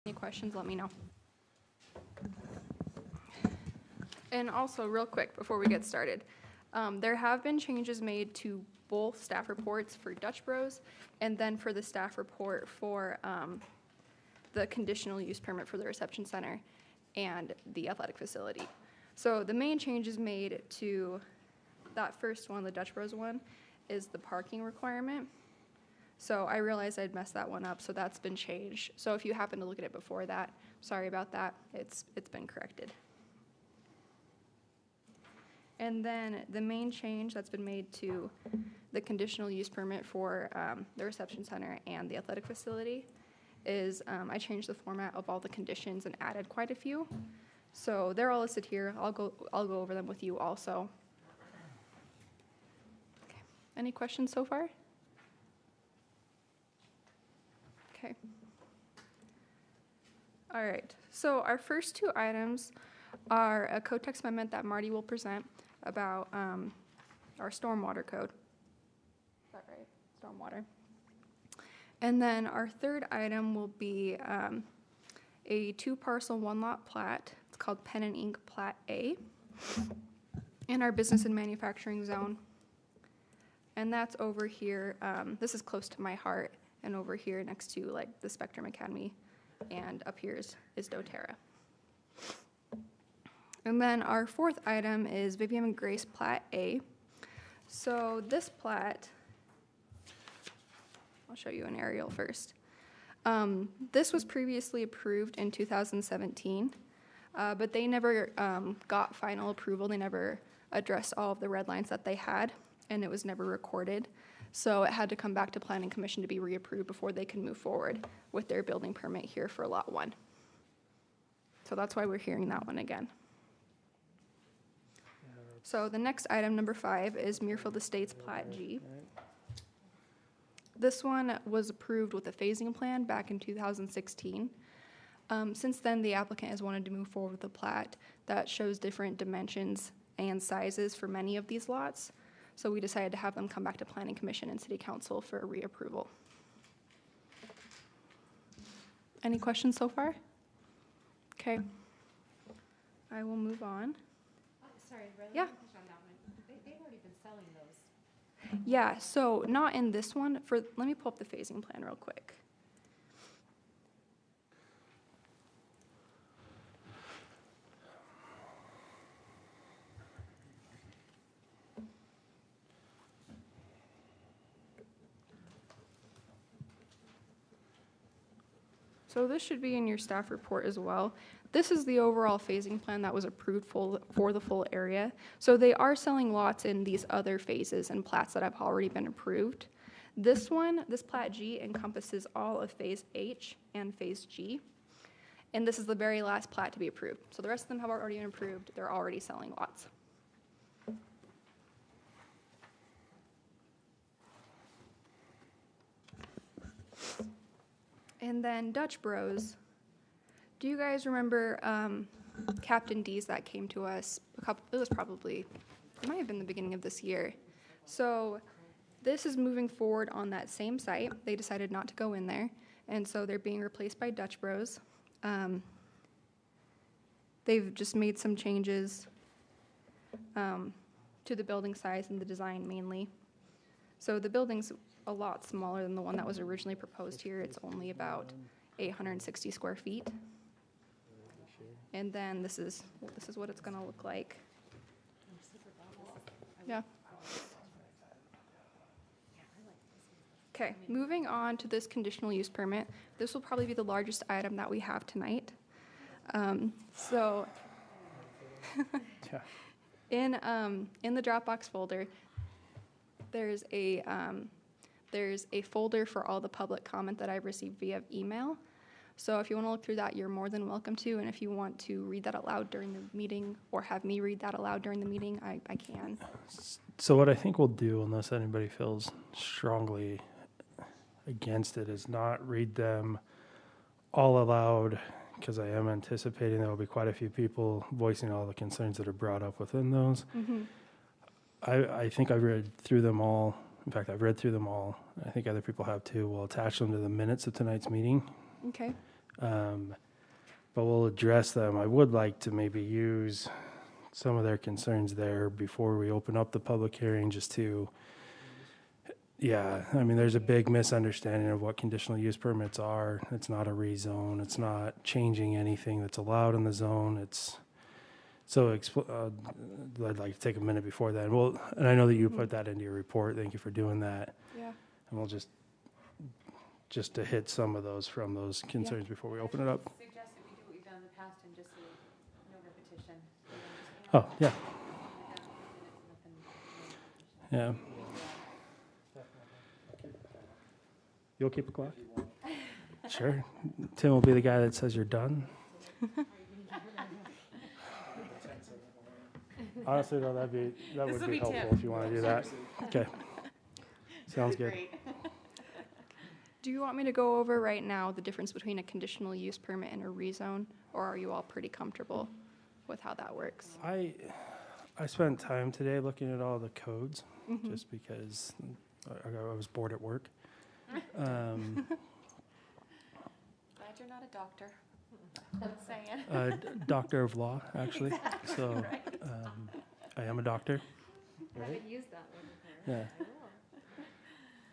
Any questions, let me know. And also, real quick, before we get started, there have been changes made to both staff reports for Dutch Bros and then for the staff report for the conditional use permit for the reception center and the athletic facility. So the main changes made to that first one, the Dutch Bros one, is the parking requirement. So I realized I'd messed that one up, so that's been changed. So if you happen to look at it before that, sorry about that, it's been corrected. And then the main change that's been made to the conditional use permit for the reception center and the athletic facility is I changed the format of all the conditions and added quite a few. So they're all listed here. I'll go over them with you also. Okay. Any questions so far? Okay. All right. So our first two items are a code text amendment that Marty will present about our stormwater code. Is that right? Stormwater. And then our third item will be a 2-parcel 1-lot plat. It's called Pen and Ink Plat A in our business and manufacturing zone. And that's over here. This is close to my heart, and over here next to like the Spectrum Academy, and up here is doTERRA. And then our fourth item is Vivian and Grace Plat A. So this plat, I'll show you an aerial first. This was previously approved in 2017, but they never got final approval. They never addressed all of the red lines that they had, and it was never recorded. So it had to come back to Planning Commission to be reapproved before they can move forward with their building permit here for Lot 1. So that's why we're hearing that one again. So the next item, number 5, is Muirfield Estates Plat G. This one was approved with a phasing plan back in 2016. Since then, the applicant has wanted to move forward with a plat that shows different dimensions and sizes for many of these lots. So we decided to have them come back to Planning Commission and City Council for reapproval. Any questions so far? Okay. I will move on. Sorry, really? Yeah. On that one. They've already been selling those. Yeah, so not in this one. Let me pull up the phasing plan real quick. So this should be in your staff report as well. This is the overall phasing plan that was approved for the full area. So they are selling lots in these other phases and plats that have already been approved. This one, this Plat G, encompasses all of Phase H and Phase G. And this is the very last plat to be approved. So the rest of them have already been approved. They're already selling lots. And then Dutch Bros. Do you guys remember Captain D's that came to us it might have been the beginning of this year. So this is moving forward on that same site. They decided not to go in there, and so they're being replaced by Dutch Bros. They've just made some changes to the building size and the design mainly. So the building's a lot smaller than the one that was originally proposed here. It's only about 860 square feet. And then this is what it's going to look like. Yeah. Okay, moving on to this conditional use permit. This will probably be the largest item that we have tonight. So in the Dropbox folder, there's a folder for all the public comment that I've received via email. So if you want to look through that, you're more than welcome to. And if you want to read that out loud during the meeting or have me read that aloud during the meeting, I can. So what I think we'll do, unless anybody feels strongly against it, is not read them all aloud, because I am anticipating there will be quite a few people voicing all the concerns that are brought up within those. Mm-hmm. I think I've read through them all. In fact, I've read through them all. I think other people have too. We'll attach them to the minutes of tonight's meeting. Okay. But we'll address them. I would like to maybe use some of their concerns there before we open up the public hearing, just to, yeah, I mean, there's a big misunderstanding of what conditional use permits are. It's not a rezone. It's not changing anything that's allowed in the zone. It's, so I'd like to take a minute before that. Well, and I know that you put that into your report. Thank you for doing that. Yeah. And we'll just to hit some of those from those concerns before we open it up. Suggest that we do what we've done in the past and just say no repetition. Oh, yeah, yeah. You'll keep a clock? Sure. Tim will be the guy that says you're done. Honestly, though, that would be helpful if you want to do that. Okay. Sounds good. Do you want me to go over right now the difference between a conditional use permit and a rezone, or are you all pretty comfortable with how that works? I spent time today looking at all the codes, just because I was bored at work. Glad you're not a doctor. I'm saying. Doctor of law, actually. So I am a doctor. I haven't used that one before. Yeah.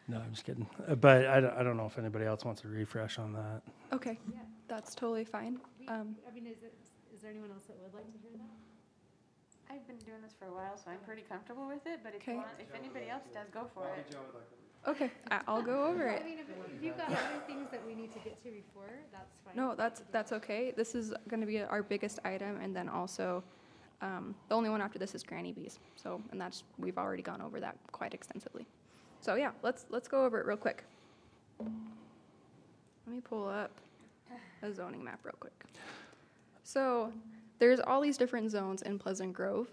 No, I'm just kidding. But I don't know if anybody else wants a refresh on that. Okay, Yeah. that's totally fine. I mean, is there anyone else that would like to hear that? I've been doing this for a while, so I'm pretty comfortable with it, but Okay. if anybody else does, go for it. Okay, I'll go over I it. mean, if you've got other things that we need to get to before, that's fine. No, that's okay. This is going to be our biggest item, and then also, the only one after this is Granny Bees. So, and we've already gone over that quite extensively. So yeah, let's go over it real quick. Let me pull up a zoning map real quick. So there's all these different zones in Pleasant Grove.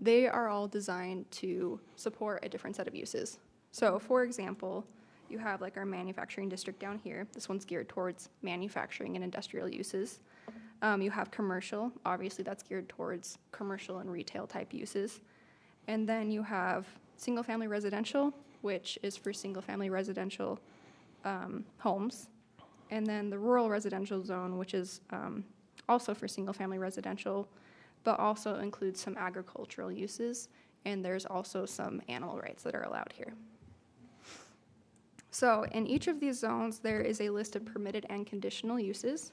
They are all designed to support a different set of uses. So for example, you have like our manufacturing district down here. This one's geared towards manufacturing and industrial uses. You have commercial, obviously that's geared towards commercial and retail type uses. And then you have single-family residential, which is for single-family residential homes. And then the rural residential zone, which is also for single-family residential, but also includes some agricultural uses. And there's also some animal rights that are allowed here. So in each of these zones, there is a list of permitted and conditional uses.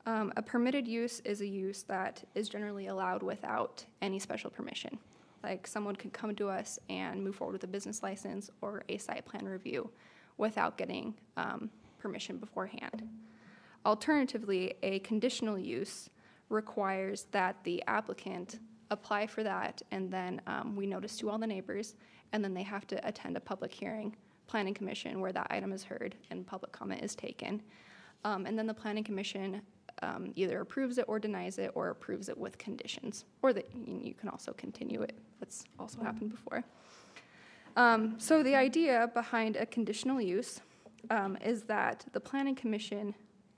A permitted use is a use that is generally allowed without any special permission. Like someone could come to us and move forward with a business license or a site plan review without getting permission beforehand. Alternatively, a conditional use requires that the applicant apply for that, and then we notice to all the neighbors, and then they have to attend a public hearing, planning commission, where that item is heard and public comment is taken. And then the planning commission either approves it or denies it, or approves it with conditions, or that you can also continue it. That's also happened before. So the idea behind a conditional use is that the planning commission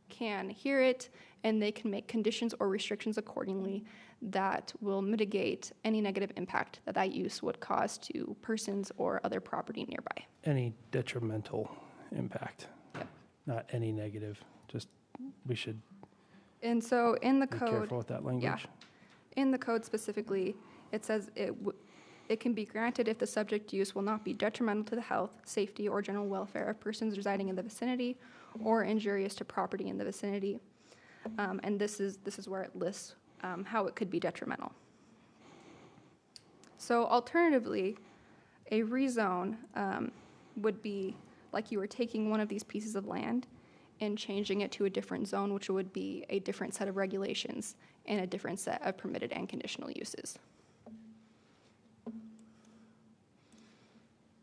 can hear it, and they can make conditions or restrictions accordingly that will mitigate any negative impact that that use would cause to persons or other property nearby. Any detrimental impact, Yep. not any negative. Just, we should And so in the be code, careful with that language. in the code specifically, it says it can be granted if the subject use will not be detrimental to the health, safety, or general welfare of persons residing in the vicinity or injurious to property in the vicinity. And this is where it lists how it could be detrimental. So alternatively, a rezone would be like you were taking one of these pieces of land and changing it to a different zone, which would be a different set of regulations and a different set of permitted and conditional uses.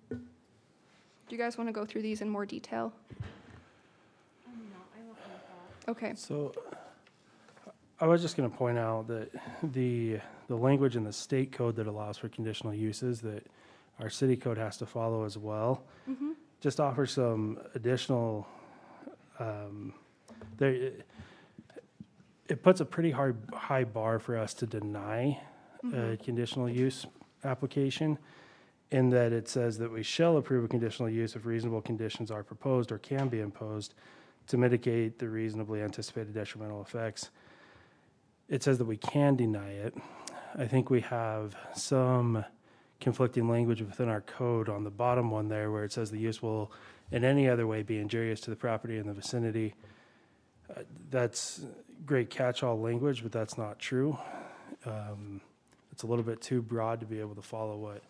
Do you guys want to go through these in more detail? I'm okay with that. Okay. So I was just going to point out that the language in the state code that allows for conditional uses that our city code has to follow as well, just offers some additional, it puts a pretty high bar for us to deny a conditional use application, in that it says that we shall approve a conditional use if reasonable conditions are proposed or can be imposed. to mitigate the reasonably anticipated detrimental effects. It says that we can deny it. I think we have some conflicting language within our code on the bottom one there where it says the use will in any other way be injurious to the property in the vicinity. That's great catch-all language, but that's not true. It's a little bit too broad to be able to follow what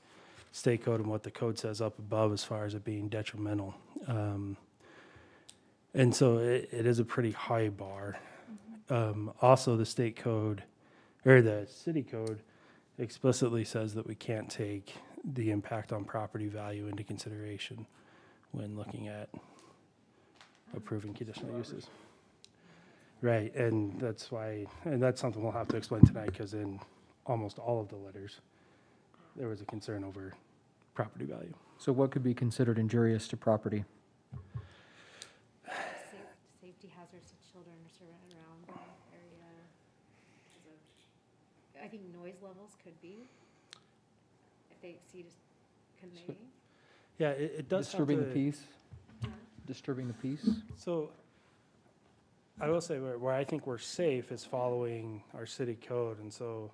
state code and what the code says up above as far as it being detrimental. And so it is a pretty high bar. Also, the state code, or the city code, explicitly says that we can't take the impact on property value into consideration when looking at approving conditional uses. Right, and that's why, and that's something we'll have to explain tonight, because in almost all of the letters, there was a concern over property value. So what could be considered injurious to property? Safety hazards to children around the area. I think noise levels could be, if they exceed, can they? Yeah, it does have Disturbing the to- peace? Huh? Disturbing the peace? So I will say where I think we're safe is following our city code. And so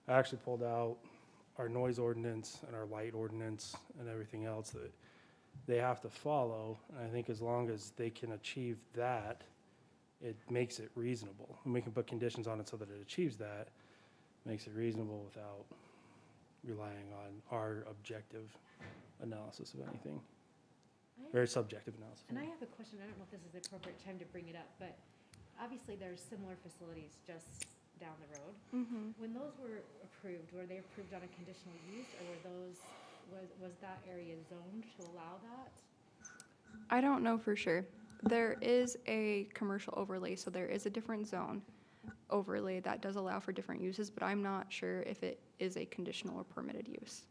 I actually pulled out our noise ordinance and our light ordinance and everything else that they have to follow. And I think as long as they can achieve that, it makes it reasonable. And we can put conditions on it so that it achieves that, makes it reasonable without relying on our objective analysis of anything. Very subjective analysis. And I have a question, I don't know if this is the appropriate time to bring it up, but obviously there's similar facilities just down the road. Mm-hmm. When those were approved, were they approved on a conditional use, or were those, was that area zoned to allow that? I don't know for sure. There is a commercial overlay, so there is a different zone overlay that does allow for different uses, but I'm not sure if it is a conditional or permitted use.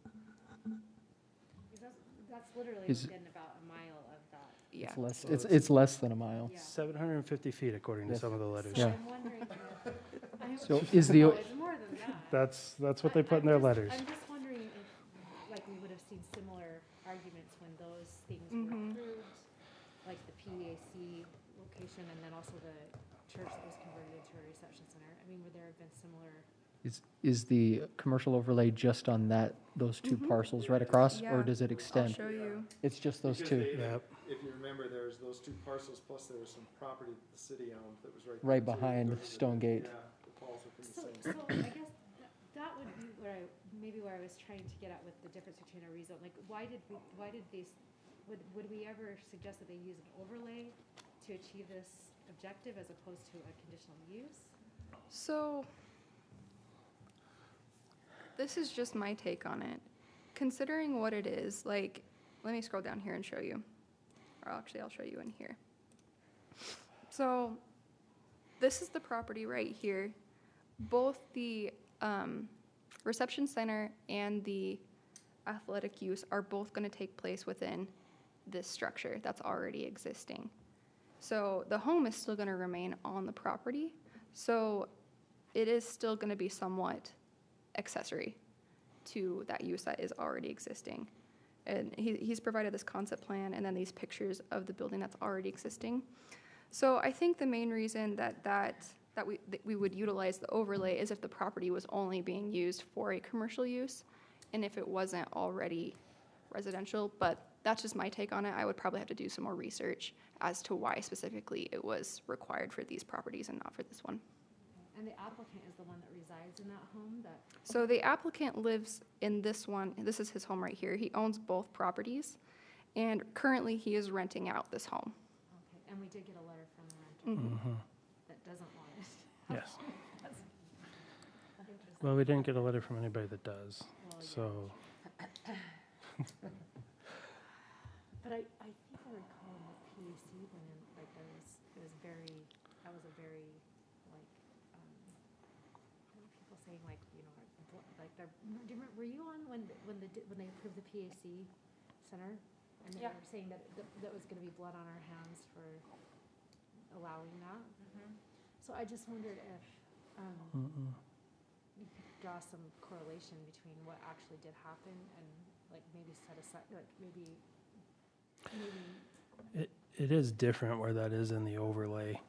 Because that's literally Is- within about a mile of that. Yeah. It's less than a mile. Yeah. 750 feet according to Yes. some of the letters. Yeah. So I'm wondering if, So is the, no, it's more than that. That's what they put in their letters. I'm just wondering if, like, we would have seen similar arguments when those things were Mhm. approved, like the PAC location, and then also the church that was converted into a reception center. I mean, would there have been similar? is the commercial overlay just on those two Mhm. parcels right across, Yeah. or does it I'll extend? show you. It's just those Because two, they- Yep. If you remember, there's those two parcels, plus there was some property that the city owned that was right. right there, too. behind Those are the- Stonegate. Yeah, it falls within the So, same. so I guess that would be where I was trying to get at with the difference between a rezone. Like, why did these, would we ever suggest that they use an overlay to achieve this objective as opposed to a conditional use? So, this is just my take on it. Considering what it is, like, let me scroll down here and show you. Or actually, I'll show you in here. So, this is the property right here. Both the reception center and the athletic use are both going to take place within this structure that's already existing. So the home is still going to remain on the property. So it is still going to be somewhat accessory to that use that is already existing. And he's provided this concept plan and then these pictures of the building that's already existing. So I think the main reason that we would utilize the overlay is if the property was only being used for a commercial use and if it wasn't already residential. But that's just my take on it. I would probably have to do some more research as to why specifically it was required for these properties and not for this one. And the applicant is the one that resides in that home that, So the applicant lives in this one. This is his home right here. He owns both properties, and currently he is renting out this home. okay, and we did get a letter from the renter Mhm. that doesn't want it. Yes. That's interesting. Well, we didn't get a letter from anybody that does, Well, yeah. so. But I think I recall in the PAC when, like, that was a very, like, there were people saying, like, you know, like, do you remember, were you on when they approved the PAC center? And they Yeah. were saying that was gonna be blood on our hands for allowing that? So I just wondered if, Mm-mm. you could draw some correlation between what actually did happen and, like, maybe set aside, like, maybe it is different where that is in the overlay,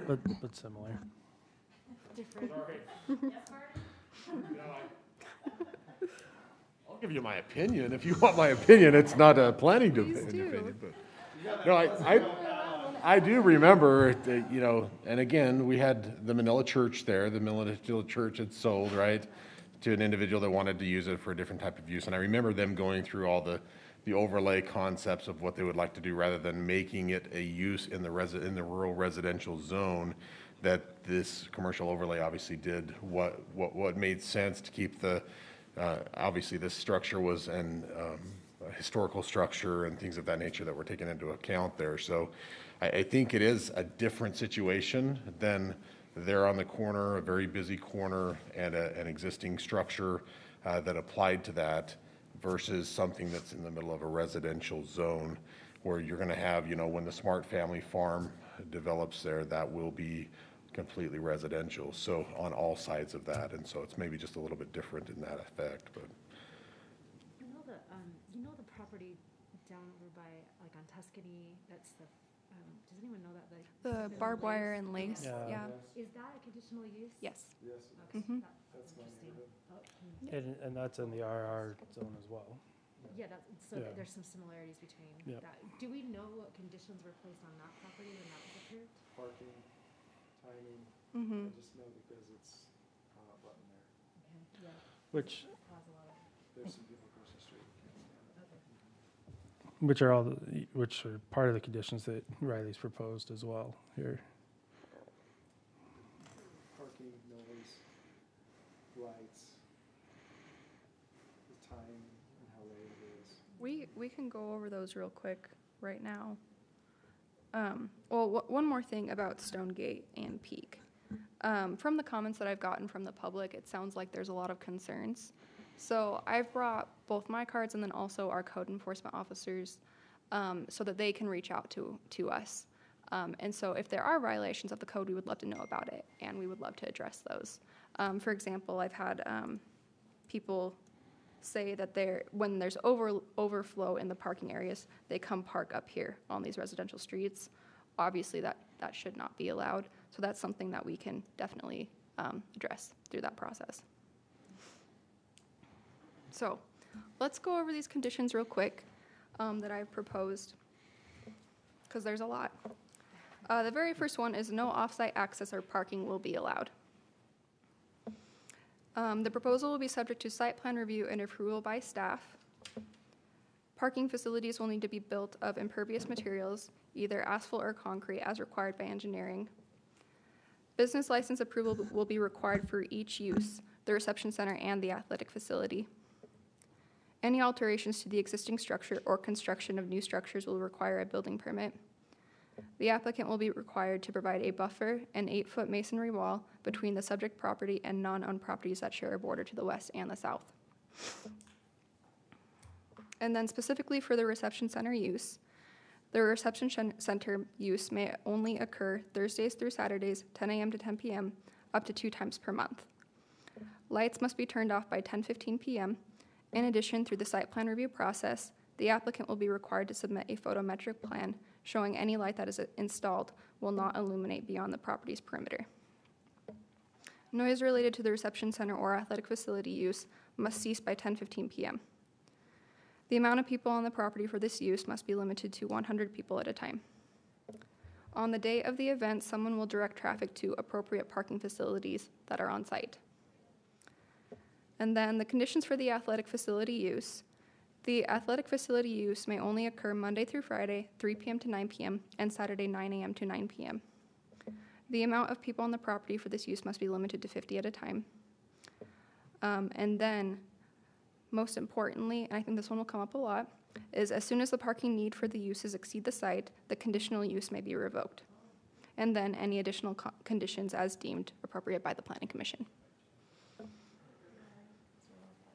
Yeah. but similar. Different. I'll give you my opinion. If you want my opinion, it's not a planning Please opinion, do. but, no, I do remember, that, you know, and again, we had the Manila Church there, the Manila Church had sold, right, to an individual that wanted to use it for a different type of use, and I remember them going through all the overlay concepts of what they would like to do, rather than making it a use in the rural residential zone, that this commercial overlay obviously did what made sense to keep the, obviously this structure was a historical structure and things of that nature that were taken into account there. So I think it is a different situation than there on the corner, a very busy corner, and an existing structure that applied to that, versus something that's in the middle of a residential zone where you're going to have, you know, when the Smart Family Farm develops there, that will be completely residential, so on all sides of that, and so it's maybe just a little bit different in that effect, but. You know the property down over by, like on Tuscany, that's the, does anyone know that? The barbed wire and lace, Yeah. yeah. Is that a conditional use? Yes. Yes, Okay, Mhm. that's my interesting. neighborhood. Oh, And that's in the RR zone as well. Yeah, so Yeah. there's some similarities between Yep. that. Do we know what conditions were placed on that property when that was approved? Parking, timing, Mm-hmm. I just know because it's on a button there. Okay, yeah. Which Cause a lot of, There's some people across the street who can't stand it. okay. which are part of the conditions that Riley's proposed as well here. Parking, noise, lights, the time and how late it is. We can go over those real quick right now. One more thing about Stonegate and Peak. From the comments that I've gotten from the public, it sounds like there's a lot of concerns. So I've brought both my cards and then also our code enforcement officers so that they can reach out to us. And so if there are violations of the code, we would love to know about it, and we would love to address those. For example, I've had people say that when there's overflow in the parking areas, they come park up here on these residential streets. Obviously, that should not be allowed. So that's something that we can definitely address through that process. So let's go over these conditions real quick that I've proposed, because there's a lot. The very first one is no off-site access or parking will be allowed. The proposal will be subject to site plan review and approval by staff. Parking facilities will need to be built of impervious materials, either asphalt or concrete, as required by engineering. Business license approval will be required for each use, the reception center and the athletic facility. Any alterations to the existing structure or construction of new structures will require a building permit. The applicant will be required to provide a buffer, an 8-foot masonry wall between the subject property and non-owned properties that share a border to the west and the south. And then specifically for the reception center use, the reception center use may only occur Thursdays through Saturdays, 10 a.m. to 10 p.m., up to 2 times per month. Lights must be turned off by 10:15 p.m. In addition, through the site plan review process, the applicant will be required to submit a photometric plan showing any light that is installed will not illuminate beyond the property's perimeter. Noise related to the reception center or athletic facility use must cease by 10:15 p.m. The amount of people on the property for this use must be limited to 100 people at a time. On the day of the event, someone will direct traffic to appropriate parking facilities that are on site. And then the conditions for the athletic facility use. The athletic facility use may only occur Monday through Friday, 3 p.m. to 9 p.m., and Saturday, 9 a.m. to 9 p.m. The amount of people on the property for this use must be limited to 50 at a time. And then, most importantly, and I think this one will come up a lot, is as soon as the parking need for the uses exceed the site, the conditional use may be revoked. And then any additional conditions as deemed appropriate by the Planning Commission.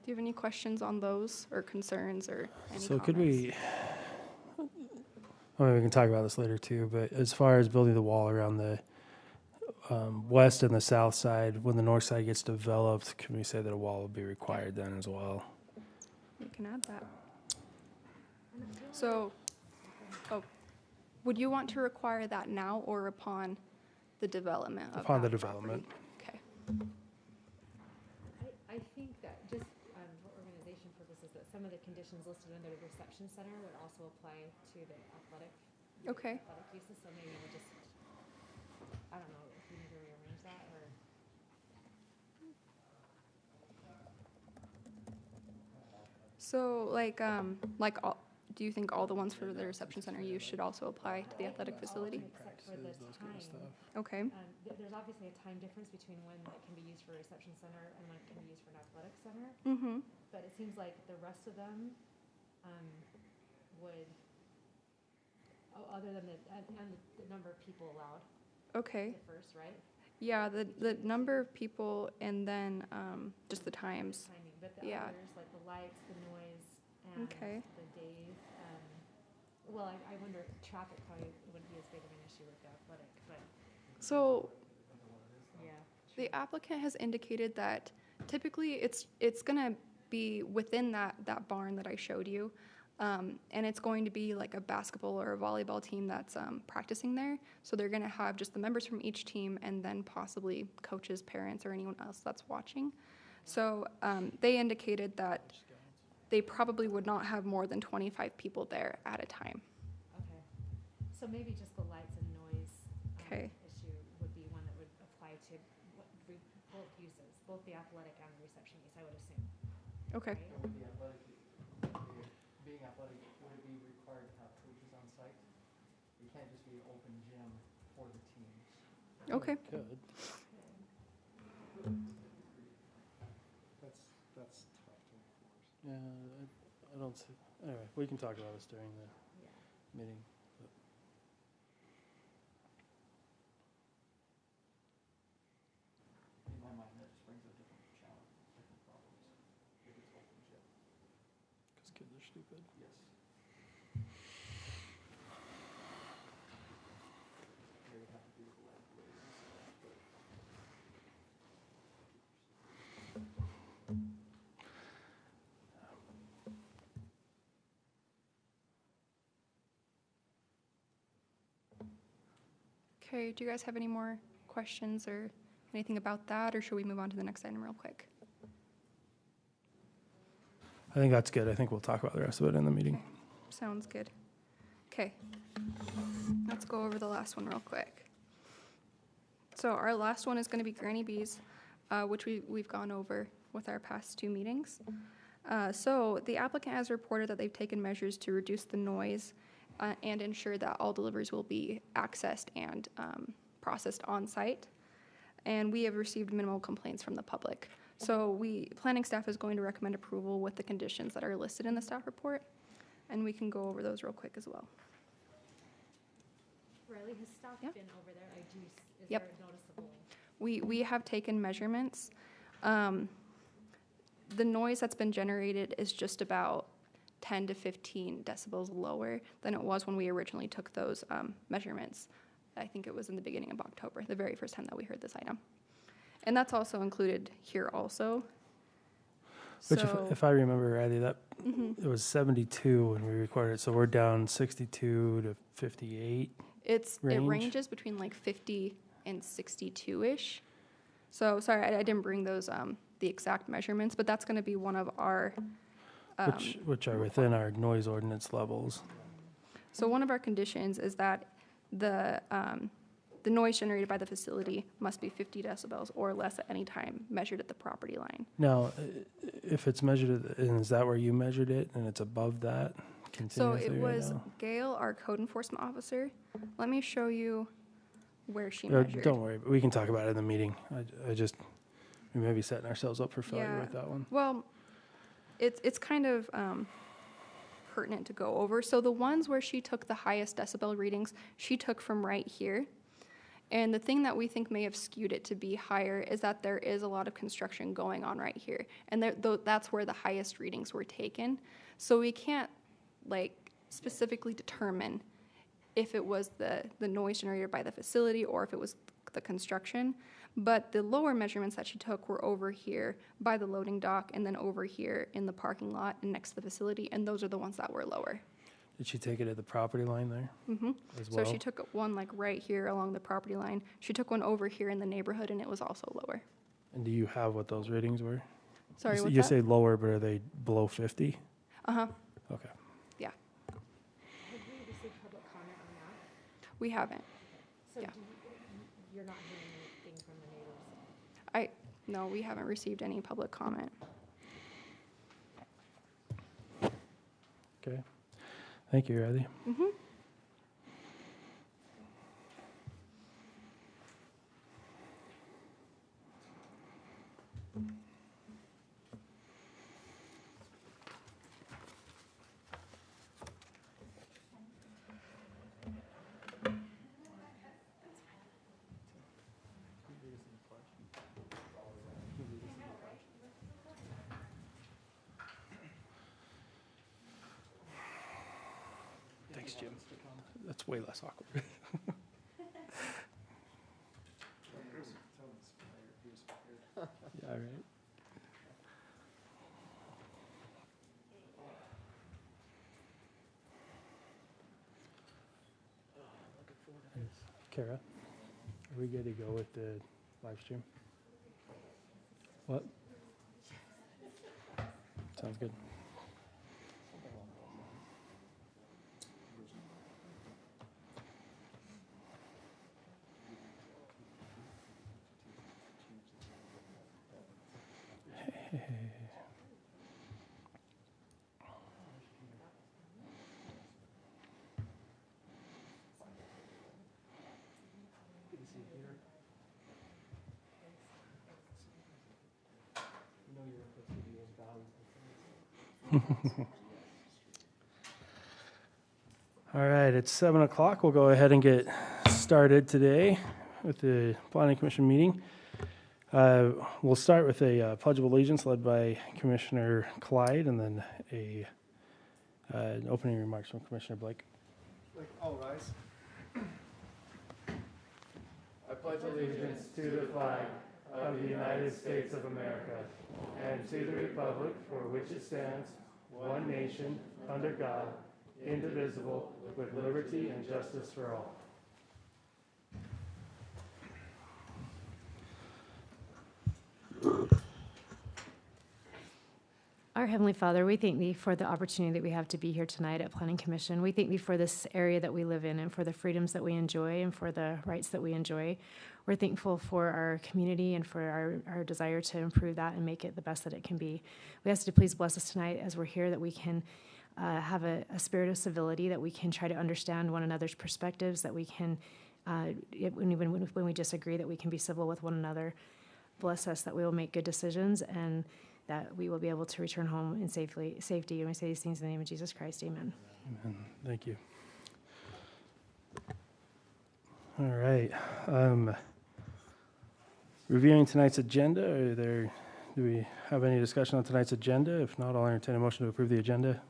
Do you have any questions on those or concerns or any So comments? could we, I mean, we can talk about this later too, but as far as building the wall around the west and the south side, when the north side gets developed, can we say that a wall will be required then as well? We can add that. So, Would you want to require that now or upon the development of Upon the that development. property? Okay. I think that just for organization purposes, that some of the conditions listed under the reception center would also apply to the athletic. Okay. Athletic uses, so maybe we'll just, I don't know, if we need to rearrange that or. So all, do you think all the ones for the reception center use should also apply to the athletic facility? Except for the time. Okay. There's obviously a time difference between when it can be used for a reception center and when it can be used for an athletic center. Mm-hmm. But it seems like the rest of them would, other than the number of people allowed Okay. differs, right? Yeah, the number of people and then just the times. Timing, but the Yeah. others, like the lights, the noise, and Okay. the days. Well, I wonder if traffic probably wouldn't be as big of an issue with the athletic, but So yeah. the applicant has indicated that typically it's gonna be within that barn that I showed you. And it's going to be like a basketball or a volleyball team that's practicing there. So they're gonna have just the members from each team and then possibly coaches, parents, or anyone else that's watching. So they indicated that they probably would not have more than 25 people there at a time. Okay. So maybe just the lights and noise Okay. issue would be one that would apply to both uses, both the athletic and the reception use, I would assume. Okay. Right? Would the athletic, being athletic, would it be required to have coaches on site? It can't just be an open gym for the teams. Okay. Could. That's tough to enforce. Yeah, I don't see, anyway, we can talk about this during the Yeah. meeting. In my mind, that just brings a different challenge, different problems, if it's open gym. Because kids are stupid. Yes. They would have to do with lead blazing and stuff, but. Okay, do you guys have any more questions or anything about that, or should we move on to the next item real quick? I think that's good. I think we'll talk about the rest of it in the meeting. Sounds good. Okay, let's go over the last one real quick. So our last one is going to be Granny Bees, which we've gone over with our past two meetings. So the applicant has reported that they've taken measures to reduce the noise and ensure that all deliveries will be accessed and processed on site. And we have received minimal complaints from the public. So planning staff is going to recommend approval with the conditions that are listed in the staff report. And we can go over those real quick as well. Riley, has staff Yeah. been over there? Is Yep. there noticeable? We have taken measurements. The noise that's been generated is just about 10 to 15 decibels lower than it was when we originally took those measurements. I think it was in the beginning of October, the very first time that we heard this item. And that's also included here also. Which, So, if I remember rightly, that mhm. it was 72 when we recorded it, so we're down 62 to 58. It range? ranges between like 50 and 62-ish. So, sorry, I didn't bring those, the exact measurements, but that's going to be one of our, Which are within our noise ordinance levels. so one of our conditions is that the noise generated by the facility must be 50 decibels or less at any time measured at the property line. Now, if it's measured, and is that where you measured it, and it's above that So continuously it right was now? Gail, our code enforcement officer. Let me show you where she Uh, measured. Don't worry, we can talk about it in the meeting. I just, we may be setting ourselves up for failure Yeah. with that one. Well, it's kind of pertinent to go over. So the ones where she took the highest decibel readings, she took from right here. And the thing that we think may have skewed it to be higher is that there is a lot of construction going on right here. And that's where the highest readings were taken. So we can't like specifically determine if it was the noise generated by the facility or if it was the construction. But the lower measurements that she took were over here by the loading dock and then over here in the parking lot and next to the facility, and those are the ones that were lower. Did she take it at the property line there as So well? she took one like right here along the property line. She took one over here in the neighborhood, and it was also lower. And do you have what those readings were? Sorry, You what's you that? say lower, but are they below 50? Uh-huh, Okay. yeah, Have we received public comment on that? we haven't. So Yeah. you're not hearing anything from the neighbors? No, we haven't received any public comment. Okay. Thank you, Riley. Mm-hmm. Thanks, Jim. That's way less awkward. Yeah, right. Kara, are we good to go with the live stream? What? Sounds good. All right, it's 7 o'clock. We'll go ahead and get started today with the Planning Commission meeting. We'll start with a Pledge of Allegiance led by Commissioner Clyde, and then an opening remarks from Commissioner Blake. Like, all rise. I pledge allegiance to the flag of the United States of America and to the republic for which it stands, one nation, under God, indivisible, with liberty and justice for all. Our Heavenly Father, we thank Thee for the opportunity that we have to be here tonight at Planning Commission. We thank Thee for this area that we live in and for the freedoms that we enjoy and for the rights that we enjoy. We're thankful for our community and for our desire to improve that and make it the best that it can be. We ask you to please bless us tonight as we're here, that we can have a spirit of civility, that we can try to understand one another's perspectives, that we can, even when we disagree, that we can be civil with one another. Bless us that we will make good decisions and that we will be able to return home in safety. And we say these things in the name of Jesus Christ. Amen. Amen. Thank you. All right. Reviewing tonight's agenda, do we have any discussion on tonight's agenda? If not, I'll entertain a motion to approve the agenda.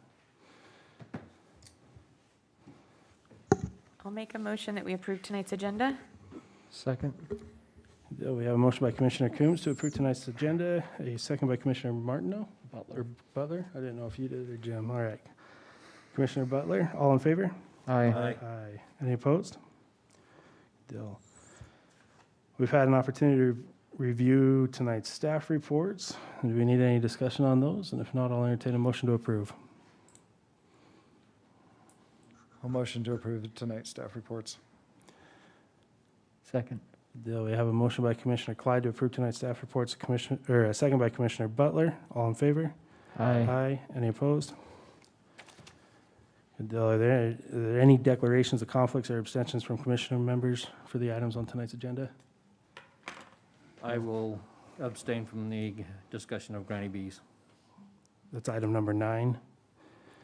I'll make a motion that we approve tonight's agenda. Second. We have a motion by Commissioner Coombs to approve tonight's agenda, a second by Commissioner Martineau. Butler? I didn't know if you did or Jim. All right. Commissioner Butler, all in favor? Aye. Aye. Any opposed? Deal. We've had an opportunity to review tonight's staff reports. Do we need any discussion on those? And if not, I'll entertain a motion to approve. I'll motion to approve tonight's staff reports. Second. Deal. We have a motion by Commissioner Clyde to approve tonight's staff reports, a second by Commissioner Butler. All in favor? Aye. Any opposed? Good deal. Are there any declarations of conflicts or abstentions from commissioner members for the items on tonight's agenda? I will abstain from the discussion of Granny Bees, That's item number 9.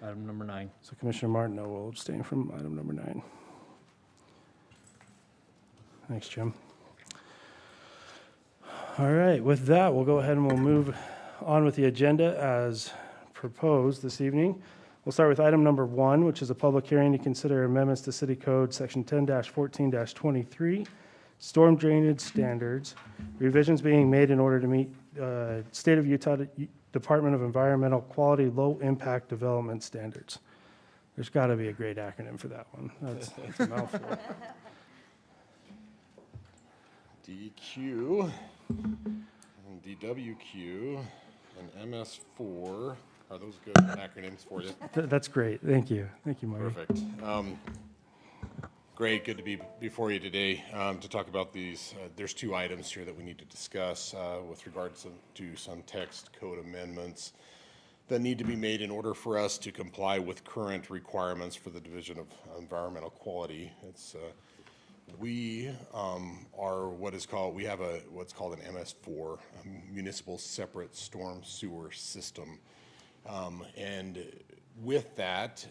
item number 9. So Commissioner Martineau will abstain from item number 9. Thanks, Jim. All right, with that, we'll go ahead and we'll move on with the agenda as proposed this evening. We'll start with item number 1, which is a public hearing to consider amendments to City Code Section 10-14-23, storm drainage standards, revisions being made in order to meet State of Utah Department of Environmental Quality low-impact development standards. There's got to be a great acronym for that one. That's a mouthful. DQ, and DWQ, and MS4. Are those good acronyms for you? That's great. Thank you. Thank you, Marty. Perfect. Great, good to be before you today to talk about these. There's 2 items here that we need to discuss with regards to some text code amendments that need to be made in order for us to comply with current requirements for the Division of Environmental Quality. It's we are we have what's called an MS4, a Municipal Separate Storm Sewer System. And with that,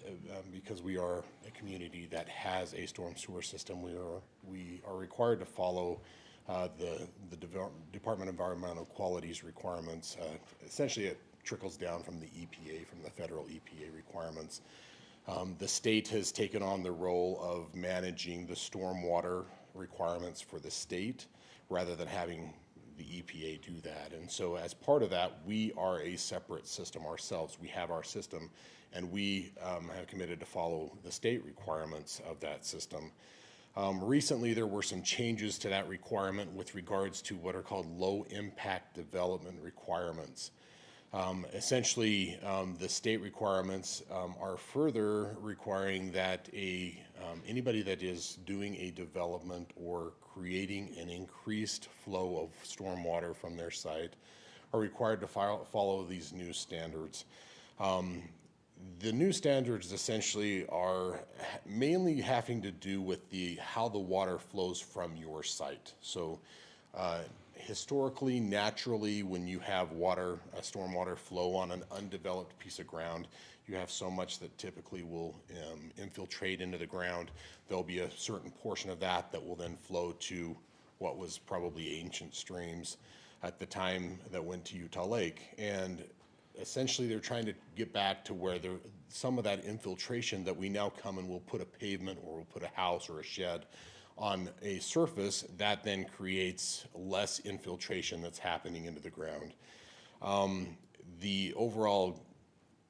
because we are a community that has a storm sewer system, we are required to follow the Department of Environmental Quality's requirements. Essentially, it trickles down from the EPA, from the federal EPA requirements. The state has taken on the role of managing the stormwater requirements for the state rather than having the EPA do that. And so as part of that, we are a separate system ourselves. We have our system, and we have committed to follow the state requirements of that system. Recently, there were some changes to that requirement with regards to what are called low-impact development requirements. Essentially, the state requirements are further requiring that anybody that is doing a development or creating an increased flow of stormwater from their site are required to follow these new standards. The new standards essentially are mainly having to do with how the water flows from your site. So historically, naturally, when you have stormwater flow on an undeveloped piece of ground, you have so much that typically will infiltrate into the ground. There'll be a certain portion of that will then flow to what was probably ancient streams at the time that went to Utah Lake. And essentially, they're trying to get back to where some of that infiltration that we now come and we'll put a pavement or we'll put a house or a shed on a surface that then creates less infiltration that's happening into the ground. The overall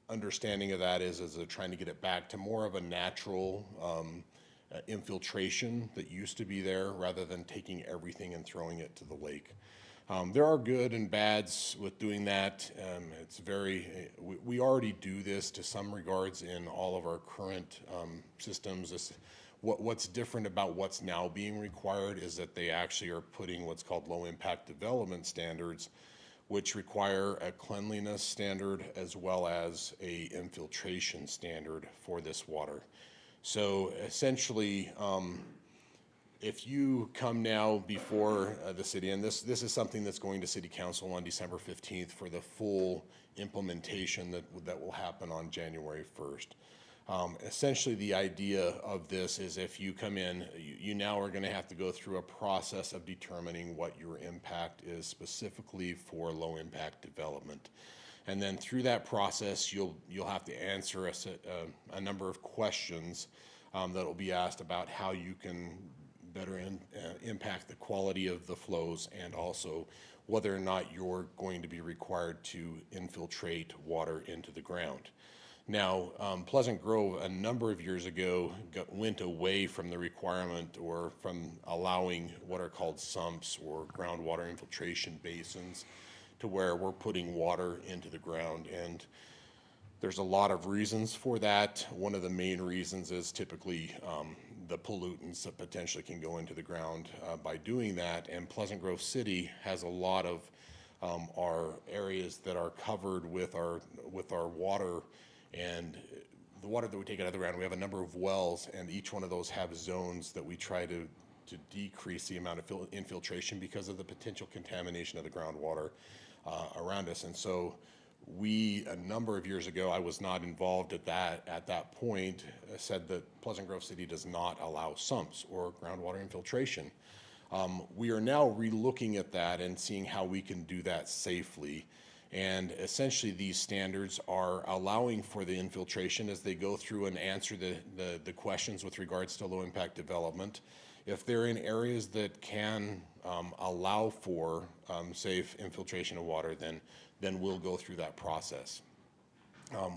understanding of that is they're trying to get it back to more of a natural infiltration that used to be there rather than taking everything and throwing it to the lake. There are good and bads with doing that. We already do this to some regards in all of our current systems. What's different about what's now being required is that they actually are putting what's called low impact development standards, which require a cleanliness standard as well as a infiltration standard for this water. So essentially, if you come now before the city, and this is something that's going to City Council on December 15th for the full implementation that will happen on January 1st. Essentially, the idea of this is if you come in, you now are going to have to go through a process of determining what your impact is specifically for low impact development. And then through that process, you'll have to answer a number of questions that will be asked about how you can better impact the quality of the flows and also whether or not you're going to be required to infiltrate water into the ground. Now, Pleasant Grove, a number of years ago, went away from the requirement or from allowing what are called sumps or groundwater infiltration basins to where we're putting water into the ground. And there's a lot of reasons for that. One of the main reasons is typically the pollutants that potentially can go into the ground by doing that. And Pleasant Grove City has a lot of our areas that are covered with our water. And the water that we take out of the ground, we have a number of wells, and each one of those have zones that we try to decrease the amount of infiltration because of the potential contamination of the groundwater around us. And so a number of years ago, I was not involved at that point, said that Pleasant Grove City does not allow sumps or groundwater infiltration. We are now relooking at that and seeing how we can do that safely. And essentially, these standards are allowing for the infiltration as they go through and answer the questions with regards to low impact development. If they're in areas that can allow for safe infiltration of water, then we'll go through that process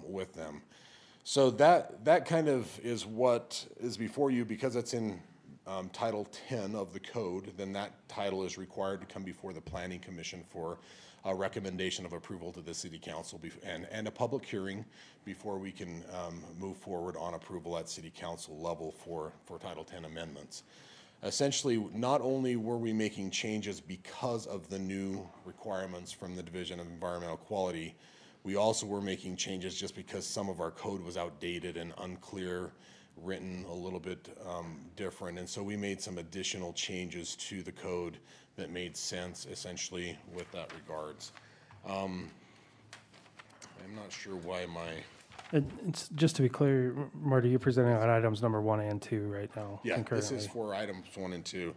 with them. So that kind of is what is before you, because it's in Title 10 of the code, then that title is required to come before the Planning Commission for a recommendation of approval to the City Council and a public hearing before we can move forward on approval at City Council level for Title 10 amendments. Essentially, not only were we making changes because of the new requirements from the Division of Environmental Quality, we also were making changes just because some of our code was outdated and unclear, written a little bit different. And so we made some additional changes to the code that made sense essentially with that regards. I'm not sure why It's just to be clear, Marty, you're presenting on items number 1 and 2 right now. yeah, concurrently. this is for items 1 and 2.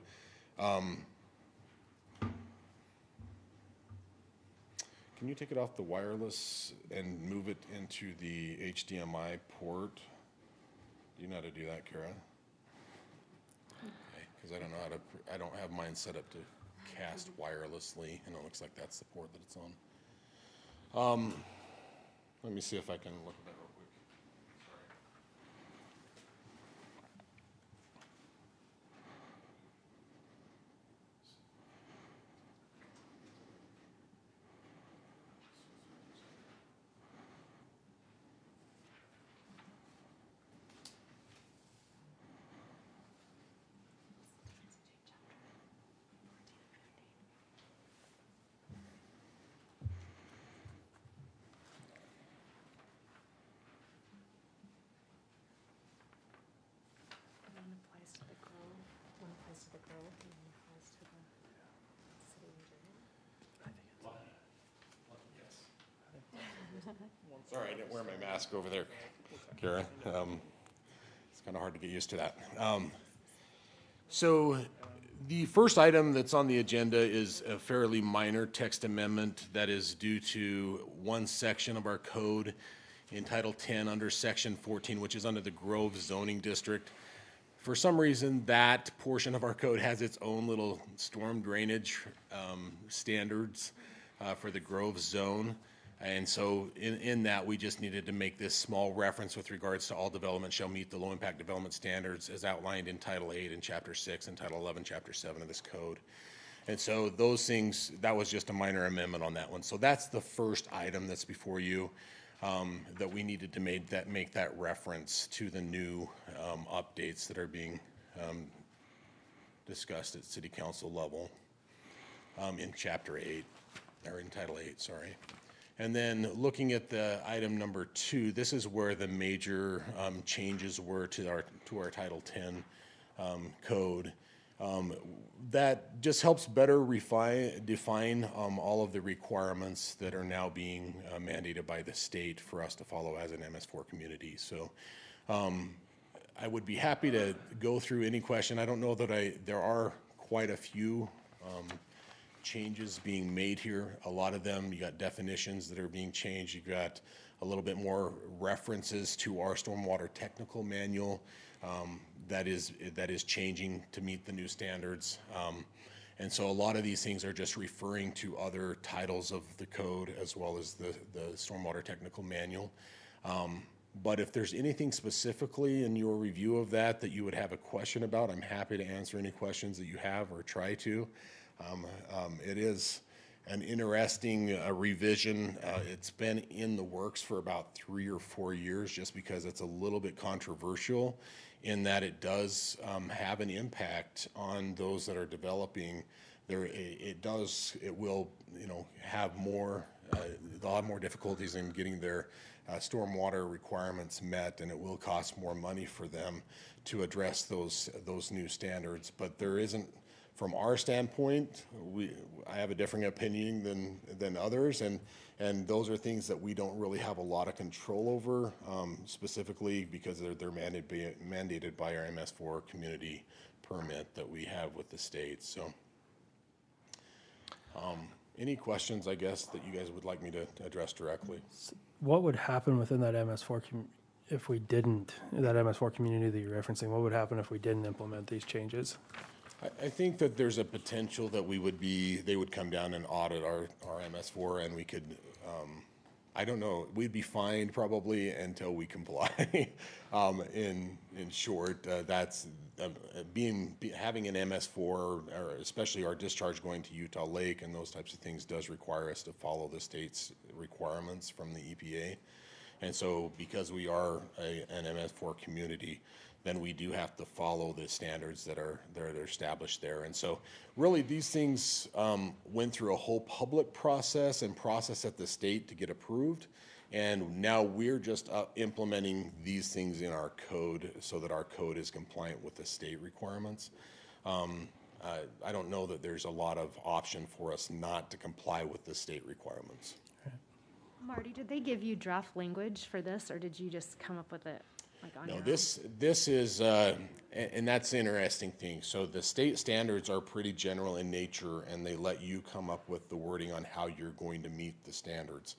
Can you take it off the wireless and move it into the HDMI port? Do you know how to do that, Kara? Because I don't know how to, I don't have mine set up to cast wirelessly, and it looks like that's the port that it's on. Let me see if I can look at that real quick. Sorry. One applies to the Grove, one applies to the Grove, and one applies to the city engineer. Sorry, I didn't wear my mask over there, Karen. It's kind of hard to get used to that. So the first item that's on the agenda is a fairly minor text amendment that is due to one section of our code in Title 10 under Section 14, which is under the Grove zoning district. For some reason, that portion of our code has its own little storm drainage standards for the Grove zone. And so in that, we just needed to make this small reference with regards to all development shall meet the low impact development standards as outlined in Title 8 and Chapter 6 and Title 11, Chapter 7 of this code. And so those things, that was just a minor amendment on that one. So that's the first item that's before you that we needed to make that reference to the new updates that are being discussed at City Council level in Chapter 8, or in Title 8, sorry. And then looking at the item number 2, this is where the major changes were to our Title 10 code. That just helps better define all of the requirements that are now being mandated by the state for us to follow as an MS4 community. So I would be happy to go through any question. I don't know that there are quite a few changes being made here. A lot of them, you got definitions that are being changed. You got a little bit more references to our stormwater technical manual that is changing to meet the new standards. And so a lot of these things are just referring to other titles of the code as well as the stormwater technical manual. But if there's anything specifically in your review of that you would have a question about, I'm happy to answer any questions that you have or try to. It is an interesting revision. It's been in the works for about 3 or 4 years just because it's a little bit controversial in that it does have an impact on those that are developing. It will, have more, they'll have more difficulties in getting their stormwater requirements met, and it will cost more money for them to address those new standards. But there isn't, from our standpoint, I have a different opinion than others, and those are things that we don't really have a lot of control over, specifically because they're mandated by our MS4 community permit that we have with the state. So, any questions, I guess, that you guys would like me to address directly? What would happen within that MS4 if we didn't, that MS4 community that you're referencing, what would happen if we didn't implement these changes? I think that there's a potential that they would come down and audit our MS4, and we could I don't know. We'd be fined probably until we comply. In short, that's having an MS4, or especially our discharge going to Utah Lake and those types of things, does require us to follow the state's requirements from the EPA. And so, because we are an MS4 community, then we do have to follow the standards that are established there. And so really these things went through a whole public process and process at the state to get approved. And now we're just implementing these things in our code so that our code is compliant with the state requirements. I don't know that there's a lot of option for us not to comply with the state requirements. Marty, did they give you draft language for this, or did you just come up with it like on your No, own? this is, and that's the interesting thing. So the state standards are pretty general in nature, and they let you come up with the wording on how you're going to meet the standards.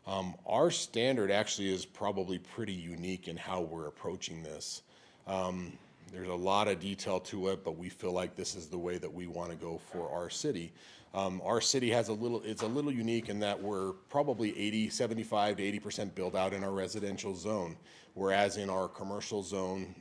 Our standard actually is probably pretty unique in how we're approaching this. There's a lot of detail to it, but we feel like this is the way that we want to go for our city. Our city has it's a little unique in that we're probably 75 to 80% built out in our residential zone, whereas in our commercial zone,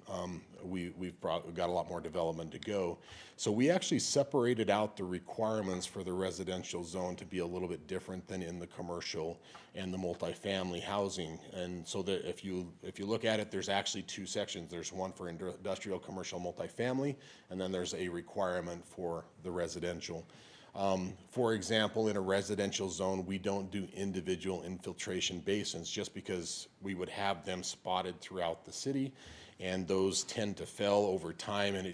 we've got a lot more development to go. So we actually separated out the requirements for the residential zone to be a little bit different than in the commercial and the multifamily housing. And so that if you look at it, there's actually two sections. There's one for industrial, commercial, multifamily, and then there's a requirement for the residential. For example, in a residential zone, we don't do individual infiltration basins just because we would have them spotted throughout the city, and those tend to fail over time, and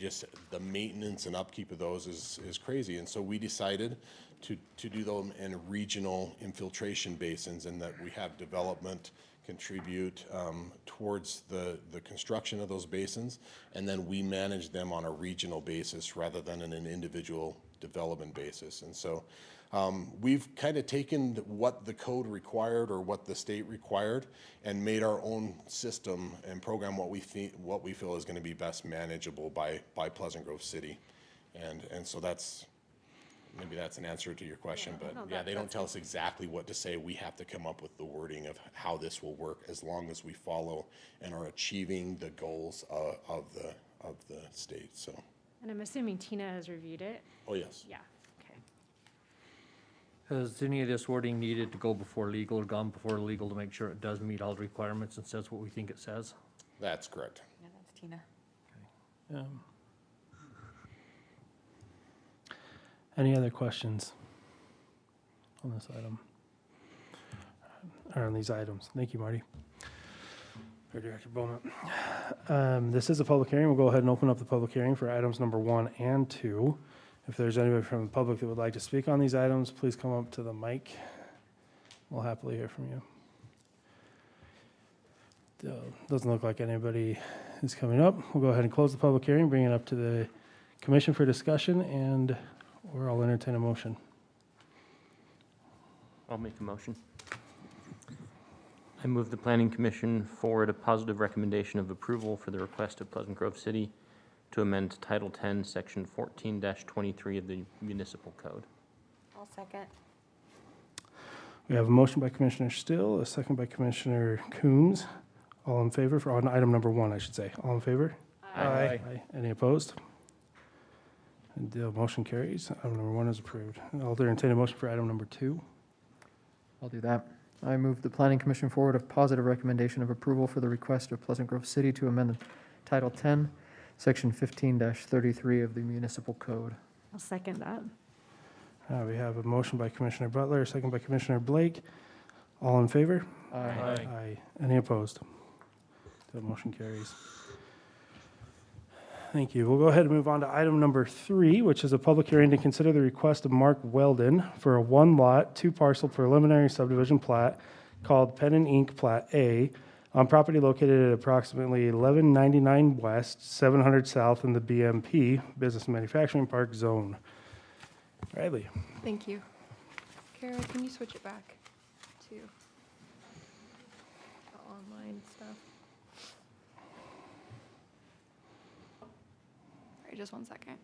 the maintenance and upkeep of those is crazy. And so we decided to do them in regional infiltration basins, and that we have development contribute towards the construction of those basins, and then we manage them on a regional basis rather than in an individual development basis. And so we've kind of taken what the code required or what the state required and made our own system and program what we feel is going to be best manageable by Pleasant Grove City. And so maybe that's an answer to your question, but yeah, they don't tell us exactly what to say. We have to come up with the wording of how this will work, as long as we follow and are achieving the goals of the state. So. And I'm assuming Tina has reviewed it? Oh, yes. Yeah, okay. Has any of this wording needed to go before legal or gone before legal to make sure it does meet all the requirements and says what we think it says? That's correct. Yeah, that's Tina. Any other questions on this item? Or on these items? Thank you, Marty. Or Director Bowman. This is a public hearing. We'll go ahead and open up the public hearing for items number 1 and 2. If there's anybody from the public that would like to speak on these items, please come up to the mic. We'll happily hear from you. Doesn't look like anybody is coming up. We'll go ahead and close the public hearing, bring it up to the commission for discussion, and I'll entertain a motion. I'll make a motion. I move the Planning Commission forward a positive recommendation of approval for the request of Pleasant Grove City to amend Title 10, Section 14-23 of the Municipal Code. I'll second. We have a motion by Commissioner Still, a second by Commissioner Coombs. All in favor on item number 1, I should say. All in favor? Aye. Any opposed? And the motion carries. Item number 1 is approved. I'll entertain a motion for item number 2. I'll do that. I move the Planning Commission forward a positive recommendation of approval for the request of Pleasant Grove City to amend Title 10, Section 15-33 of the Municipal Code. I'll second that. We have a motion by Commissioner Butler, a second by Commissioner Blake. All in favor? Aye. Any opposed? The motion carries. Thank you. We'll go ahead and move on to item number 3, which is a public hearing to consider the request of Mark Weldon for a 1-lot, 2-parcel preliminary subdivision plat called Pennon Inc. Plat A on property located at approximately 1199 West, 700 South in the BMP, Business and Manufacturing Park Zone. Riley. Thank you. Kara, can you switch it back to the online stuff? All right, just 1 second.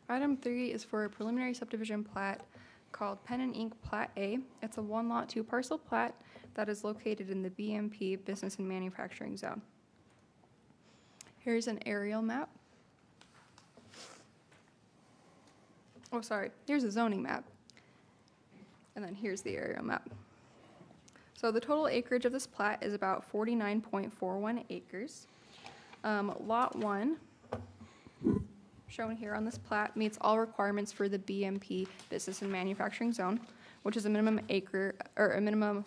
Item 3 is for a preliminary subdivision plat called Pen and Ink Plat A. It's a 1-lot, 2-parcel plat that is located in the BMP Business and Manufacturing Zone. Here's an aerial map. Oh, sorry, here's a zoning map. And then here's the aerial map. So the total acreage of this plat is about 49.41 acres. Lot 1, shown here on this plat, meets all requirements for the BMP Business and Manufacturing Zone, which is a minimum acre, or a minimum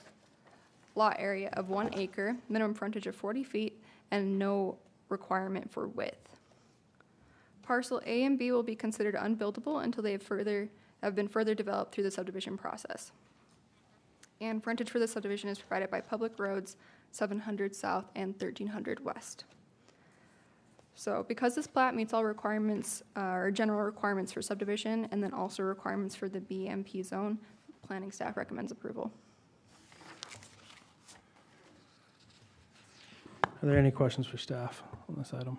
lot area of 1 acre, minimum frontage of 40 feet, and no requirement for width. Parcel A and B will be considered unbuildable until they have been further developed through the subdivision process. And frontage for the subdivision is provided by public roads 700 South and 1300 West. So because this plat meets all requirements, or general requirements for subdivision, and then also requirements for the BMP zone, planning staff recommends approval. Are there any questions for staff on this item?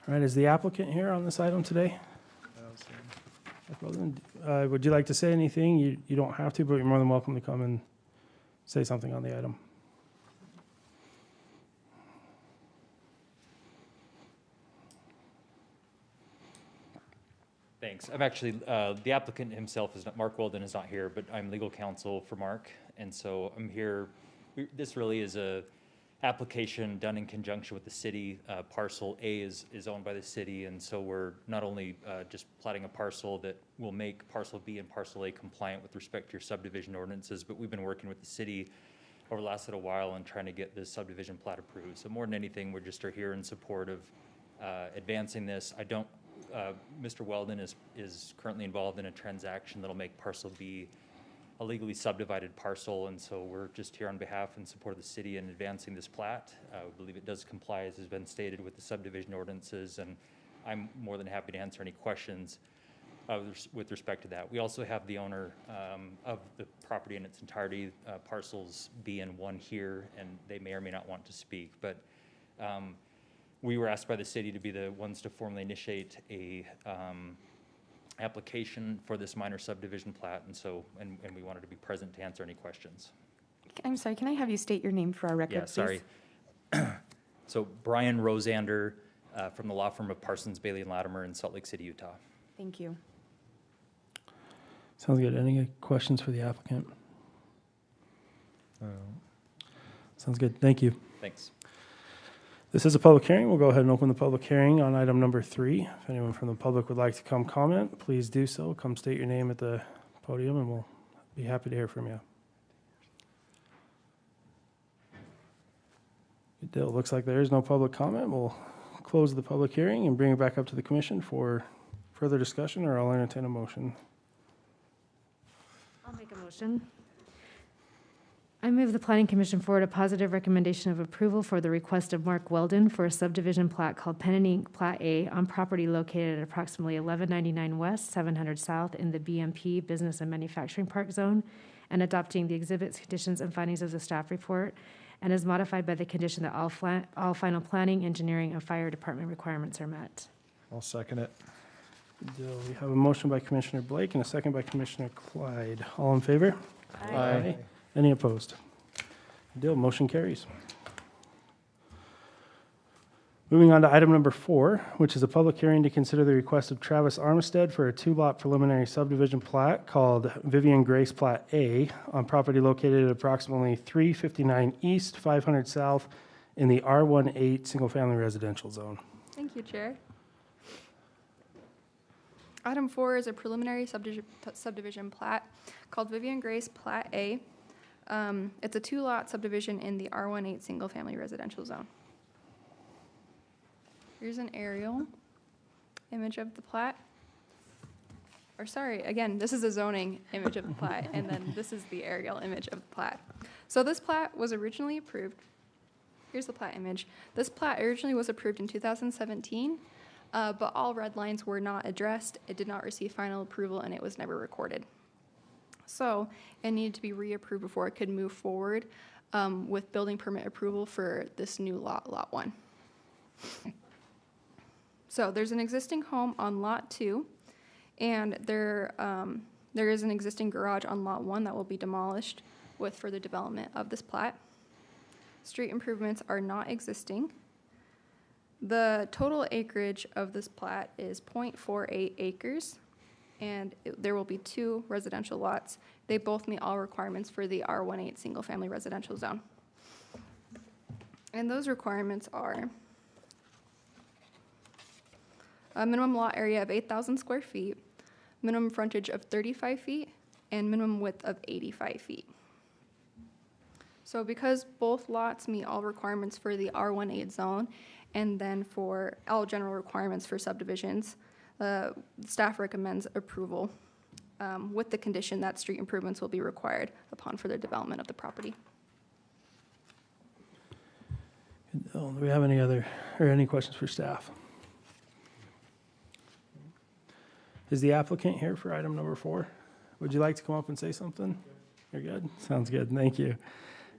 All right, is the applicant here on this item today? Would you like to say anything? You don't have to, but you're more than welcome to come and say something on the item. Thanks. I'm actually, the applicant himself is not, Mark Weldon is not here, but I'm legal counsel for Mark. And so I'm here, this really is a application done in conjunction with the city. Parcel A is owned by the city, and so we're not only just platting a parcel that will make Parcel B and Parcel A compliant with respect to your subdivision ordinances, but we've been working with the city over the last little while and trying to get this subdivision plat approved. So more than anything, we're just here in support of advancing this. Mr. Weldon is currently involved in a transaction that'll make Parcel B a legally subdivided parcel, and so we're just here on behalf and support of the city in advancing this plat. We believe it does comply, as has been stated, with the subdivision ordinances, and I'm more than happy to answer any questions with respect to that. We also have the owner of the property in its entirety, parcels B and 1 here, and they may or may not want to speak, but we were asked by the city to be the ones to formally initiate a application for this minor subdivision plat, and so and we wanted to be present to answer any questions. I'm sorry, can I have you state your name for our record, Yeah, please? sorry. So Brian Rosander from the law firm of Parsons, Bailey, and Latimer in Salt Lake City, Utah. Thank you. Sounds good. Any questions for the applicant? Sounds good. Thank you. Thanks. This is a public hearing. We'll go ahead and open the public hearing on item number 3. If anyone from the public would like to come comment, please do so. Come state your name at the podium and we'll be happy to hear from you. Good deal. Looks like there is no public comment. We'll close the public hearing and bring it back up to the commission for further discussion, or I'll entertain a motion. I'll make a motion. I move the Planning Commission forward a positive recommendation of approval for the request of Mark Weldon for a subdivision plat called Pen and Ink Plat A on property located at approximately 1199 West, 700 South in the BMP Business and Manufacturing Park Zone, and adopting the exhibits, conditions, and findings of the staff report, and is modified by the condition that all final planning, engineering, and fire department requirements are met. I'll second it. Good deal. We have a motion by Commissioner Blake and a second by Commissioner Clyde. All in favor? Aye. Any opposed? Good deal. Motion carries. Moving on to item number 4, which is a public hearing to consider the request of Travis Armistead for a 2-lot preliminary subdivision plat called Vivian Grace Plat A on property located at approximately 359 East, 500 South in the R18 single-family residential zone. Thank you, Chair. Item 4 is a preliminary subdivision plat called Vivian Grace Plat A. It's a 2-lot subdivision in the R18 single-family residential zone. Here's an aerial image of the plat. Or sorry, again, this is a zoning image of the plat, and then this is the aerial image of the plat. So this plat was originally approved. Here's the plat image. This plat originally was approved in 2017, but all red lines were not addressed. It did not receive final approval, and it was never recorded. So it needed to be reapproved before it could move forward with building permit approval for this new lot, Lot 1. So there's an existing home on Lot 2, and there is an existing garage on Lot 1 that will be demolished with further development of this plat. Street improvements are not existing. The total acreage of this plat is 0.48 acres, and there will be 2 residential lots. They both meet all requirements for the R18 single-family residential zone. And those requirements are a minimum lot area of 8,000 square feet, minimum frontage of 35 feet, and minimum width of 85 feet. So because both lots meet all requirements for the R18 zone, and then for all general requirements for subdivisions, staff recommends approval with the condition that street improvements will be required upon further development of the property. Do we have any questions for staff? Is the applicant here for item number 4? Would you like to come up and say something? You're good? Sounds good, thank you.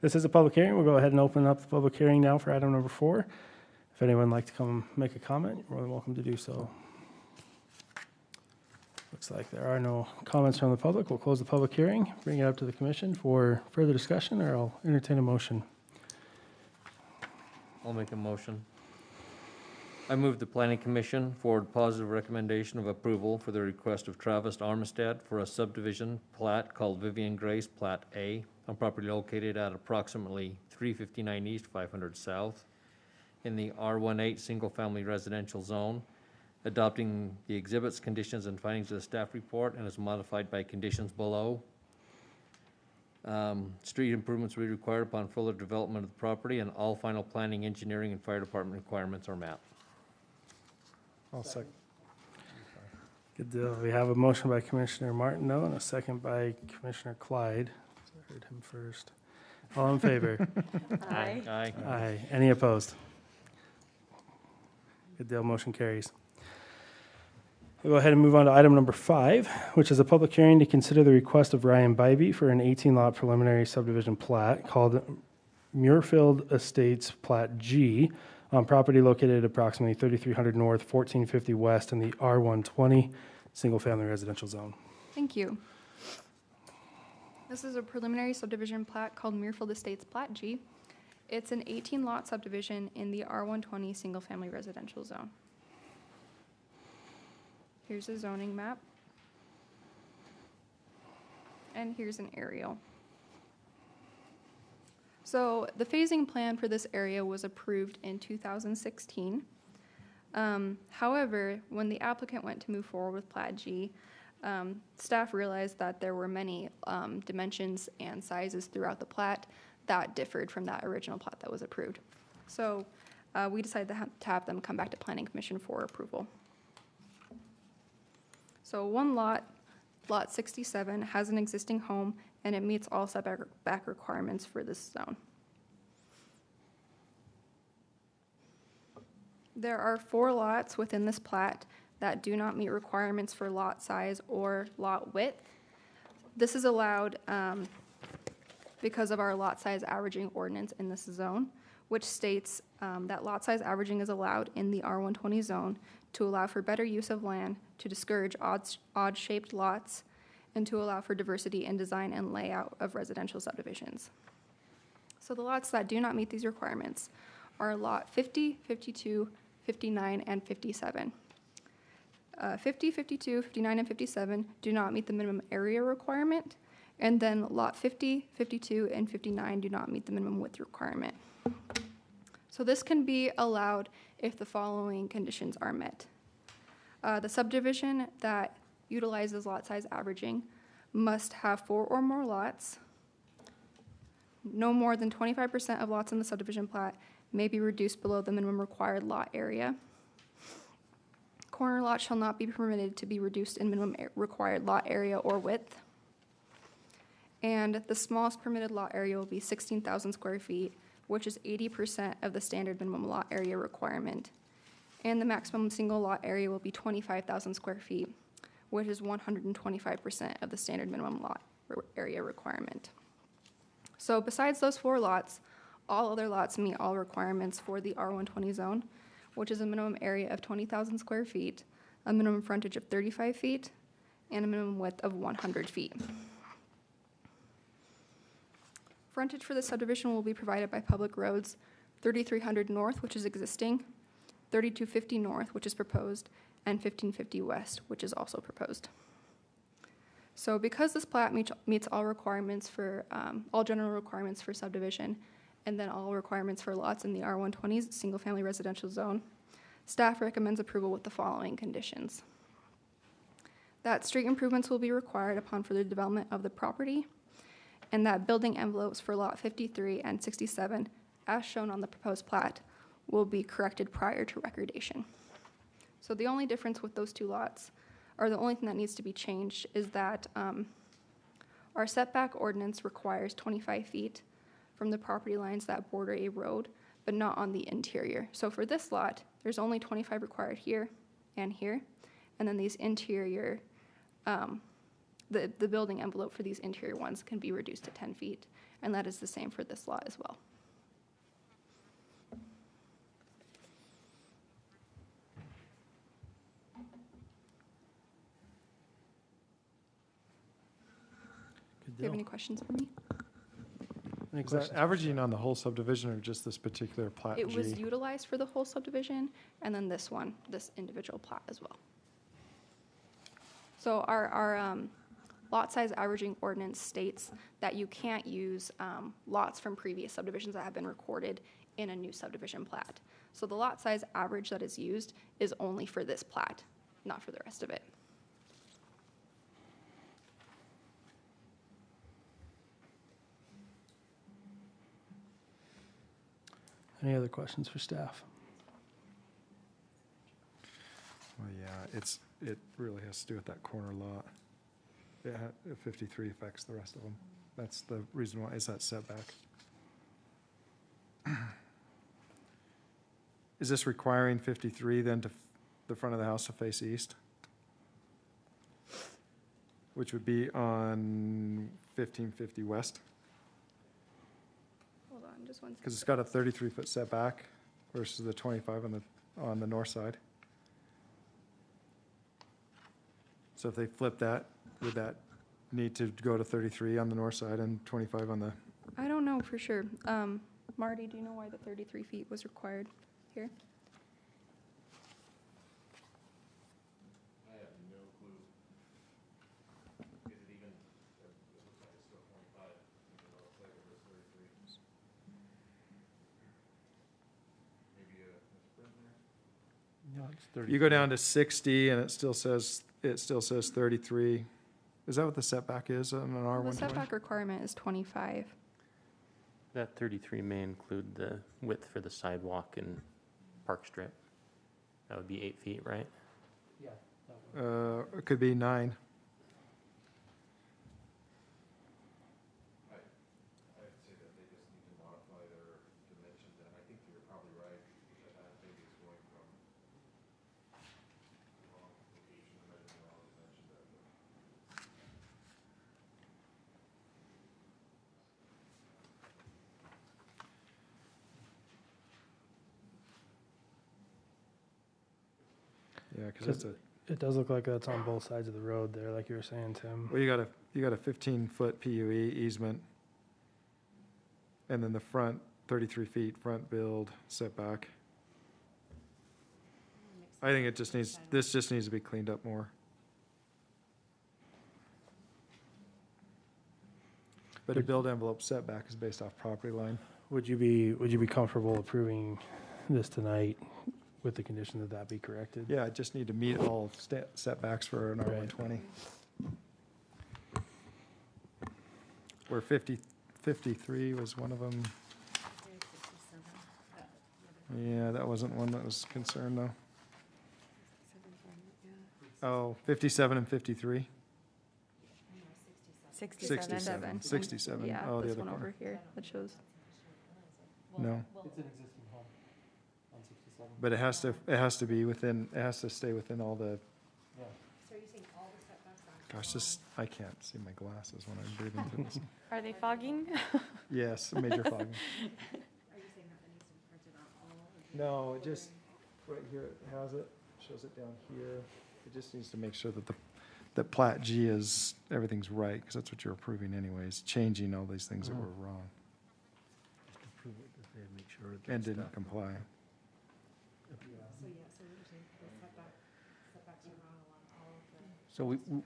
This is a public hearing. We'll go ahead and open up the public hearing now for item number 4. If anyone would like to come make a comment, you're more than welcome to do so. Looks like there are no comments from the public. We'll close the public hearing, bring it up to the commission for further discussion, or I'll entertain a motion. I'll make a motion. I move the planning commission forward positive recommendation of approval for the request of Travis Armistead for a subdivision plat called Vivian Grace Plat A on property located at approximately 359 East, 500 South in the R18 single-family residential zone, adopting the exhibits, conditions, and findings of the staff report and is modified by conditions below. Street improvements will be required upon further development of the property, and all final planning, engineering, and fire department requirements are met. I'll second. Good deal. We have a motion by Commissioner Martineau and a second by Commissioner Clyde. I heard him first. All in favor? Aye. Aye. Aye. Any opposed? Good deal. Motion carries. We'll go ahead and move on to item number 5, which is a public hearing to consider the request of Ryan Bybee for an 18-lot preliminary subdivision plat called Muirfield Estates Plat G on property located at approximately 3300 North, 1450 West in the R120 single-family residential zone. Thank you. This is a preliminary subdivision plat called Muirfield Estates Plat G. It's an 18-lot subdivision in the R120 single-family residential zone. Here's a zoning map. And here's an aerial. So the phasing plan for this area was approved in 2016. However, when the applicant went to move forward with Plat G, staff realized that there were many dimensions and sizes throughout the plat that differed from that original plat that was approved. So we decided to have them come back to Planning Commission for approval. So one lot, Lot 67, has an existing home and it meets all setback requirements for this zone. There are 4 lots within this plat that do not meet requirements for lot size or lot width. This is allowed because of our lot size averaging ordinance in this zone, which states that lot size averaging is allowed in the R120 zone to allow for better use of land, to discourage odd-shaped lots, and to allow for diversity in design and layout of residential subdivisions. So the lots that do not meet these requirements are Lot 50, 52, 59, and 57. 50, 52, 59, and 57 do not meet the minimum area requirement, and then Lot 50, 52, and 59 do not meet the minimum width requirement. So this can be allowed if the following conditions are met. The subdivision that utilizes lot size averaging must have 4 or more lots. No more than 25% of lots in the subdivision plat may be reduced below the minimum required lot area. Corner lots shall not be permitted to be reduced in minimum required lot area or width. And the smallest permitted lot area will be 16,000 square feet, which is 80% of the standard minimum lot area requirement. And the maximum single lot area will be 25,000 square feet, which is 125% of the standard minimum lot area requirement. So besides those 4 lots, all other lots meet all requirements for the R120 zone, which is a minimum area of 20,000 square feet, a minimum frontage of 35 feet, and a minimum width of 100 feet. Frontage for the subdivision will be provided by public roads 3300 North, which is existing, 3250 North, which is proposed, and 1550 West, which is also proposed. So because this plat meets all requirements for, all general requirements for subdivision, and then all requirements for lots in the R120s, single-family residential zone, staff recommends approval with the following conditions. That street improvements will be required upon further development of the property, and that building envelopes for Lot 53 and 67, as shown on the proposed plat, will be corrected prior to recordation. So the only difference with those two lots, or the only thing that needs to be changed, is that our setback ordinance requires 25 feet from the property lines that border a road, but not on the interior. So for this lot, there's only 25 required here and here, and then these interior, the building envelope for these interior ones can be reduced to 10 feet, and that is the same for this lot as well. Good Do you have deal. any questions for me? Any Is that questions? averaging on the whole subdivision or just this particular plat G? It was utilized for the whole subdivision, and then this one, this individual plat as well. So our lot size averaging ordinance states that you can't use lots from previous subdivisions that have been recorded in a new subdivision plat. So the lot size average that is used is only for this plat, not for the rest of it. Any other questions for staff? Well, yeah, it really has to do with that corner lot. 53 affects the rest of them. That's the reason why, is that setback. Is this requiring 53 then to the front of the house to face east? Which would be on 1550 west? Hold on, just one second. Because it's got a 33-foot setback versus the 25 on the north side. So if they flip that, would that need to go to 33 on the north side and 25 on the, I don't know for sure. Marty, do you know why the 33 feet was required here? I have no clue. Is it even, it looks like it's still 25, even though it's like it was 33. Maybe a sprint there? No, it's 30. you go down to 60 and it still says 33. Is that what the setback is on an Well, the R120? setback requirement is 25. That 33 may include the width for the sidewalk and park strip. That would be 8 feet, right? Yeah. that one. It could be 9. I'd say that they just need to modify their dimensions, and I think you're probably right, that maybe it's going from the wrong location, measuring the wrong dimension there. Yeah, because Because it's it does look like that's on both sides of the road there, like you were saying, Tim. well, you got a 15-foot PUE easement. And then the front, 33 feet front build setback. I think this just needs to be cleaned up more. But a build envelope setback is based off property line. Would you be comfortable approving this tonight with the condition that that be corrected? Yeah, I just need to meet all setbacks for an Right. R120. Where 53 was one of them. Yeah, that wasn't one that was concerned though. Oh, 57 and 53? 67. 67. Yeah, Oh, the this other one corner. over here that shows. No, It's an existing home on 67. but it has to be within, it has to stay within all the, Yeah. So are you saying all the setbacks on? gosh, this, I can't see my glasses when I'm breathing through this. Are they fogging? Yes, major fogging. Are you saying that that needs to be printed on all? No, right here it has it, shows it down here. It just needs to make sure that that Plat G is, everything's right, because that's what you're approving anyways, changing all these things that were wrong and didn't comply. So, yeah, so you're saying the setbacks are wrong along all of the. So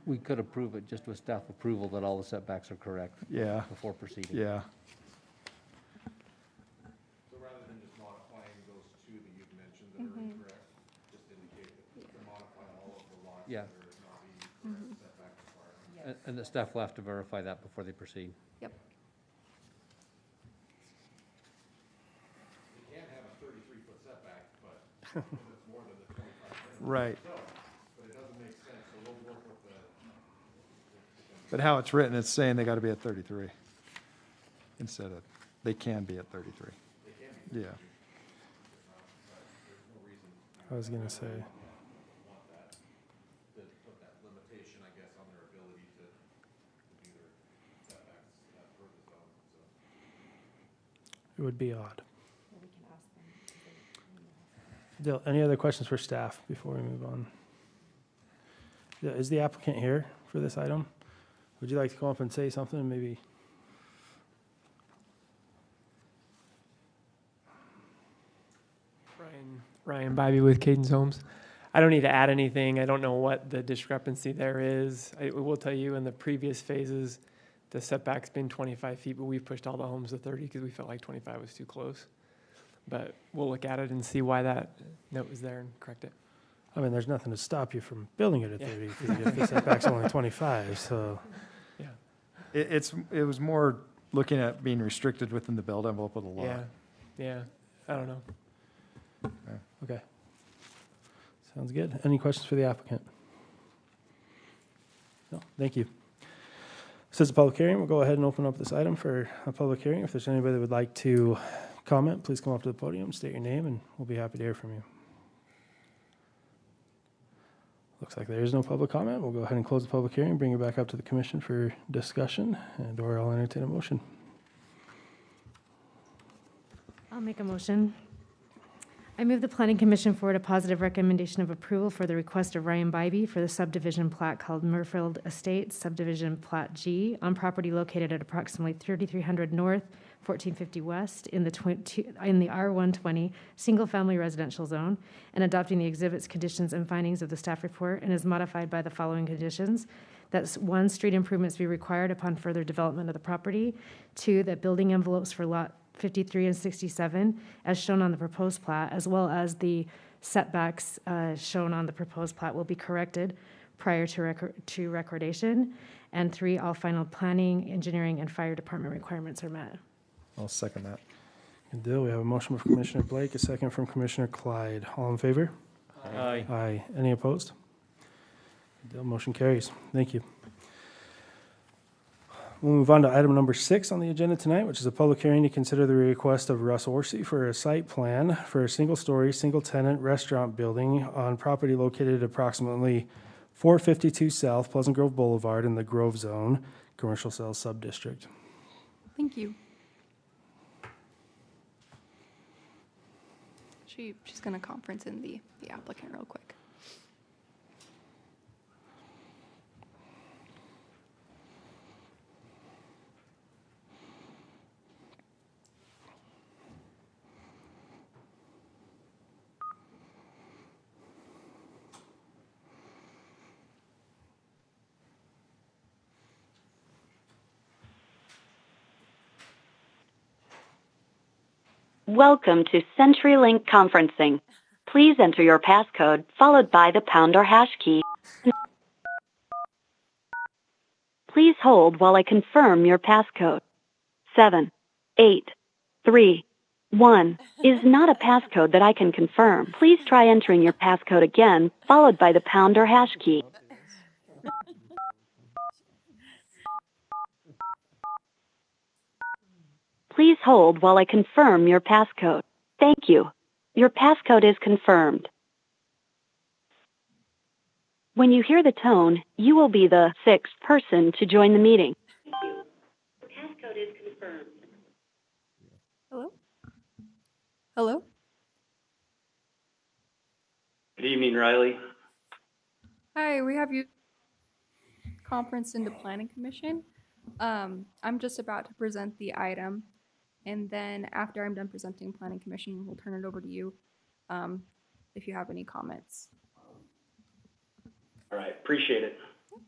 we could approve it just with staff approval that all the setbacks are correct Yeah, before proceeding. yeah. So rather than just modifying those two that you've mentioned that are incorrect, just indicate that to modify all of the lots Yeah. that are not meeting correct setback requirements. And the staff will have to verify that before they proceed. Yep. You can have a 33-foot setback, but it's more than the 25. Right. But it doesn't make sense, so we'll work with the. But how it's written, it's saying they got to be at 33 instead of, they can be at 33. Yeah. I was gonna say, Want that, to put that limitation, I guess, on their ability to do their setbacks for the zone, so. it would be odd. Well, we can ask them. Because they- Dale, any other questions for staff before we move on? Yeah, is the applicant here for this item? Would you like to come up and say something, maybe? Ryan Bybee with Cadence Homes. I don't need to add anything. I don't know what the discrepancy there is. I will tell you in the previous phases, the setback's been 25 feet, but we've pushed all the homes to 30 because we felt like 25 was too close. But we'll look at it and see why that note was there and correct it. I mean, there's nothing to stop you from building it at Yeah. 30, because if the setback's only 25, so. Yeah. It was more looking at being restricted within the build envelope of the lot. Yeah. Yeah. I don't know. Okay. Sounds good. Any questions for the applicant? No, thank you. Since it's a public hearing, we'll go ahead and open up this item for a public hearing. If there's anybody that would like to comment, please come up to the podium, state your name, and we'll be happy to hear from you. Looks like there is no public comment. We'll go ahead and close the public hearing, bring it back up to the commission for discussion, and/or I'll entertain a motion. I'll make a motion. I move the Planning Commission forward a positive recommendation of approval for the request of Ryan Bybee for the subdivision plat called Murfield Estates, subdivision plat G, on property located at approximately 3300 North, 1450 West, in the R120 single-family residential zone, and adopting the exhibits, conditions, and findings of the staff report, and is modified by the following conditions. That's 1, street improvements be required upon further development of the property. 2, that building envelopes for lot 53 and 67, as shown on the proposed plat, as well as the setbacks shown on the proposed plat, will be corrected prior to recordation. And 3, all final planning, engineering, and fire department requirements are met. I'll second that. Good deal. We have a motion from Commissioner Blake, a second from Commissioner Clyde. All in favor? Aye. Aye. Any opposed? Good deal. Motion carries. Thank you. We'll move on to item number 6 on the agenda tonight, which is a public hearing to consider the request of Russ Orsi for a site plan for a single-story, single-tenant restaurant building on property located at approximately 452 South Pleasant Grove Boulevard in the Grove Zone, Commercial Sales Subdistrict. Thank you. She's going to conference in the applicant real quick. Welcome to CenturyLink Conferencing. Please enter your passcode followed by the pound or hash key. Please hold while I confirm your passcode. 783 is not a passcode that I can confirm. Please try entering your passcode again, followed by the pound or hash key. Please hold while I confirm your passcode. Thank you. Your passcode is confirmed. When you hear the tone, you will be the 6th person to join the meeting. Thank you. Your passcode is confirmed. Hello? Hello? Good evening, Riley. Hi, we have you conference into Planning Commission. I'm just about to present the item, and then after I'm done presenting Planning Commission, we'll turn it over to you if you have any comments. All right, appreciate it.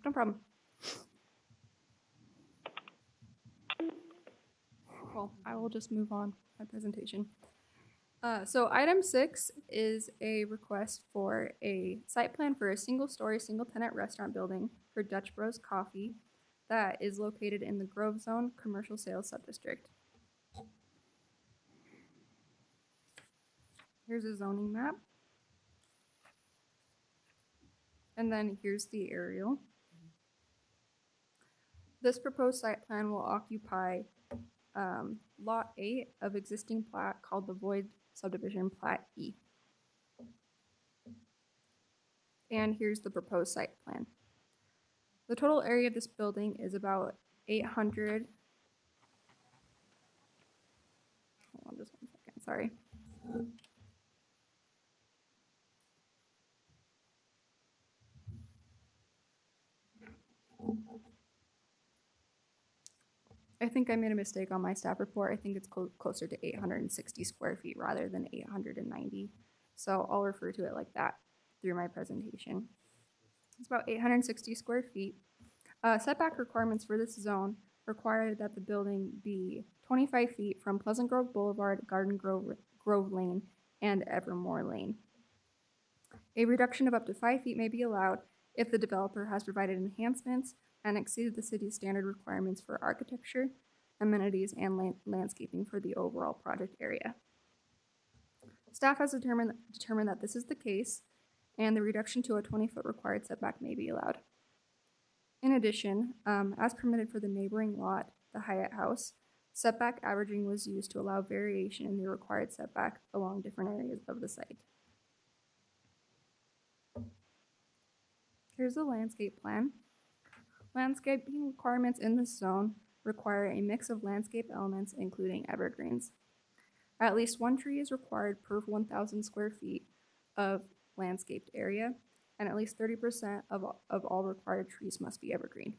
No problem. Well, I will just move on my presentation. So item 6 is a request for a site plan for a single-story, single-tenant restaurant building for Dutch Bros Coffee that is located in the Grove Zone Commercial Sales Subdistrict. Here's a zoning map. And then here's the aerial. This proposed site plan will occupy Lot 8 of existing plat called the Void Subdivision Plat E. And here's the proposed site plan. The total area of this building is about 800. Hold on just 1 second, sorry. I think I made a mistake on my staff report. I think it's closer to 860 square feet rather than 890. So I'll refer to it like that through my presentation. It's about 860 square feet. Setback requirements for this zone require that the building be 25 feet from Pleasant Grove Boulevard, Garden Grove Lane, and Evermore Lane. A reduction of up to 5 feet may be allowed if the developer has provided enhancements and exceeded the city's standard requirements for architecture, amenities, and landscaping for the overall project area. Staff has determined that this is the case, and the reduction to a 20-foot required setback may be allowed. In addition, as permitted for the neighboring lot, the Hyatt House, setback averaging was used to allow variation in the required setback along different areas of the site. Here's the landscape plan. Landscaping requirements in this zone require a mix of landscape elements, including evergreens. At least one tree is required per 1,000 square feet of landscaped area, and at least 30% of all required trees must be evergreen.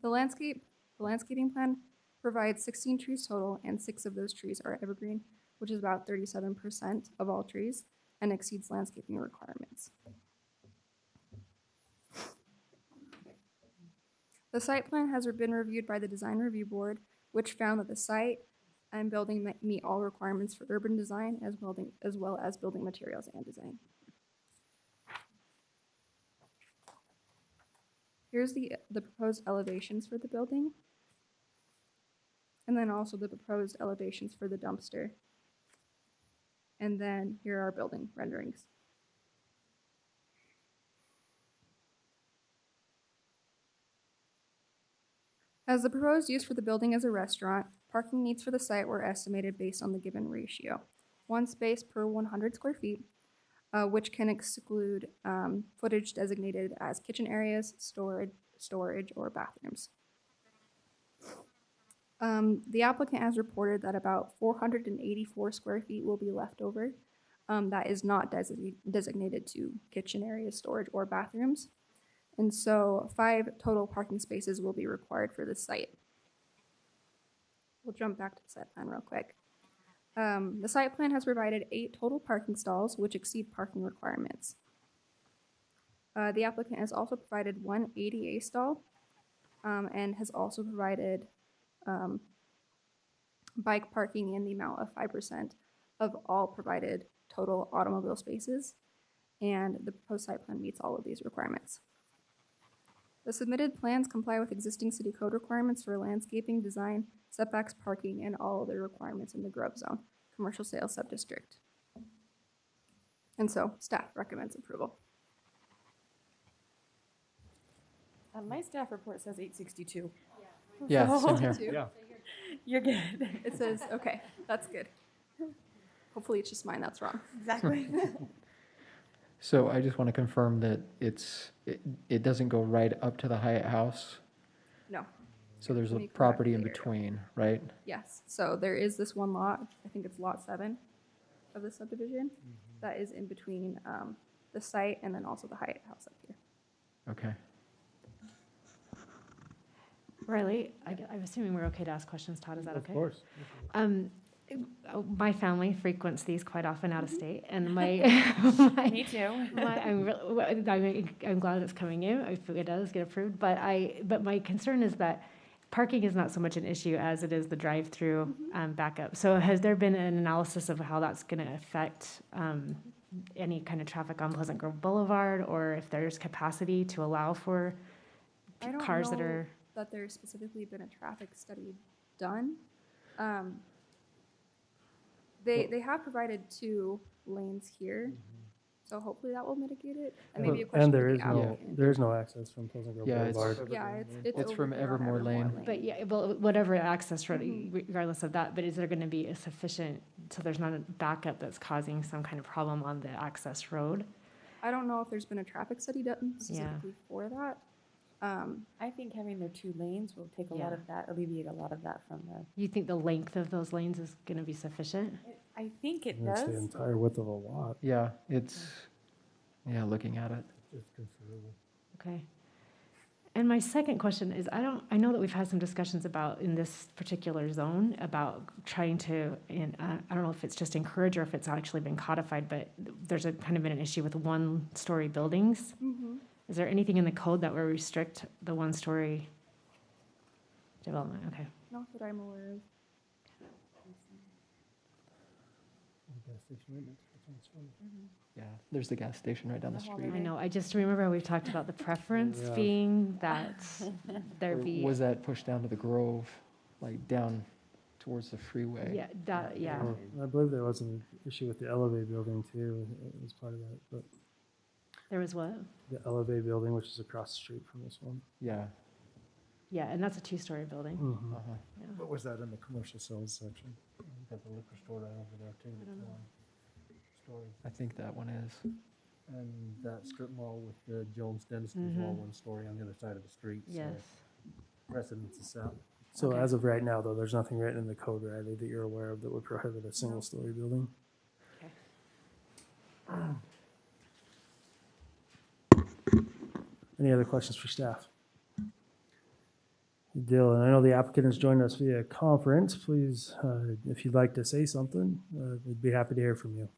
The landscaping plan provides 16 trees total, and 6 of those trees are evergreen, which is about 37% of all trees, and exceeds landscaping requirements. The site plan has been reviewed by the Design Review Board, which found that the site and building meet all requirements for urban design as well as building materials and design. Here's the proposed elevations for the building, and then also the proposed elevations for the dumpster. And then here are building renderings. As the proposed use for the building is a restaurant, parking needs for the site were estimated based on the given ratio. 1 space per 100 square feet, which can exclude footage designated as kitchen areas, storage, or bathrooms. The applicant has reported that about 484 square feet will be left over. That is not designated to kitchen areas, storage, or bathrooms. And so 5 total parking spaces will be required for this site. We'll jump back to the site plan real quick. The site plan has provided 8 total parking stalls, which exceed parking requirements. The applicant has also provided 1 ADA stall and has also provided bike parking in the amount of 5% of all provided total automobile spaces. And the proposed site plan meets all of these requirements. The submitted plans comply with existing city code requirements for landscaping, design, setbacks, parking, and all other requirements in the Grove Zone Commercial Sales Subdistrict. And so staff recommends approval. My staff report says 862. Yeah, same here. Yeah. You're good. It says, okay, that's good. Hopefully it's just mine that's wrong. Exactly. So I just want to confirm that it doesn't go right up to the Hyatt House. No. So there's Let me a come back property to in the area. between, right? Yes, so there is this one lot, I think it's lot 7 of the subdivision. that is in between the site and then also the Hyatt House up here. Okay. Riley, I'm assuming we're okay to ask questions. Todd, is that okay? Of course. My family frequents these quite often out of state, and my, Me too. I'm glad it's coming in. I hope it does get approved. But my concern is that parking is not so much an issue as it is the drive-through backup. So has there been an analysis of how that's going to affect any kind of traffic on Pleasant Grove Boulevard, or if there's capacity to allow for I don't cars that know are? that there's specifically been a traffic study done. They have provided 2 lanes here, so hopefully that will mitigate it. And maybe a question And for there the is no, applicant. there's no access from Pleasant Grove Yeah, Boulevard. Yeah, It's over from here on Evermore Lane. But yeah, well, whatever access road, regardless of that, but is there going to be a sufficient, so there's not a backup that's causing some kind of problem on the access road? I don't know if there's been a traffic study done specifically for that. I think having their 2 lanes will take a lot of that, alleviate a lot of that from the. You think the length of those lanes is going to be sufficient? I think it It's the does. entire width of a lot. Yeah, looking at it. It's considerable. Okay. And my second question is, I know that we've had some discussions about, in this particular zone, about trying to, and I don't know if it's just encourage or if it's actually been codified, but there's kind of been an issue with 1-story buildings. Is there anything in the code that will restrict the 1-story development? Okay. Not that I'm aware of. Yeah, there's the gas station right down the street. I know, I just remember we've talked about the preference Yeah. being that there Or be. was that pushed down to the Grove, like down towards the freeway? Yeah, yeah. Well, I believe there was an issue with the Elevate building too, as part of that, but There was what? the Elevate building, which is across the street from this one. Yeah. Yeah, and that's a 2-story building. Uh-huh. Yeah. What was that in the commercial sales section? Got the liquor store right over there too. I think that one is. And that strip mall with the Jones Dentistry is all 1 story on the other side of the street. Yes. Precedence is set. So Okay. as of right now, though, there's nothing written in the code, Riley, that you're aware of that would prohibit a single-story building. Any other questions for staff? Good deal. And I know the applicant has joined us via conference. Please, if you'd like to say something, we'd be happy to hear from you.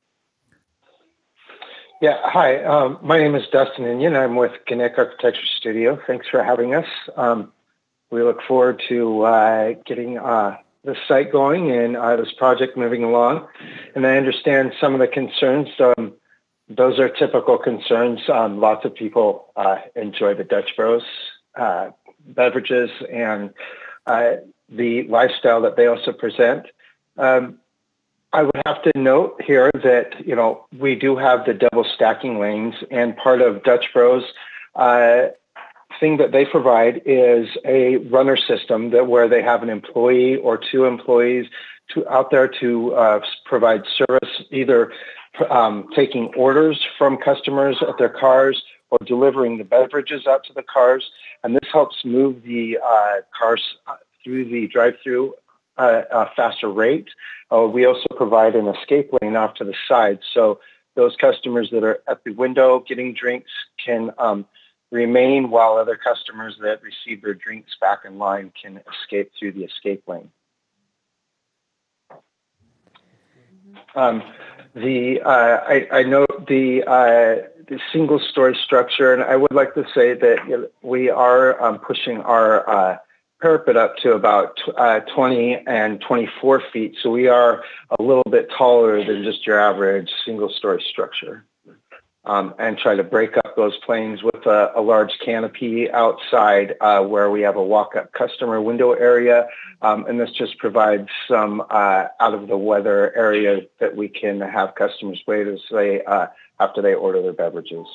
Yeah, hi. My name is Dustin Inion. I'm with Gannett Architecture Studio. Thanks for having us. We look forward to getting the site going and this project moving along. And I understand some of the concerns. Those are typical concerns. Lots of people enjoy the Dutch Bros beverages and the lifestyle that they also present. I would have to note here that, you know, we do have the double stacking lanes, and part of Dutch Bros thing that they provide is a runner system that where they have an employee or 2 employees out there to provide service, either taking orders from customers at their cars or delivering the beverages out to the cars. And this helps move the cars through the drive-through at a faster rate. We also provide an escape lane off to the side. So those customers that are at the window getting drinks can remain, while other customers that receive their drinks back in line can escape through the escape lane. I note the single-story structure, and I would like to say that we are pushing our parapet up to about 20 and 24 feet, so we are a little bit taller than just your average single-story structure. And try to break up those planes with a large canopy outside where we have a walk-up customer window area. And this just provides some out-of-the-weather area that we can have customers wait as they, after they order their beverages.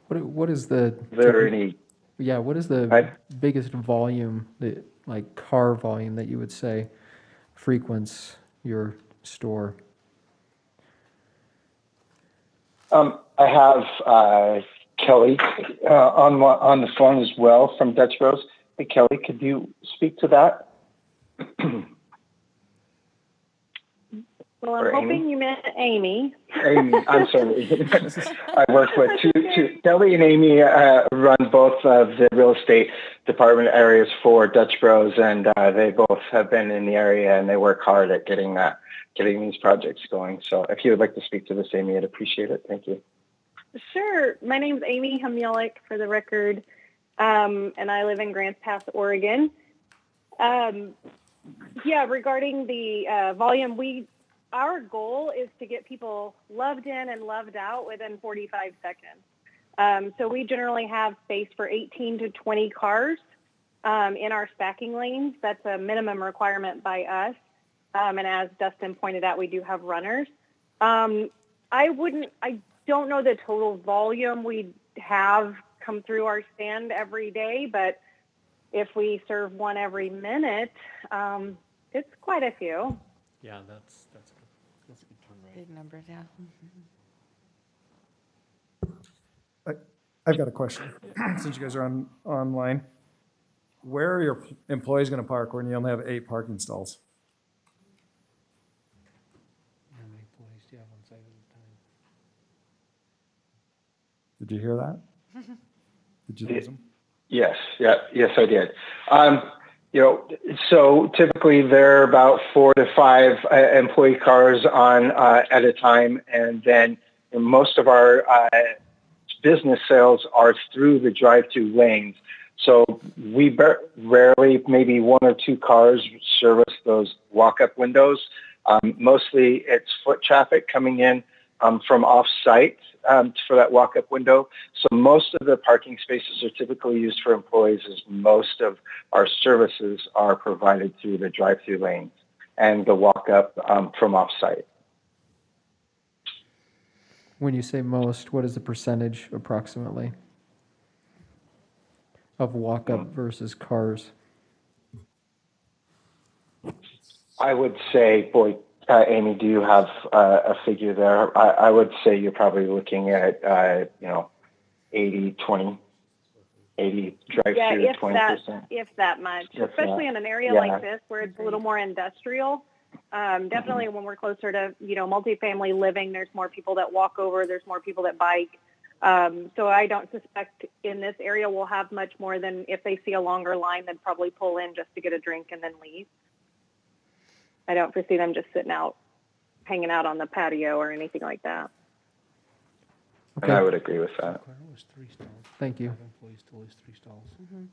What is the... Is there any... Yeah, what is the biggest volume, like car volume, that you would say frequents your store? I have Kelly on the phone as well from Dutch Bros. Hey, Kelly, could you speak to that? Well, Or I'm Amy? hoping you meant Amy. Amy, I'm sorry. I work with two. Kelly and Amy run both of the real estate department areas for Dutch Bros, and they both have been in the area, and they work hard at getting these projects going. So if you would like to speak to this, Amy, I'd appreciate it. Thank you. Sure. My name's Amy Humyalik, for the record, and I live in Grants Pass, Oregon. Yeah, regarding the volume, our goal is to get people loved in and loved out within 45 seconds. So we generally have space for 18 to 20 cars in our stacking lanes. That's a minimum requirement by us. And as Dustin pointed out, we do have runners. I don't know the total volume we have come through our stand every day, but if we serve one every minute, it's quite a few. Yeah, that's good. That's a good turn rate. Big numbers, yeah. I've got a question. Since you guys are online, where are your employees going to park when you only have 8 parking stalls? How many employees do you have on site at a time? Did you hear that? Did you lose them? Yes, yes, I did. So typically there are about 4 to 5 employee cars on at a time, and then most of our business sales are through the drive-through lanes. So we rarely, maybe 1 or 2 cars service those walk-up windows. Mostly it's foot traffic coming in from off-site for that walk-up window. So most of the parking spaces are typically used for employees, as most of our services are provided through the drive-through lanes and the walk-up from off-site. When you say most, what is the percentage approximately of walk-up versus cars? I would say, Amy, do you have a figure there? I would say you're probably looking at, 80-20, 80 drive-through, 20%. If that much, If especially that. in an area Yeah. like this where it's a little more industrial. Definitely when we're closer to, multifamily living, there's more people that walk over, there's more people that bike. So I don't suspect in this area we'll have much more than if they see a longer line, they'd probably pull in just to get a drink and then leave. I don't foresee them just sitting out, hanging out on the patio or anything like that. And I would agree with that. Was 3 stalls. Thank you. 5 employees still is 3 stalls. Mm-hmm.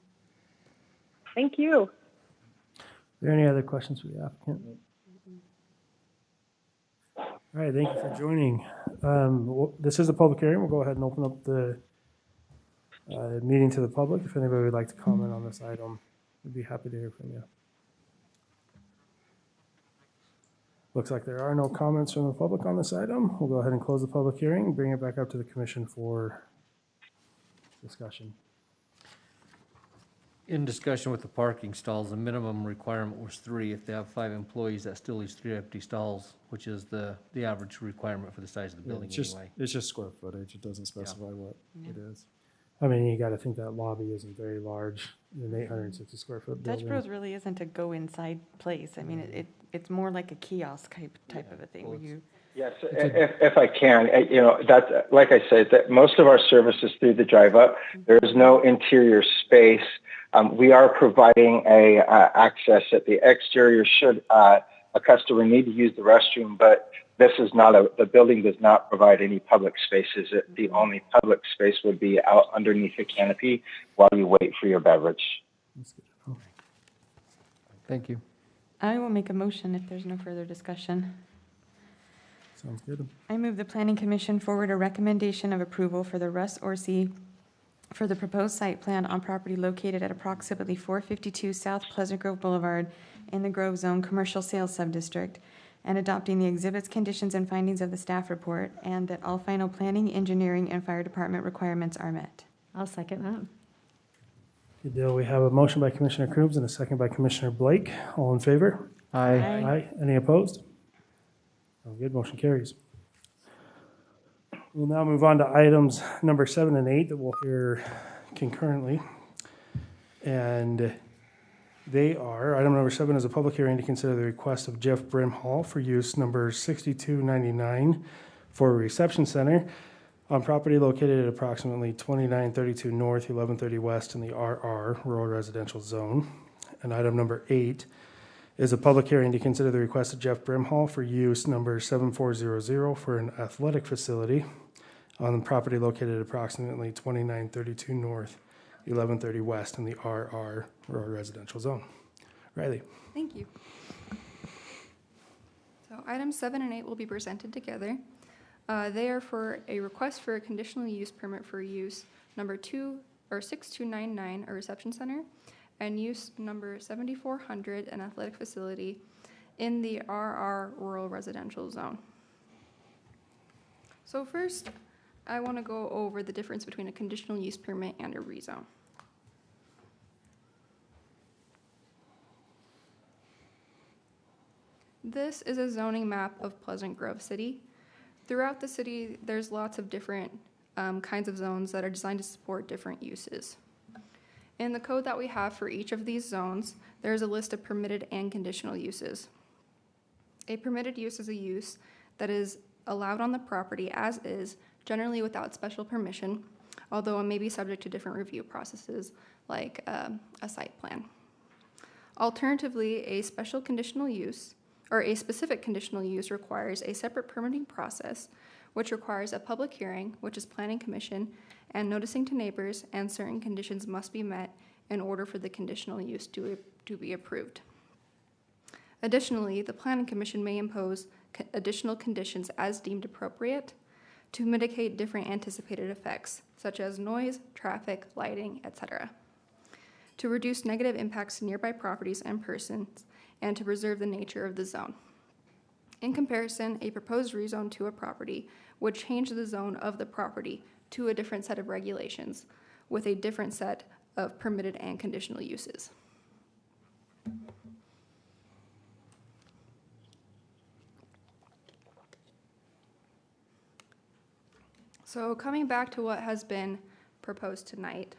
Thank you. Are there any other questions for the applicant? All right, thank you for joining. This is a public hearing. We'll go ahead and open up the meeting to the public. If anybody would like to comment on this item, we'd be happy to hear from you. Looks like there are no comments from the public on this item. We'll go ahead and close the public hearing and bring it back up to the commission for discussion. In discussion with the parking stalls, the minimum requirement was 3. If they have 5 employees, that still leaves 3 empty stalls, which is the average requirement for the size of the building anyway. It's just square footage. It doesn't specify what it is. I mean, you got to think that lobby isn't very large, an 860 square foot building. Dutch Bros really isn't a go inside place. I mean, it's more like a kiosk type of a thing where you. Yes, if I can, that's, like I said, that most of our services through the drive up, there is no interior space. We are providing a access at the exterior should a customer need to use the restroom, but this is not the building does not provide any public spaces. The only public space would be out underneath the canopy while you wait for your beverage. Thank you. I will make a motion if there's no further discussion. Sounds good. I move the Planning Commission forward a recommendation of approval for the Russ Orsi for the proposed site plan on property located at approximately 452 South Pleasant Grove Boulevard in the Grove Zone Commercial Sales Subdistrict, and adopting the exhibits, conditions, and findings of the staff report, and that all final planning, engineering, and fire department requirements are met. I'll second that. Good deal. We have a motion by Commissioner Coombs and a second by Commissioner Blake. All in favor? Aye. Aye. Any opposed? Oh, good. Motion carries. We'll now move on to items number 7 and 8 that we'll hear concurrently. And They are, item number 7 is a public hearing to consider the request of Jeff Brimhall for use number 6299 for a reception center on property located at approximately 2932 North, 1130 West in the RR, Rural Residential Zone. And item number 8 is a public hearing to consider the request of Jeff Brimhall for use number 7400 for an athletic facility on the property located at approximately 2932 North, 1130 West in the RR, Rural Residential Zone. Riley. Thank you. So items 7 and 8 will be presented together. They are for a request for a conditional use permit for use number 6299, a reception center, and use number 7400, an athletic facility in the RR, Rural Residential Zone. So first, I want to go over the difference between a conditional use permit and a rezone. This is a zoning map of Pleasant Grove City. Throughout the city, there's lots of different kinds of zones that are designed to support different uses. In the code that we have for each of these zones, there's a list of permitted and conditional uses. A permitted use is a use that is allowed on the property as is, generally without special permission, although it may be subject to different review processes like a site plan. Alternatively, a special conditional use or a specific conditional use requires a separate permitting process, which requires a public hearing, which is planning commission, and noticing to neighbors, and certain conditions must be met in order for the conditional use to be approved. Additionally, the planning commission may impose additional conditions as deemed appropriate to mitigate different anticipated effects, such as noise, traffic, lighting, etc., to reduce negative impacts to nearby properties and persons, and to preserve the nature of the zone. In comparison, a proposed rezone to a property would change the zone of the property to a different set of regulations with a different set of permitted and conditional uses. So coming back to what has been proposed tonight,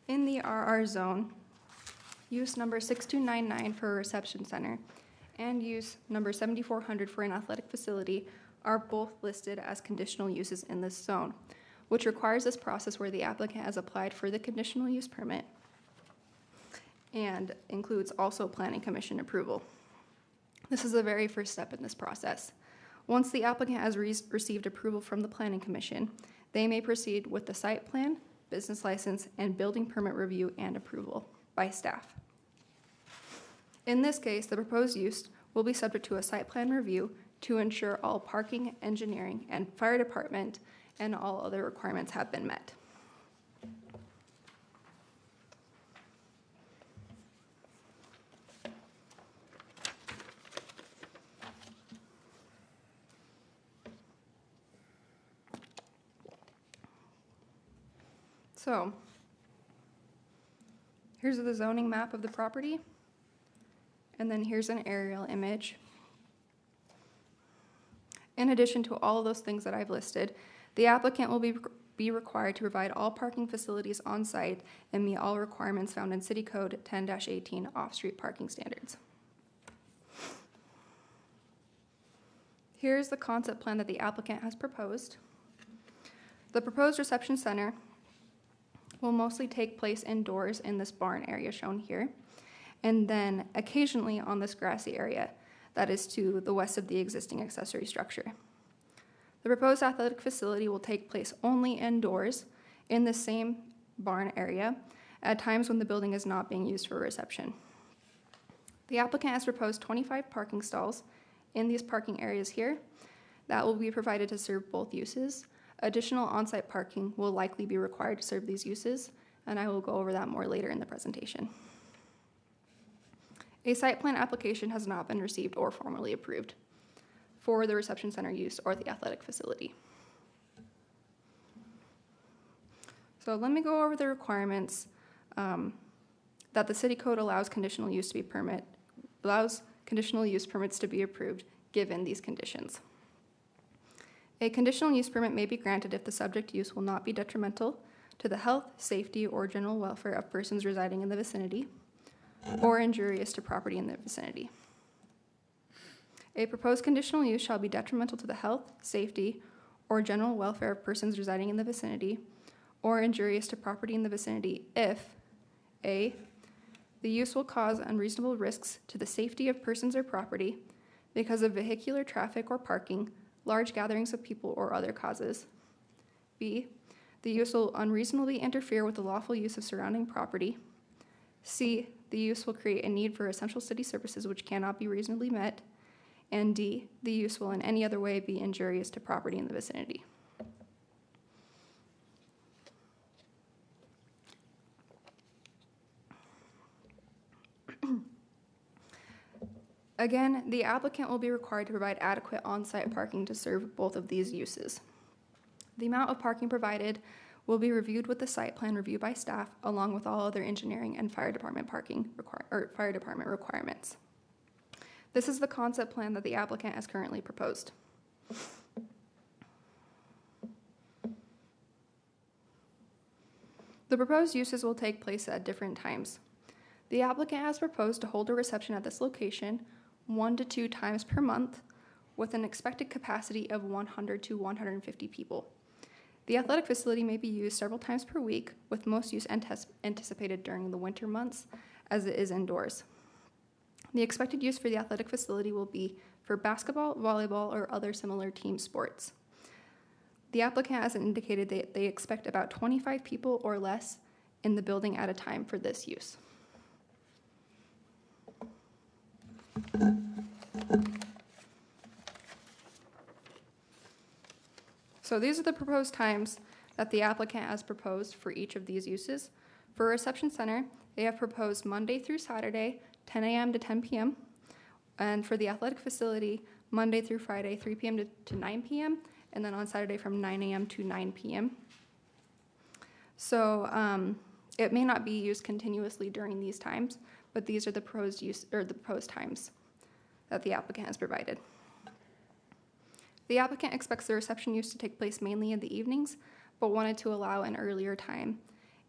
in the RR zone, use number 6299 for a reception center and use number 7400 for an athletic facility are both listed as conditional uses in this zone, which requires this process where the applicant has applied for the conditional use permit and includes also planning commission approval. This is the very first step in this process. Once the applicant has received approval from the planning commission, they may proceed with the site plan, business license, and building permit review and approval by staff. In this case, the proposed use will be subject to a site plan review to ensure all parking, engineering, and fire department and all other requirements have been met. So, here's the zoning map of the property, and then here's an aerial image. In addition to all of those things that I've listed, the applicant will be required to provide all parking facilities on site and meet all requirements found in City Code 10-18 off-street parking standards. Here's the concept plan that the applicant has proposed. The proposed reception center will mostly take place indoors in this barn area shown here, and then occasionally on this grassy area that is to the west of the existing accessory structure. The proposed athletic facility will take place only indoors in the same barn area at times when the building is not being used for reception. The applicant has proposed 25 parking stalls in these parking areas here that will be provided to serve both uses. Additional on-site parking will likely be required to serve these uses, and I will go over that more later in the presentation. A site plan application has not been received or formally approved for the reception center use or the athletic facility. So let me go over the requirements that the city code allows conditional use permits to be approved given these conditions. A conditional use permit may be granted if the subject use will not be detrimental to the health, safety, or general welfare of persons residing in the vicinity, or injurious to property in the vicinity. A proposed conditional use shall be detrimental to the health, safety, or general welfare of persons residing in the vicinity, or injurious to property in the vicinity if A, the use will cause unreasonable risks to the safety of persons or property because of vehicular traffic or parking, large gatherings of people, or other causes. B, the use will unreasonably interfere with the lawful use of surrounding property. C, the use will create a need for essential city services which cannot be reasonably met. And D, the use will in any other way be injurious to property in the vicinity. Again, the applicant will be required to provide adequate on-site parking to serve both of these uses. The amount of parking provided will be reviewed with the site plan review by staff, along with all other engineering and fire department fire department requirements. This is the concept plan that the applicant has currently proposed. The proposed uses will take place at different times. The applicant has proposed to hold a reception at this location 1 to 2 times per month with an expected capacity of 100 to 150 people. The athletic facility may be used several times per week, with most use anticipated during the winter months as it is indoors. The expected use for the athletic facility will be for basketball, volleyball, or other similar team sports. The applicant has indicated that they expect about 25 people or less in the building at a time for this use. So these are the proposed times that the applicant has proposed for each of these uses. For a reception center, they have proposed Monday through Saturday, 10 a.m. to 10 p.m. And for the athletic facility, Monday through Friday, 3 p.m. to 9 p.m. And then on Saturday from 9 a.m. to 9 p.m. So it may not be used continuously during these times, but these are the proposed times that the applicant has provided. The applicant expects the reception use to take place mainly in the evenings, but wanted to allow an earlier time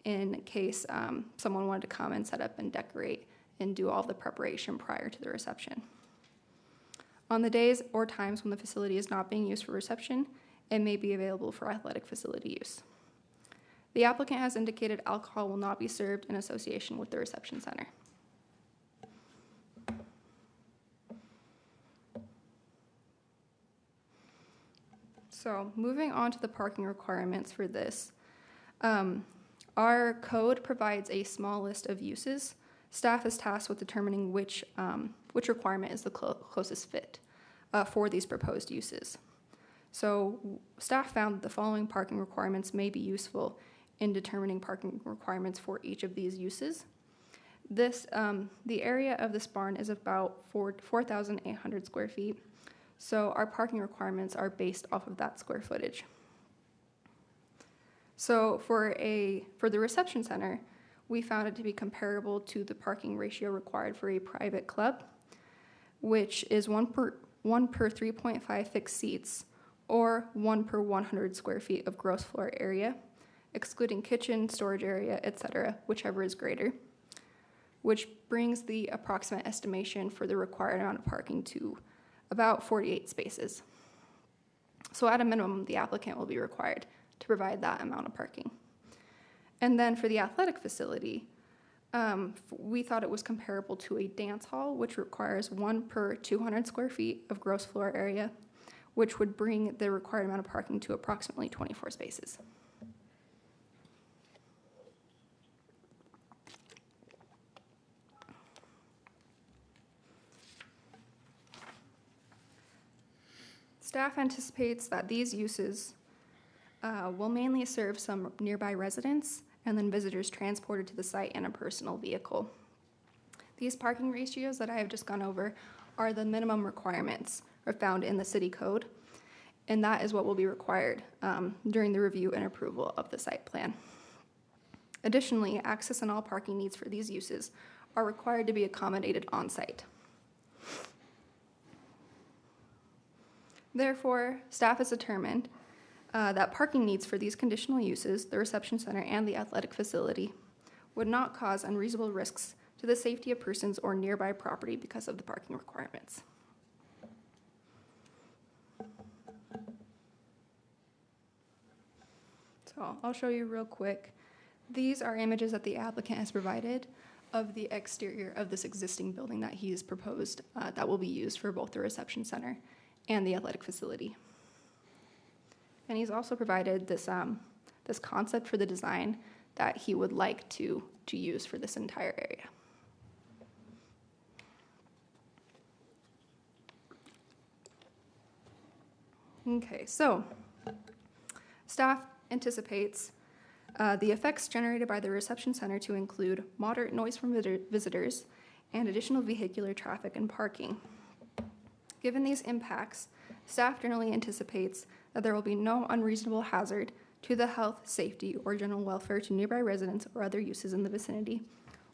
in case someone wanted to come and set up and decorate and do all the preparation prior to the reception. On the days or times when the facility is not being used for reception, it may be available for athletic facility use. The applicant has indicated alcohol will not be served in association with the reception center. So moving on to the parking requirements for this. Our code provides a small list of uses. Staff is tasked with determining which requirement is the closest fit for these proposed uses. So staff found that the following parking requirements may be useful in determining parking requirements for each of these uses. The area of this barn is about 4,800 square feet. So our parking requirements are based off of that square footage. So for the reception center, we found it to be comparable to the parking ratio required for a private club, which is 1 per 3.5 fixed seats, or 1 per 100 square feet of gross floor area, excluding kitchen, storage area, etc., whichever is greater, which brings the approximate estimation for the required amount of parking to about 48 spaces. So at a minimum, the applicant will be required to provide that amount of parking. And then for the athletic facility, we thought it was comparable to a dance hall, which requires 1 per 200 square feet of gross floor area, which would bring the required amount of parking to approximately 24 spaces. Staff anticipates that these uses will mainly serve some nearby residents and then visitors transported to the site in a personal vehicle. These parking ratios that I have just gone over are the minimum requirements found in the city code, and that is what will be required during the review and approval of the site plan. Additionally, access and all parking needs for these uses are required to be accommodated on site. Therefore, staff has determined that parking needs for these conditional uses, the reception center and the athletic facility, would not cause unreasonable risks to the safety of persons or nearby property because of the parking requirements. So I'll show you real quick. These are images that the applicant has provided of the exterior of this existing building that he's proposed that will be used for both the reception center and the athletic facility. And he's also provided this, this concept for the design that he would like to use for this entire area. Okay, so staff anticipates the effects generated by the reception center to include moderate noise from visitors and additional vehicular traffic and parking. Given these impacts, staff generally anticipates that there will be no unreasonable hazard to the health, safety, or general welfare to nearby residents or other uses in the vicinity,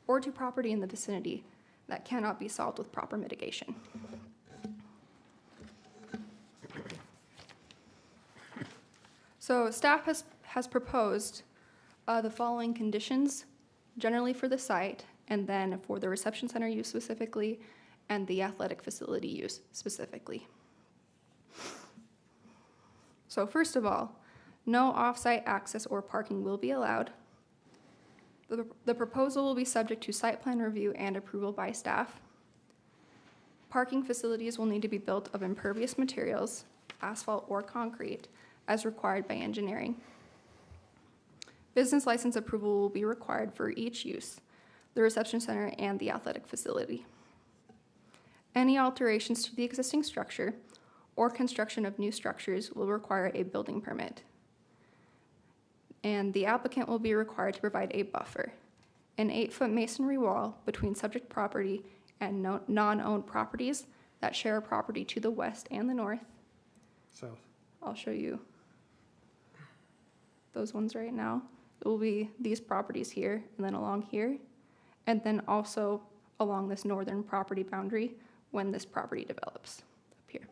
or to property in the vicinity that cannot be solved with proper mitigation. So staff has proposed the following conditions, generally for the site, and then for the reception center use specifically, and the athletic facility use specifically. So first of all, no off-site access or parking will be allowed. The proposal will be subject to site plan review and approval by staff. Parking facilities will need to be built of impervious materials, asphalt or concrete, as required by engineering. Business license approval will be required for each use, the reception center and the athletic facility. Any alterations to the existing structure or construction of new structures will require a building permit. And the applicant will be required to provide a buffer, an 8-foot masonry wall between subject property and non-owned properties that share a property to the west and the north. South. I'll show you those ones right now. It will be these properties here and then along here, and then also along this northern property boundary when this property develops up here.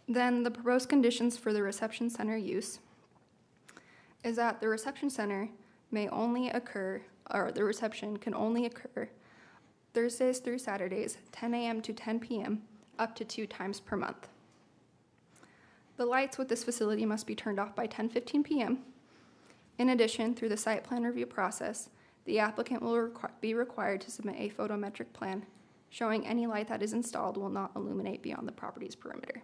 Then the proposed conditions for the reception center use is that the reception center may only occur, or the reception can only occur Thursdays through Saturdays, 10 a.m. to 10 p.m., up to 2 times per month. The lights with this facility must be turned off by 10:15 p.m. In addition, through the site plan review process, the applicant will be required to submit a photometric plan showing any light that is installed will not illuminate beyond the property's perimeter.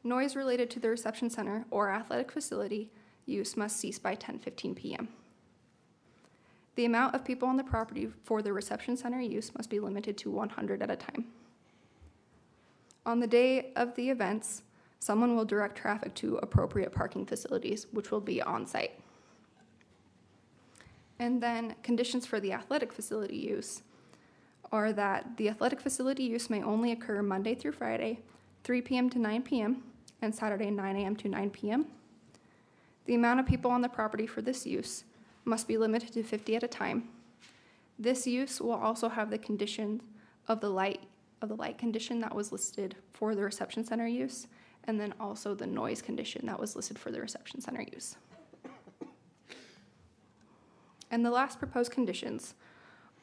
Noise related to the reception center or athletic facility use must cease by 10:15 p.m. The amount of people on the property for the reception center use must be limited to 100 at a time. On the day of the events, someone will direct traffic to appropriate parking facilities, which will be on site. And then conditions for the athletic facility use are that the athletic facility use may only occur Monday through Friday, 3 p.m. to 9 p.m., and Saturday, 9 a.m. to 9 p.m. The amount of people on the property for this use must be limited to 50 at a time. This use will also have the condition of the light condition that was listed for the reception center use, and then also the noise condition that was listed for the reception center use. And the last proposed conditions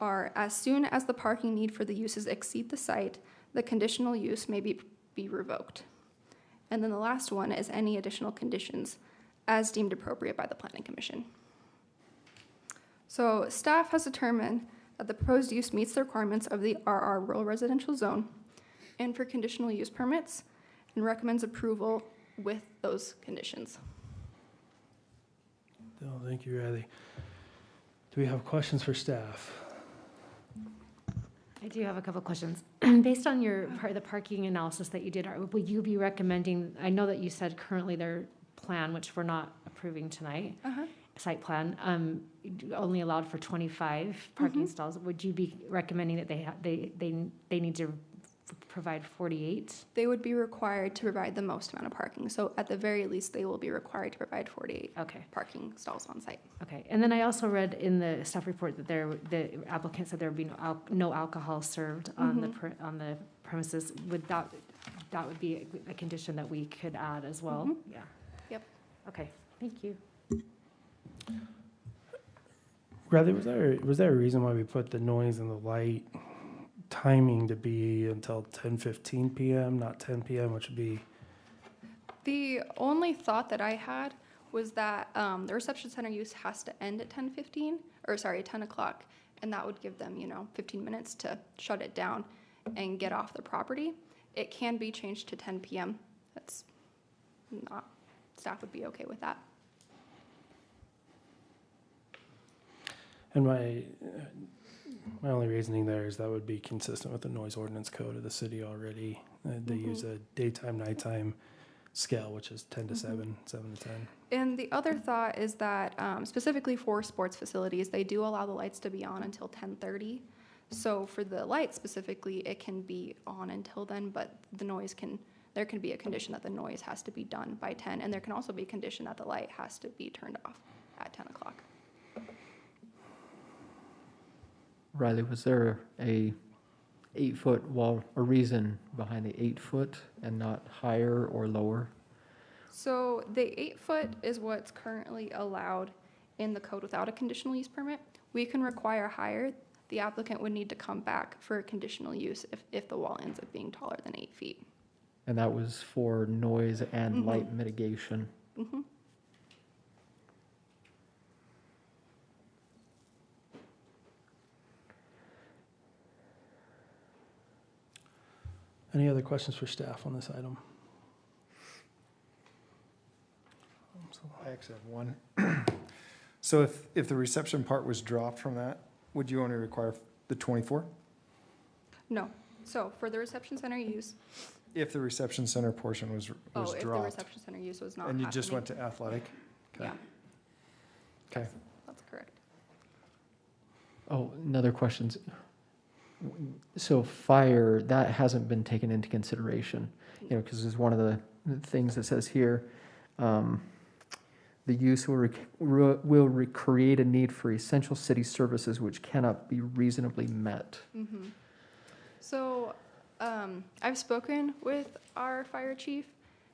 are, as soon as the parking need for the uses exceed the site, the conditional use may be revoked. And then the last one is any additional conditions as deemed appropriate by the Planning Commission. So staff has determined that the proposed use meets the requirements of the RR Rural Residential Zone and for conditional use permits, and recommends approval with those conditions. Oh, thank you, Riley. Do we have questions for staff? I do have a couple questions. Based on the parking analysis that you did, would you be recommending, I know that you said currently their plan, which we're not approving tonight, site plan, only allowed for 25 parking stalls. Would you be recommending that they need to provide 48? They would be required to provide the most amount of parking. So at the very least, they will be required to provide 48 Okay. parking stalls on site. Okay, and then I also read in the staff report that the applicant said there would be no alcohol served on on the premises. That would be a condition that we could add as well? Mhm. Yeah. Yep. Okay, thank you. Bradley, was there a reason why we put the noise and the light timing to be until 10:15 p.m., not 10 p.m., which would be? The only thought that I had was that the reception center use has to end at 10 o'clock, and that would give them, 15 minutes to shut it down and get off the property. It can be changed to 10 p.m. That's not, staff would be okay with that. And my only reasoning there is that would be consistent with the noise ordinance code of the city already. They use a daytime, nighttime scale, which is 10 to 7, 7 to 10. And the other thought is that specifically for sports facilities, they do allow the lights to be on until 10:30. So for the lights specifically, it can be on until then, but there can be a condition that the noise has to be done by 10, and there can also be a condition that the light has to be turned off at 10 o'clock. Riley, was there a 8-foot wall, a reason behind the 8-foot and not higher or lower? So the 8-foot is what's currently allowed in the code without a conditional use permit. We can require higher. The applicant would need to come back for a conditional use if the wall ends up being taller than 8 feet. And that was for noise and light mitigation. Mhm. Any other questions for staff on this item? I actually have one. So if the reception part was dropped from that, would you only require the 24? No. So for the reception center use, If the reception center portion was if the dropped, reception center use was not and you just happening. went to athletic? Okay. Yeah, Okay. that's correct. Oh, another question. So fire, that hasn't been taken into consideration, because it's one of the things that says here, the use will create a need for essential city services which cannot be reasonably met. So I've spoken with our fire chief.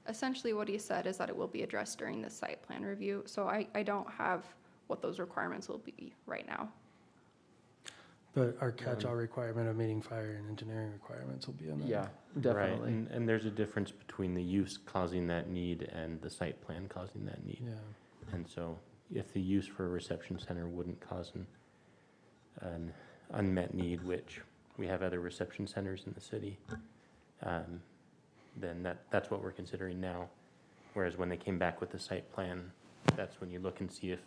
Essentially what he said is that it will be addressed during the site plan review. So I don't have what those requirements will be right now. But our catch-all requirement of meeting fire and engineering requirements will be in there. Yeah, Right, definitely. and there's a difference between the use causing that need and the site plan causing that need. Yeah. And so if the use for a reception center wouldn't cause an unmet need, which we have other reception centers in the city, then that's what we're considering now. Whereas when they came back with the site plan, that's when you look and see if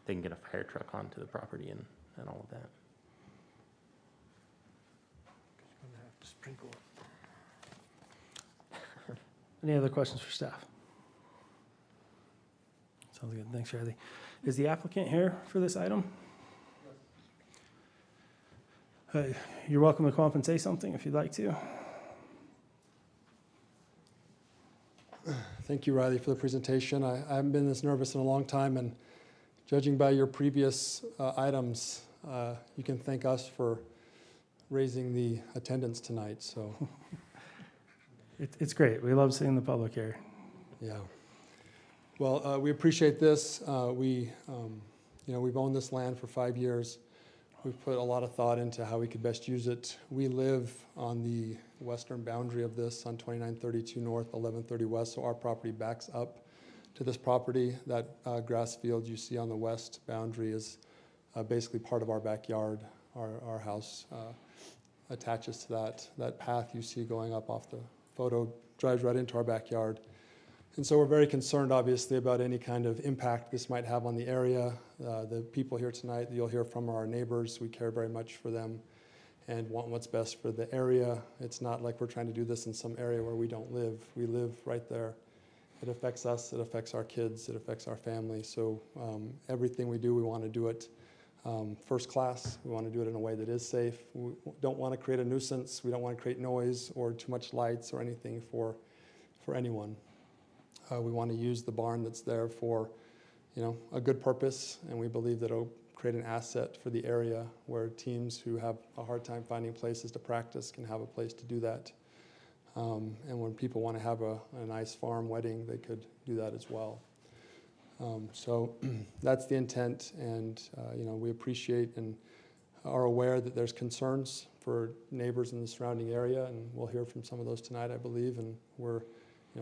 they can get a fire truck onto the property and all of that. Any other questions for staff? Sounds good. Thanks, Riley. Is the applicant here for this item? You're welcome to come up and say something if you'd like to. Thank you, Riley, for the presentation. I haven't been this nervous in a long time, and judging by your previous items, you can thank us for raising the attendance tonight, so. It's great. We love seeing the public here. Yeah. Well, we appreciate this. We've owned this land for 5 years. We've put a lot of thought into how we could best use it. We live on the western boundary of this on 2932 North, 1130 West, so our property backs up to this property. That grass field you see on the west boundary is basically part of our backyard. Our house attaches to that path you see going up off the photo, drives right into our backyard. And so we're very concerned, obviously, about any kind of impact this might have on the area. The people here tonight that you'll hear from are our neighbors. We care very much for them and want what's best for the area. It's not like we're trying to do this in some area where we don't live. We live right there. It affects us, it affects our kids, it affects our family. So everything we do, we want to do it first class. We want to do it in a way that is safe. We don't want to create a nuisance. We don't want to create noise or too much lights or anything for anyone. We want to use the barn that's there for, a good purpose, and we believe that it'll create an asset for the area where teams who have a hard time finding places to practice can have a place to do that. And when people want to have a nice farm wedding, they could do that as well. So that's the intent, and we appreciate and are aware that there's concerns for neighbors in the surrounding area, and we'll hear from some of those tonight, I believe, and we're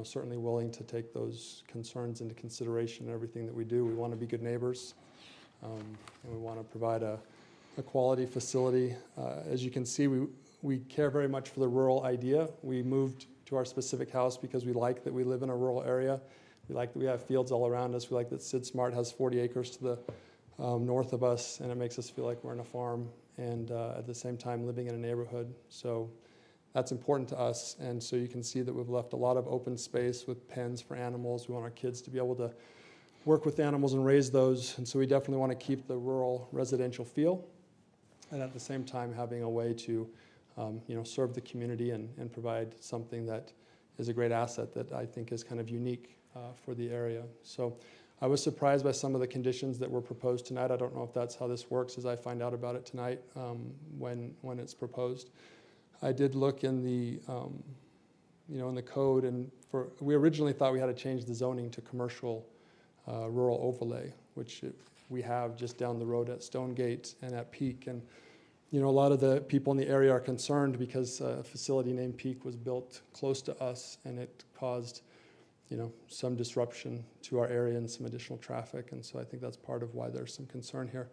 certainly willing to take those concerns into consideration in everything that we do. We want to be good neighbors, and we want to provide a quality facility. As you can see, we care very much for the rural idea. We moved to our specific house because we like that we live in a rural area. We like that we have fields all around us. We like that Sid Smart has 40 acres to the north of us, and it makes us feel like we're in a farm and at the same time living in a neighborhood. So that's important to us, and so you can see that we've left a lot of open space with pens for animals. We want our kids to be able to work with animals and raise those, and so we definitely want to keep the rural residential feel, and at the same time having a way to serve the community and provide something that is a great asset that I think is kind of unique for the area. So I was surprised by some of the conditions that were proposed tonight. I don't know if that's how this works as I find out about it tonight when it's proposed. I did look in the in the code, and we originally thought we had to change the zoning to commercial rural overlay, which we have just down the road at Stonegate and at Peak. And a lot of the people in the area are concerned because a facility named Peak was built close to us, and it caused some disruption to our area and some additional traffic. And so I think that's part of why there's some concern here.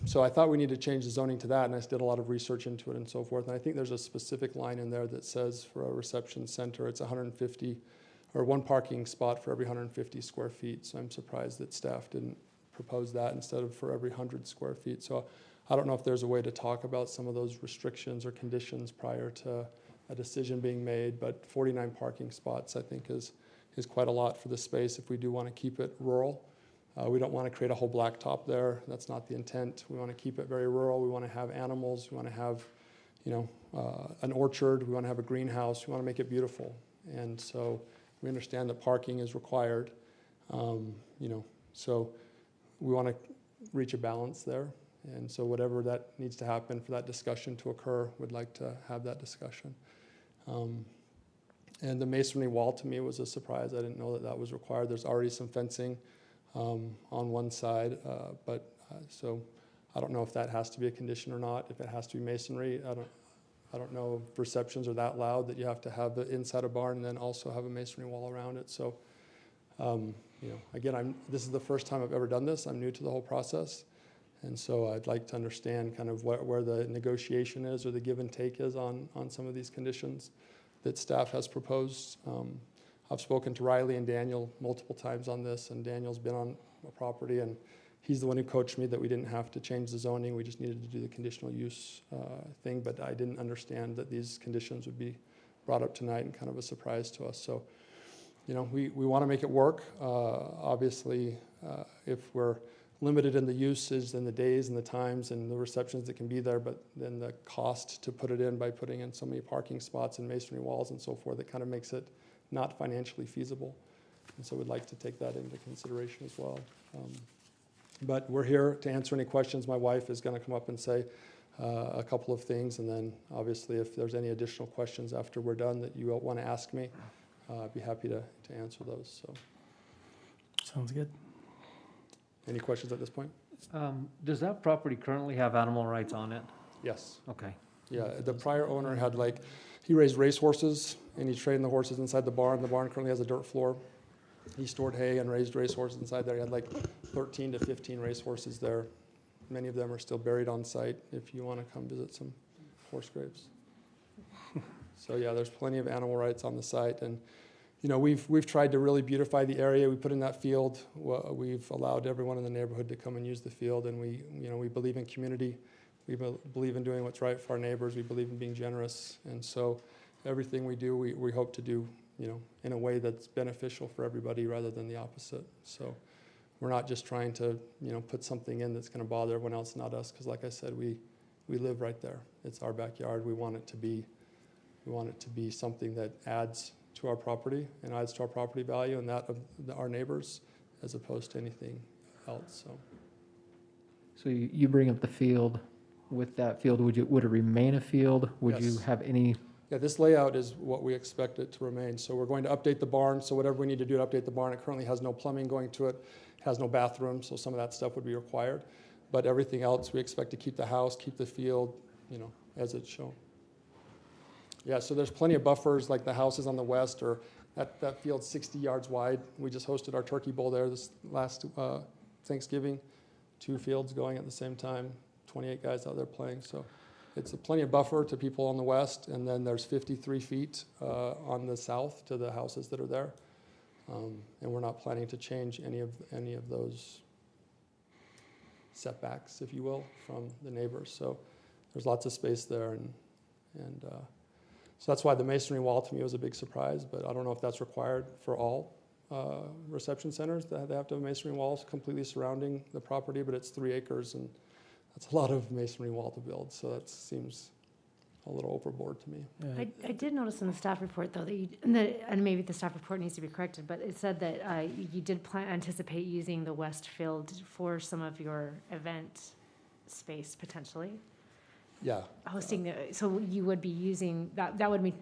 So I thought we needed to change the zoning to that, and I did a lot of research into it and so forth. And I think there's a specific line in there that says for a reception center, it's 150, or one parking spot for every 150 square feet. So I'm surprised that staff didn't propose that instead of for every 100 square feet. So I don't know if there's a way to talk about some of those restrictions or conditions prior to a decision being made, but 49 parking spots I think is quite a lot for the space if we do want to keep it rural. We don't want to create a whole blacktop there. That's not the intent. We want to keep it very rural. We want to have animals. We want to have, an orchard. We want to have a greenhouse. We want to make it beautiful. And so we understand that parking is required. So we want to reach a balance there. And so whatever that needs to happen for that discussion to occur, we'd like to have that discussion. And the masonry wall to me was a surprise. I didn't know that was required. There's already some fencing on one side, so I don't know if that has to be a condition or not. If it has to be masonry, I don't know if receptions are that loud that you have to have the inside a barn and then also have a masonry wall around it. So, again, this is the first time I've ever done this. I'm new to the whole process. And so I'd like to understand kind of where the negotiation is or the give and take is on some of these conditions that staff has proposed. I've spoken to Riley and Daniel multiple times on this, and Daniel's been on a property, and he's the one who coached me that we didn't have to change the zoning. We just needed to do the conditional use thing, but I didn't understand that these conditions would be brought up tonight, and kind of a surprise to us. So, we want to make it work. Obviously, if we're limited in the uses and the days and the times and the receptions that can be there, but then the cost to put it in by putting in so many parking spots and masonry walls and so forth, it kind of makes it not financially feasible. And so we'd like to take that into consideration as well. But we're here to answer any questions. My wife is going to come up and say a couple of things, and then obviously if there's any additional questions after we're done that you want to ask me, I'd be happy to answer those. So, Sounds good. any questions at this point? Does that property currently have animal rights on it? Yes. Okay. Yeah, the prior owner had he raised racehorses and he trained the horses inside the barn. The barn currently has a dirt floor. He stored hay and raised racehorses inside there. He had 13 to 15 racehorses there. Many of them are still buried on site if you want to come visit some horse graves. So yeah, there's plenty of animal rights on the site. And we've tried to really beautify the area. We put in that field. We've allowed everyone in the neighborhood to come and use the field, and we believe in community. We believe in doing what's right for our neighbors. We believe in being generous, and so everything we do, we hope to do, in a way that's beneficial for everybody rather than the opposite. So we're not just trying to, put something in that's going to bother everyone else, not us, because like I said, we live right there. It's our backyard. We want it to be something that adds to our property and adds to our property value and that of our neighbors, as opposed to anything else. So you bring up the field. With that field, would it remain a field? Would you Yes. have any? Yeah, this layout is what we expect it to remain. So we're going to update the barn. So whatever we need to do to update the barn, it currently has no plumbing going to it, has no bathroom, so some of that stuff would be required. But everything else, we expect to keep the house, keep the field, as it's shown. Yeah, so there's plenty of buffers, like the houses on the west, or that field's 60 yards wide. We just hosted our turkey bowl there this last Thanksgiving. 2 fields going at the same time, 28 guys out there playing. So it's plenty of buffer to people on the west, and then there's 53 feet on the south to the houses that are there. And we're not planning to change any of those setbacks, if you will, from the neighbors. So there's lots of space there, and so that's why the masonry wall to me was a big surprise. But I don't know if that's required for all reception centers. They have to have masonry walls completely surrounding the property, but it's 3 acres, and that's a lot of masonry wall to build. So that seems a little overboard to me. Yeah. I did notice in the staff report, though, and maybe the staff report needs to be corrected, but it said that you did anticipate using the west field for some of your event space, potentially. Yeah. Hosting, so you would be using, that would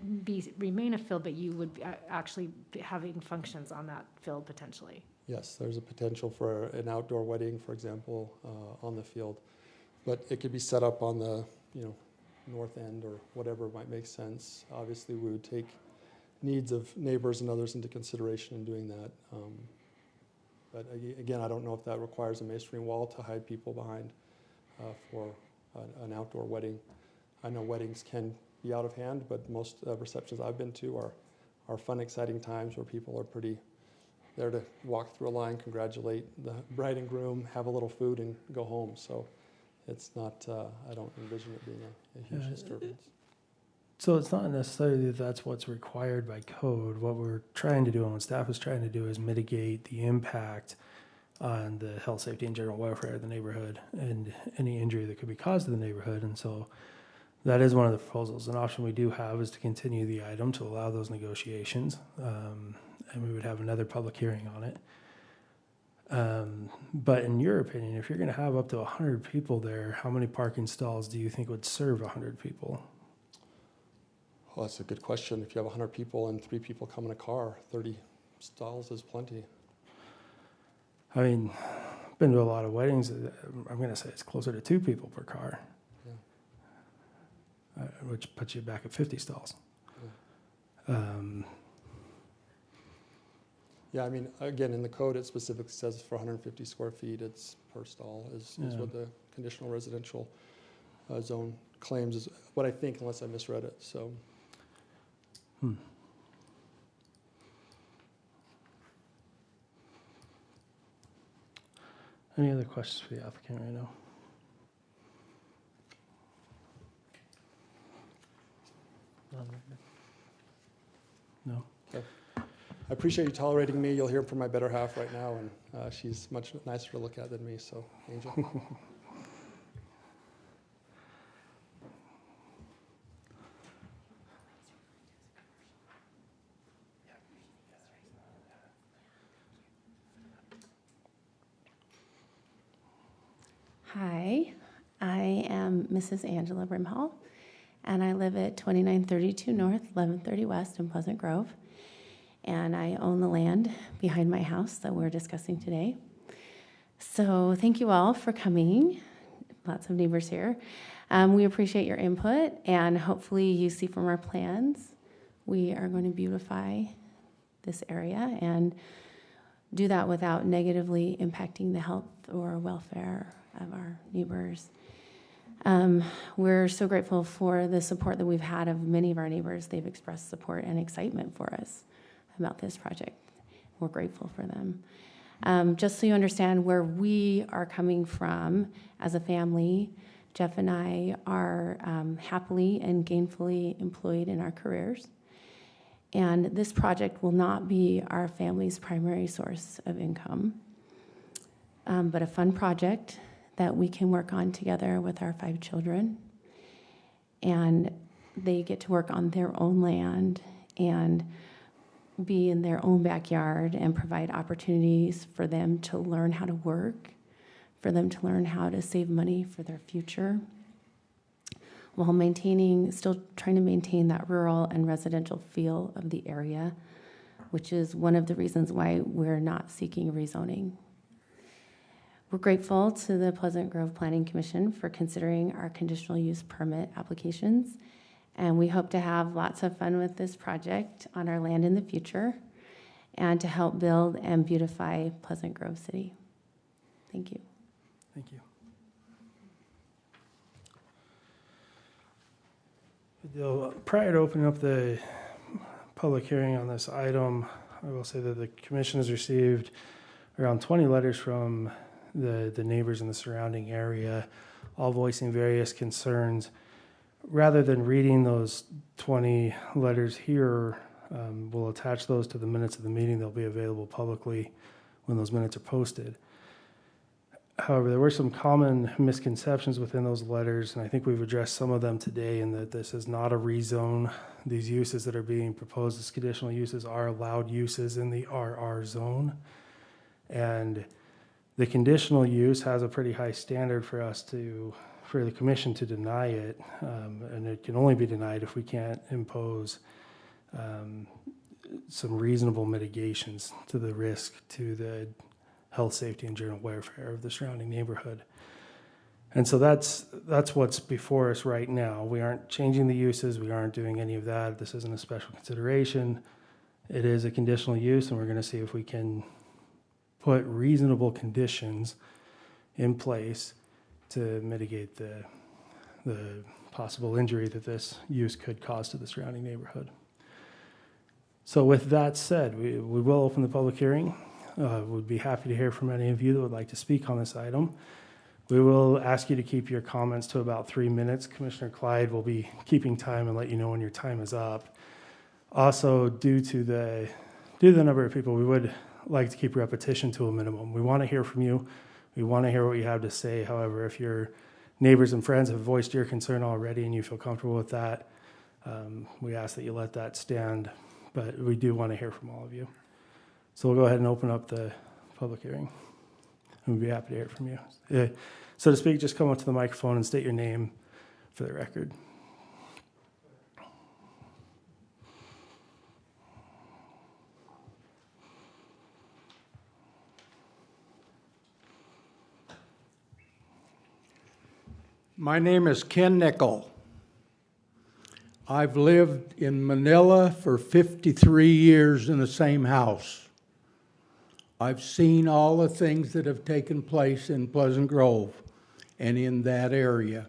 remain a field, but you would be actually be having functions on that field, potentially. Yes, there's a potential for an outdoor wedding, for example, on the field. But it could be set up on the, north end or whatever might make sense. Obviously, we would take needs of neighbors and others into consideration in doing that. But again, I don't know if that requires a masonry wall to hide people behind for an outdoor wedding. I know weddings can be out of hand, but most receptions I've been to are fun, exciting times where people are pretty there to walk through a line, congratulate the bride and groom, have a little food, and go home. So it's not, I don't envision it being a huge disturbance. So it's not necessarily that that's what's required by code. What we're trying to do and what staff is trying to do is mitigate the impact on the health, safety, and general welfare of the neighborhood and any injury that could be caused to the neighborhood. And so that is one of the proposals. An option we do have is to continue the item to allow those negotiations. And we would have another public hearing on it. But in your opinion, if you're going to have up to 100 people there, how many parking stalls do you think would serve 100 people? Well, that's a good question. If you have 100 people and 3 people come in a car, 30 stalls is plenty. I mean, I've been to a lot of weddings. I'm going to say it's closer to 2 people per car, which puts you back at 50 stalls. Yeah. Yeah, I mean, again, in the code, it specifically says for 150 square feet, it's per stall is what the conditional residential zone claims is what I think, unless I misread it. So. Any other questions for the applicant right now? No. Okay. I appreciate you tolerating me. You'll hear from my better half right now, and she's much nicer to look at than me, so, Angel. Hi, I am Mrs. Angela Brimhall, and I live at 2932 North, 1130 West in Pleasant Grove. And I own the land behind my house that we're discussing today. So thank you all for coming. Lots of neighbors here. We appreciate your input, and hopefully you see from our plans, we are going to beautify this area and do that without negatively impacting the health or welfare of our neighbors. We're so grateful for the support that we've had of many of our neighbors. They've expressed support and excitement for us about this project. We're grateful for them. Just so you understand where we are coming from as a family, Jeff and I are happily and gainfully employed in our careers. And this project will not be our family's primary source of income. but a fun project that we can work on together with our 5 children. And they get to work on their own land and be in their own backyard and provide opportunities for them to learn how to work, for them to learn how to save money for their future, while still trying to maintain that rural and residential feel of the area, which is one of the reasons why we're not seeking rezoning. We're grateful to the Pleasant Grove Planning Commission for considering our conditional use permit applications, and we hope to have lots of fun with this project on our land in the future and to help build and beautify Pleasant Grove City. Thank you. Thank you. Prior to opening up the public hearing on this item, I will say that the commission has received around 20 letters from the neighbors in the surrounding area, all voicing various concerns. Rather than reading those 20 letters here, we'll attach those to the minutes of the meeting. They'll be available publicly when those minutes are posted. However, there were some common misconceptions within those letters, and I think we've addressed some of them today, in that this is not a rezone. These uses that are being proposed as conditional uses are allowed uses in the RR zone. And the conditional use has a pretty high standard for the commission to deny it, and it can only be denied if we can't impose some reasonable mitigations to the risk to the health, safety, and general welfare of the surrounding neighborhood. And so that's what's before us right now. We aren't changing the uses. We aren't doing any of that. This isn't a special consideration. It is a conditional use, and we're going to see if we can put reasonable conditions in place to mitigate the possible injury that this use could cause to the surrounding neighborhood. So with that said, we will open the public hearing. We'd be happy to hear from any of you that would like to speak on this item. We will ask you to keep your comments to about 3 minutes. Commissioner Clyde will be keeping time and let you know when your time is up. Also, due to the number of people, we would like to keep repetition to a minimum. We want to hear from you. We want to hear what you have to say. However, if your neighbors and friends have voiced your concern already and you feel comfortable with that, we ask that you let that stand. But we do want to hear from all of you. So we'll go ahead and open up the public hearing. We'd be happy to hear from you. So to speak, just come up to the microphone and state your name for the record. My name is Ken Nickel. I've lived in Manila for 53 years in the same house. I've seen all the things that have taken place in Pleasant Grove and in that area.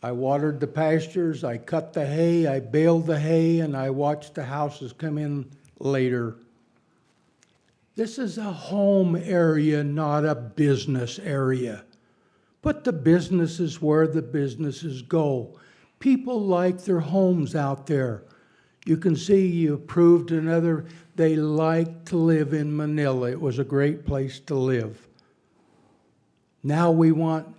I watered the pastures, I cut the hay, I baled the hay, and I watched the houses come in later. This is a home area, not a business area. Put the businesses where the businesses go. People like their homes out there. You can see you approved another. They like to live in Manila. It was a great place to live. Now we want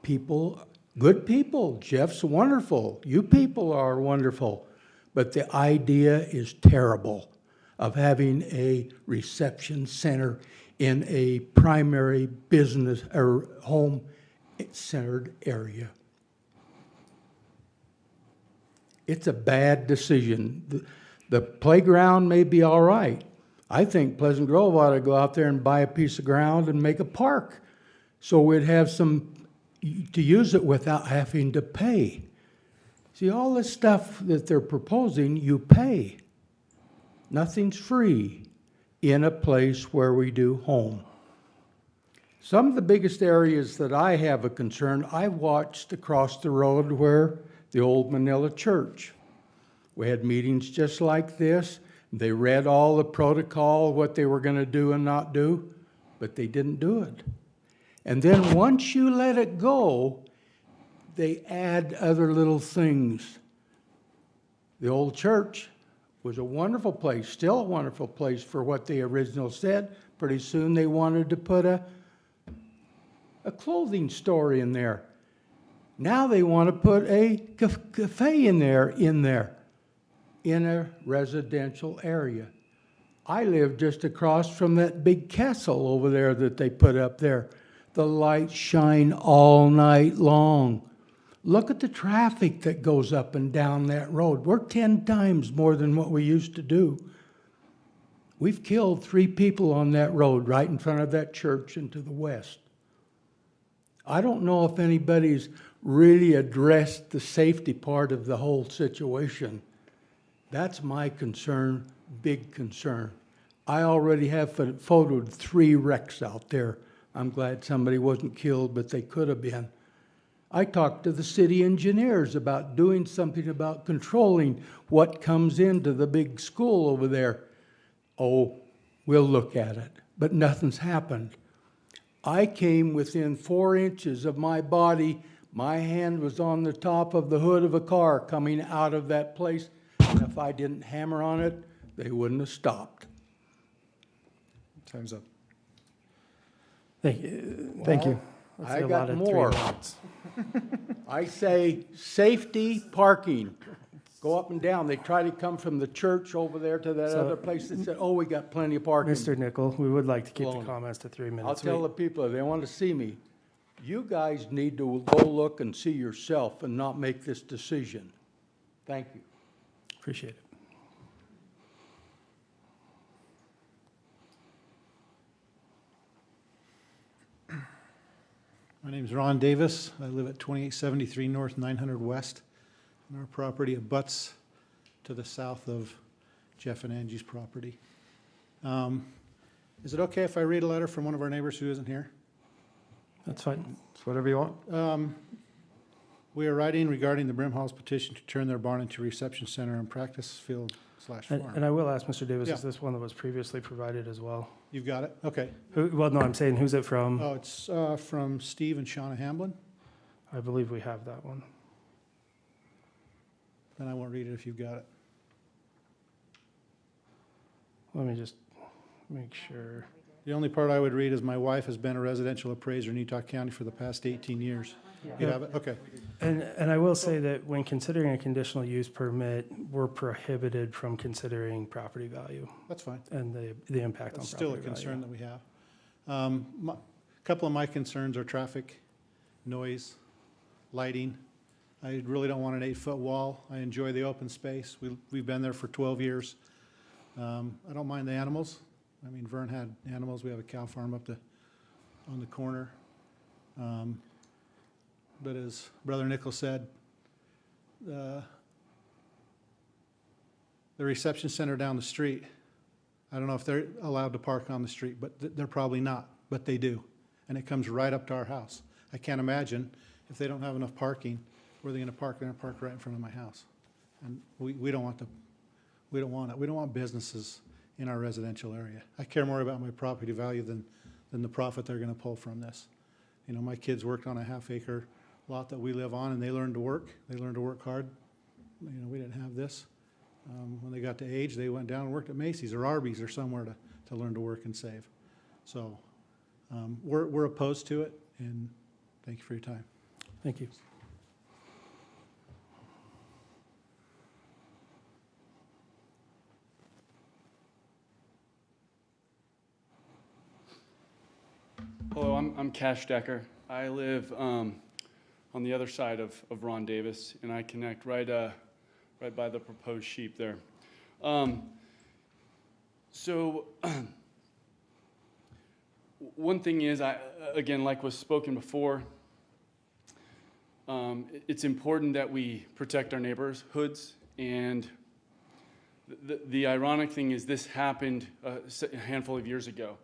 people, good people. Jeff's wonderful. You people are wonderful. But the idea is terrible of having a reception center in a primary business or home-centered area. It's a bad decision. The playground may be all right. I think Pleasant Grove ought to go out there and buy a piece of ground and make a park so we'd have some to use it without having to pay. See, all this stuff that they're proposing, you pay. Nothing's free in a place where we do home. Some of the biggest areas that I have a concern, I watched across the road where the old Manila church. We had meetings just like this. They read all the protocol, what they were going to do and not do, but they didn't do it. And then once you let it go, they add other little things. The old church Was a wonderful place, still a wonderful place for what they originally said. Pretty soon they wanted to put a clothing store in there. Now they want to put a cafe in there, in a residential area. I live just across from that big castle over there that they put up there. The lights shine all night long. Look at the traffic that goes up and down that road. We're 10 times more than what we used to do. We've killed 3 people on that road right in front of that church and to the west. I don't know if anybody's really addressed the safety part of the whole situation. That's my concern, big concern. I already have photoed 3 wrecks out there. I'm glad somebody wasn't killed, but they could have been. I talked to the city engineers about doing something about controlling what comes into the big school over there. Oh, we'll look at it, but nothing's happened. I came within 4 inches of my body. My hand was on the top of the hood of a car coming out of that place. And if I didn't hammer on it, they wouldn't have stopped. Time's up. Thank you. Thank you. That's I a lot got of more. 3 minutes. I say safety parking. Go up and down. They try to come from the church over there to that So- other place. They said, oh, we got plenty of parking. Mr. Nickel, we would like to keep Alone. the comments to 3 minutes. I'll tell We- the people, if they want to see me, you guys need to go look and see yourself and not make this decision. Thank you. Appreciate it. My name's Ron Davis. I live at 2873 North 900 West. And our property abuts to the south of Jeff and Angie's property. Is it okay if I read a letter from one of our neighbors who isn't here? That's fine. It's whatever you want. We are writing regarding the Brimhall's petition to turn their barn into a reception center and practice field / And farm. and I will ask Mr. Davis, Yeah. is this one that was previously provided as well? You've got it? Okay. Well, no, I'm saying, who's it from? Oh, it's from Steve and Shauna Hamblin. I believe we have that one. Then I won't read it if you've got it. Let me just make sure. The only part I would read is my wife has been a residential appraiser in Utah County for the past 18 years. You have it? Okay. And I will say that when considering a conditional use permit, we're prohibited from considering property value That's fine. and the impact on That's property still value. a concern that we have. A couple of my concerns are traffic, noise, lighting. I really don't want an 8-foot wall. I enjoy the open space. We've been there for 12 years. I don't mind the animals. I mean, Vern had animals. We have a cow farm on the corner. But as Brother Nichols said, the reception center down the street, I don't know if they're allowed to park on the street, but they're probably not, but they do. And it comes right up to our house. I can't imagine if they don't have enough parking, where they're gonna park. They're gonna park right in front of my house. And we don't want we don't want it. We don't want businesses in our residential area. I care more about my property value than the profit they're gonna pull from this. You know, my kids worked on a half-acre lot that we live on, and they learned to work. They learned to work hard. You know, we didn't have this. When they got to age, they went down and worked at Macy's or Arby's or somewhere to learn to work and save. So we're opposed to it, and thank you for your time. Thank you. Hello, I'm Cash Decker. I live on the other side of Ron Davis, and I connect right by the proposed sheep there. So one thing is, again, like was spoken before, it's important that we protect our neighborhoods. And the ironic thing is, this happened a handful of years ago,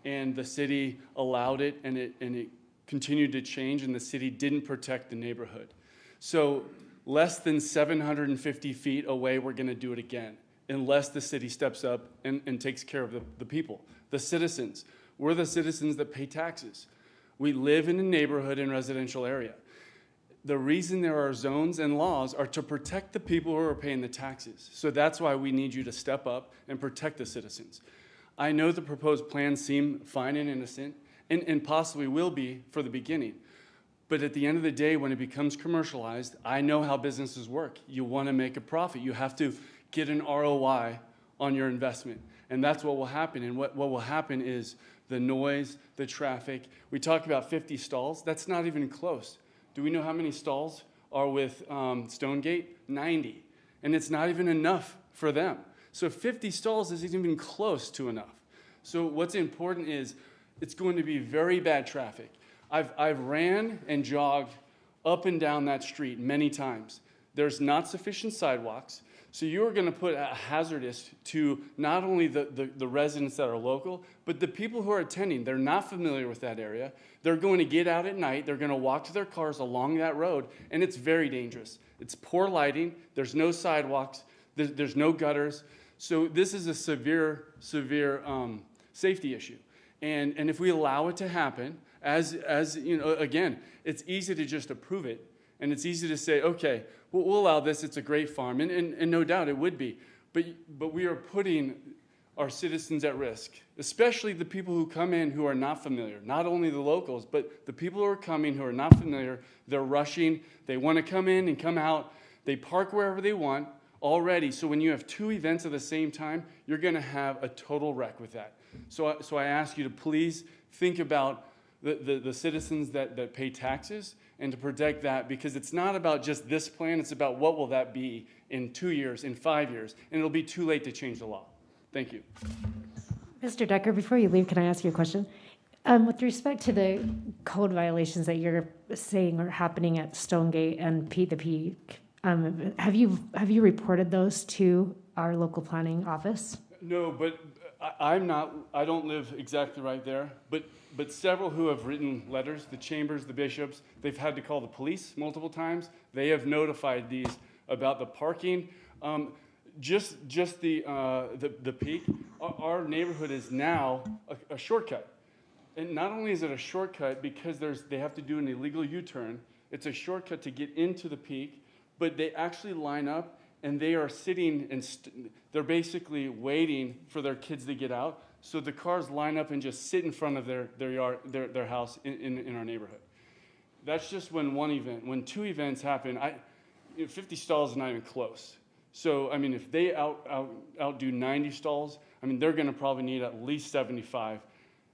and the city allowed it, and it continued to change, and the city didn't protect the neighborhood. So less than 750 feet away, we're going to do it again, unless the city steps up and takes care of the people, the citizens. We're the citizens that pay taxes. We live in a neighborhood and residential area. the reason there are zones and laws are to protect the people who are paying the taxes. So that's why we need you to step up and protect the citizens. I know the proposed plans seem fine and innocent, and possibly will be for the beginning. But at the end of the day, when it becomes commercialized, I know how businesses work. You want to make a profit. You have to get an ROI on your investment. And that's what will happen. And what will happen is the noise, the traffic. We talk about 50 stalls. That's not even close. Do we know how many stalls are with Stonegate? 90. And it's not even enough for them. So 50 stalls isn't even close to enough. So what's important is it's going to be very bad traffic. I've ran and jogged up and down that street many times. There's not sufficient sidewalks. So you are going to put a hazardous to not only the residents that are local, but the people who are attending. They're not familiar with that area. They're going to get out at night. They're going to walk to their cars along that road, and it's very dangerous. It's poor lighting. There's no sidewalks. There's no gutters. So this is a severe safety issue. And if we allow it to happen, as you know, again, it's easy to just approve it, and it's easy to say, okay, we'll allow this. It's a great farm, and no doubt it would be. But we are putting our citizens at risk, especially the people who come in who are not familiar. Not only the locals, but the people who are coming who are not familiar. They're rushing. They want to come in and come out. They park wherever they want already. So when you have two events at the same time, you're going to have a total wreck with that. So I ask you to please think about the citizens that pay taxes and to protect that, because it's not about just this plan. It's about what will that be in 2 years, in 5 years, and it'll be too late to change the law. Thank you. Mr. Decker, before you leave, can I ask you a question? With respect to the code violations that you're saying are happening at Stonegate and the Peak, have you reported those to our local planning office? No, but I don't live exactly right there, but several who have written letters, the chambers, the bishops, they've had to call the police multiple times. They have notified these about the parking. Just the Peak, our neighborhood is now a shortcut. And not only is it a shortcut because they have to do an illegal U-turn, it's a shortcut to get into the Peak, but they actually line up and they are sitting and they're basically waiting for their kids to get out. So the cars line up and just sit in front of their yard, their house in our neighborhood. That's just when one event. When two events happen, 50 stalls is not even close. So, I mean, if they outdo 90 stalls, I mean, they're going to probably need at least 75.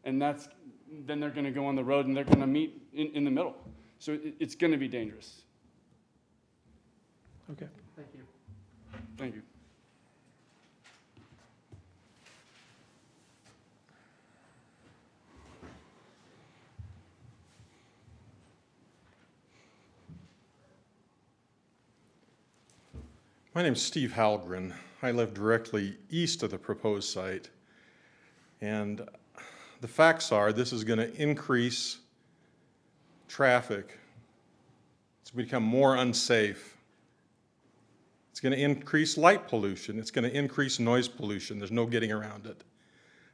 And then they're going to go on the road and they're going to meet in the middle. So it's going to be dangerous. Okay. Thank you. Thank you. My name's Steve Halgren. I live directly east of the proposed site. And the facts are this is going to increase traffic. It's become more unsafe. It's going to increase light pollution. It's going to increase noise pollution. There's no getting around it.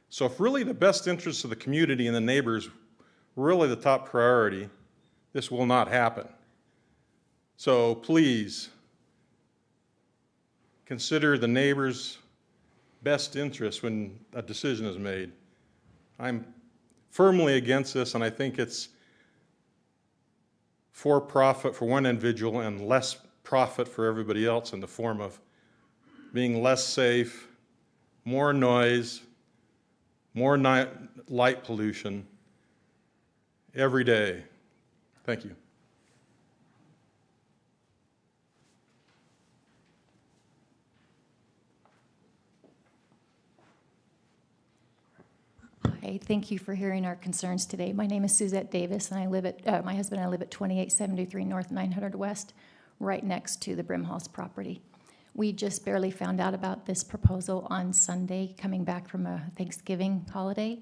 So if really the best interests of the community and the neighbors were really the top priority, this will not happen. So please, consider the neighbor's best interest when a decision is made. I'm firmly against this, and I think it's for profit for one individual and less profit for everybody else in the form of being less safe, more noise, more light pollution every day. Thank you. Hi, thank you for hearing our concerns today. My name is Suzette Davis, and I live at my husband and I live at 2873 North 900 West, right next to the Brimhouse property. We just barely found out about this proposal on Sunday, coming back from a Thanksgiving holiday,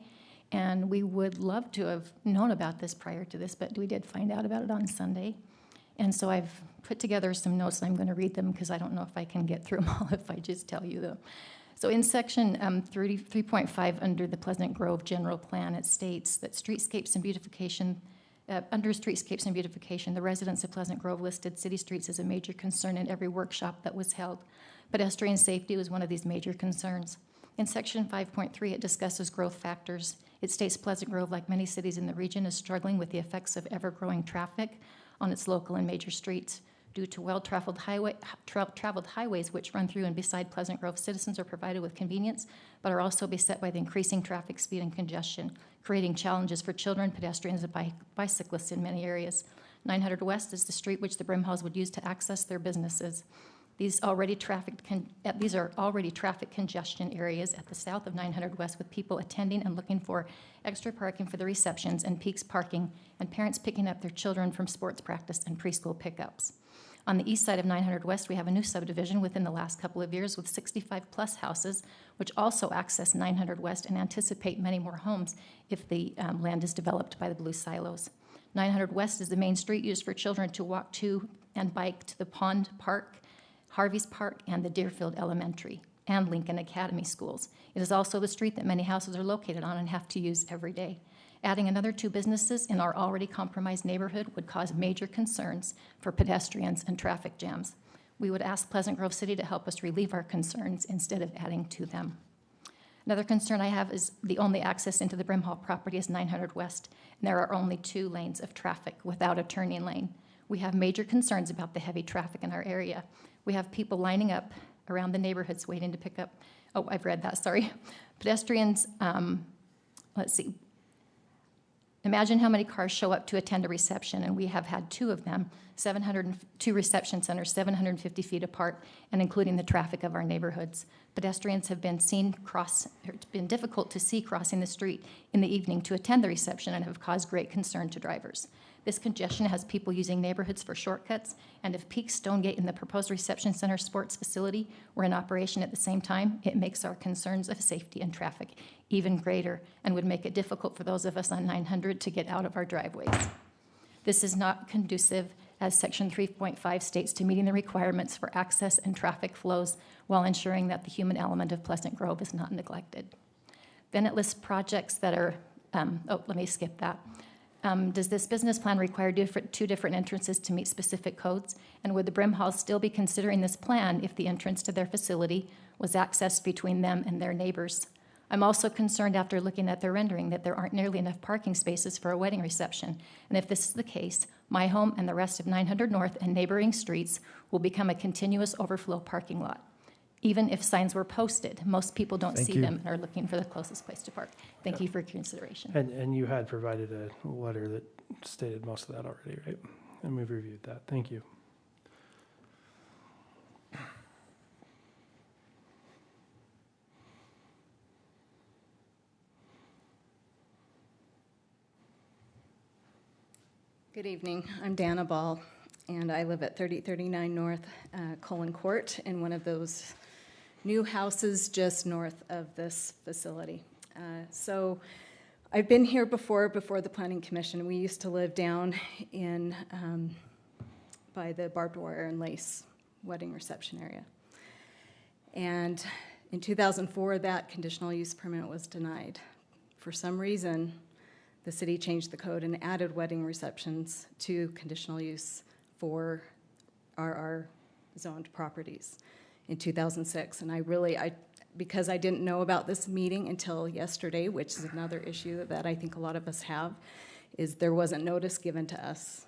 and we would love to have known about this prior to this, but we did find out about it on Sunday. And so I've put together some notes, and I'm going to read them because I don't know if I can get through them all if I just tell you them. So in section 3.5 under the Pleasant Grove General Plan, it states that streetscapes and beautification Under Streetscapes and Beautification, the residents of Pleasant Grove listed city streets as a major concern in every workshop that was held. Pedestrian safety was one of these major concerns. In Section 5.3, it discusses growth factors. It states Pleasant Grove, like many cities in the region, is struggling with the effects of ever-growing traffic on its local and major streets. Due to well-traveled highways which run through and beside Pleasant Grove, citizens are provided with convenience, but are also beset by the increasing traffic speed and congestion, creating challenges for children, pedestrians, and bicyclists in many areas. 900 West is the street which the Brimhalls would use to access their businesses. These are already traffic congestion areas at the south of 900 West, with people attending and looking for extra parking for the receptions and peaks parking, and parents picking up their children from sports practice and preschool pickups. On the east side of 900 West, we have a new subdivision within the last couple of years with 65-plus houses, which also access 900 West and anticipate many more homes if the land is developed by the Blue Silos. 900 West is the main street used for children to walk to and bike to the Pond Park, Harvey's Park, and the Deerfield Elementary and Lincoln Academy schools. It is also the street that many houses are located on and have to use every day. Adding another 2 businesses in our already compromised neighborhood would cause major concerns for pedestrians and traffic jams. We would ask Pleasant Grove City to help us relieve our concerns instead of adding to them. Another concern I have is the only access into the Brimhall property is 900 West, and there are only 2 lanes of traffic without a turning lane. We have major concerns about the heavy traffic in our area. We have people lining up around the neighborhoods waiting to pick up. Oh, I've read that, sorry. Pedestrians, let's see. Imagine how many cars show up to attend a reception, and we have had 2 of them, 702 reception centers, 750 feet apart, and including the traffic of our neighborhoods. Pedestrians have been it's been difficult to see crossing the street in the evening to attend the reception and have caused great concern to drivers. This congestion has people using neighborhoods for shortcuts, and if Peak, Stonegate, and the proposed reception center sports facility were in operation at the same time, it makes our concerns of safety and traffic even greater and would make it difficult for those of us on 900 to get out of our driveways. This is not conducive, as Section 3.5 states, to meeting the requirements for access and traffic flows while ensuring that the human element of Pleasant Grove is not neglected. Then it lists projects that are, let me skip that. Does this business plan require 2 different entrances to meet specific codes? And would the Brimhalls still be considering this plan if the entrance to their facility was accessed between them and their neighbors? I'm also concerned after looking at their rendering that there aren't nearly enough parking spaces for a wedding reception. And if this is the case, my home and the rest of 900 North and neighboring streets will become a continuous overflow parking lot. Even if signs were posted, most people don't see them and are looking for the closest place to park. Thank you for your consideration. And you had provided a letter that stated most of that already, right? And we've reviewed that. Thank you. Good evening. I'm Dana Ball, and I live at 3039 North Colin Court in one of those new houses just north of this facility. So I've been here before the Planning Commission. We used to live down in by the barbed wire and lace wedding reception area. And in 2004, that conditional use permit was denied. For some reason, the city changed the code and added wedding receptions to conditional use for our zoned properties in 2006. And because I didn't know about this meeting until yesterday, which is another issue that I think a lot of us have, is there wasn't notice given to us.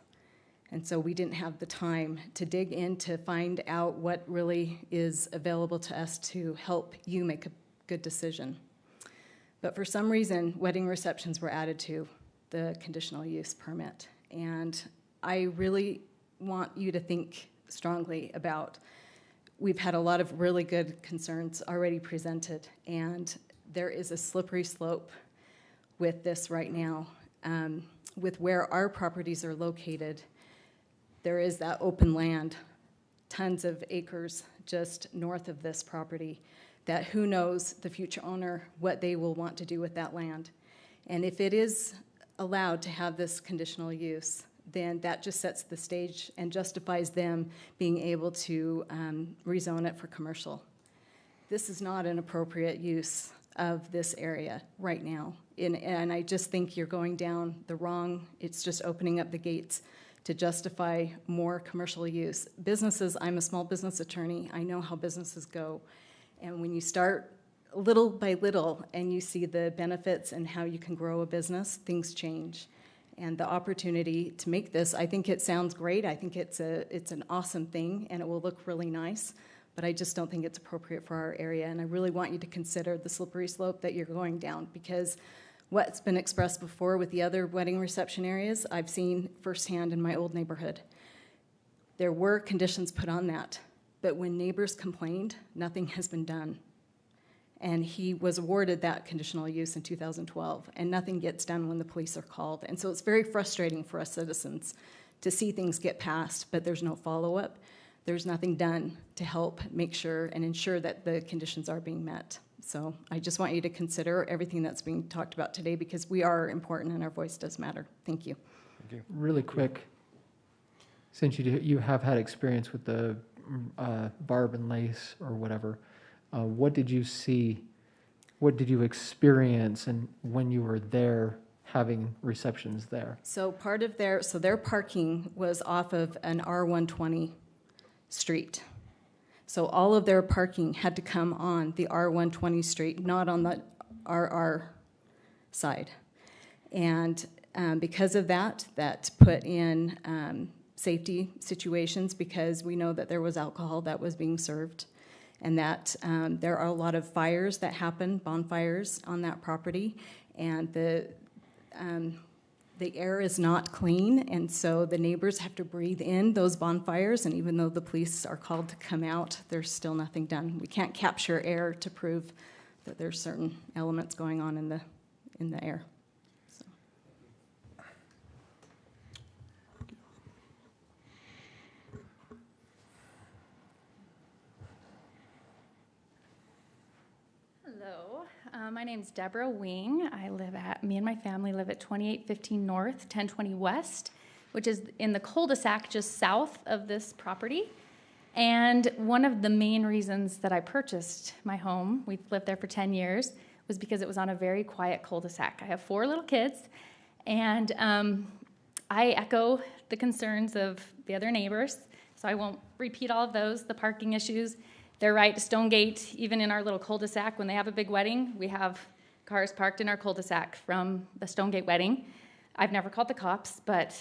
And so we didn't have the time to dig in to find out what really is available to us to help you make a good decision. But for some reason, wedding receptions were added to the conditional use permit. And I really want you to think strongly about, we've had a lot of really good concerns already presented, and there is a slippery slope with this right now. With where our properties are located, there is that open land, tons of acres just north of this property, that who knows the future owner, what they will want to do with that land. And if it is allowed to have this conditional use, then that just sets the stage and justifies them being able to rezone it for commercial. This is not an appropriate use of this area right now. And I just think you're going down the wrong, it's just opening up the gates to justify more commercial use. Businesses, I'm a small business attorney, I know how businesses go. And when you start little by little and you see the benefits and how you can grow a business, things change. And the opportunity to make this, I think it sounds great. I think it's an awesome thing and it will look really nice, but I just don't think it's appropriate for our area. And I really want you to consider the slippery slope that you're going down, because what's been expressed before with the other wedding reception areas, I've seen firsthand in my old neighborhood. There were conditions put on that, but when neighbors complained, nothing has been done. And he was awarded that conditional use in 2012, and nothing gets done when the police are called. And so it's very frustrating for us citizens to see things get passed, but there's no follow-up. There's nothing done to help make sure and ensure that the conditions are being met. So I just want you to consider everything that's being talked about today, because we are important and our voice does matter. Thank you. Thank you. Really quick, since you have had experience with the barb and lace or whatever, what did you see, what did you experience, and when you were there having receptions there? So part of their parking was off of an R120 street. So all of their parking had to come on the R120 street, not on the RR side. And because of that put in safety situations, because we know that there was alcohol that was being served, and that there are a lot of fires that happen, bonfires on that property, and the air is not clean, and so the neighbors have to breathe in those bonfires, and even though the police are called to come out, there's still nothing done. We can't capture air to prove that there's certain elements going on in the air. So. Hello, my name's Deborah Wing. Me and my family live at 2815 North, 1020 West, which is in the cul-de-sac just south of this property. And one of the main reasons that I purchased my home, we've lived there for 10 years, was because it was on a very quiet cul-de-sac. I have 4 little kids, and I echo the concerns of the other neighbors, so I won't repeat all of those, the parking issues. They're right, Stonegate, even in our little cul-de-sac, when they have a big wedding, we have cars parked in our cul-de-sac from the Stonegate wedding. I've never called the cops, but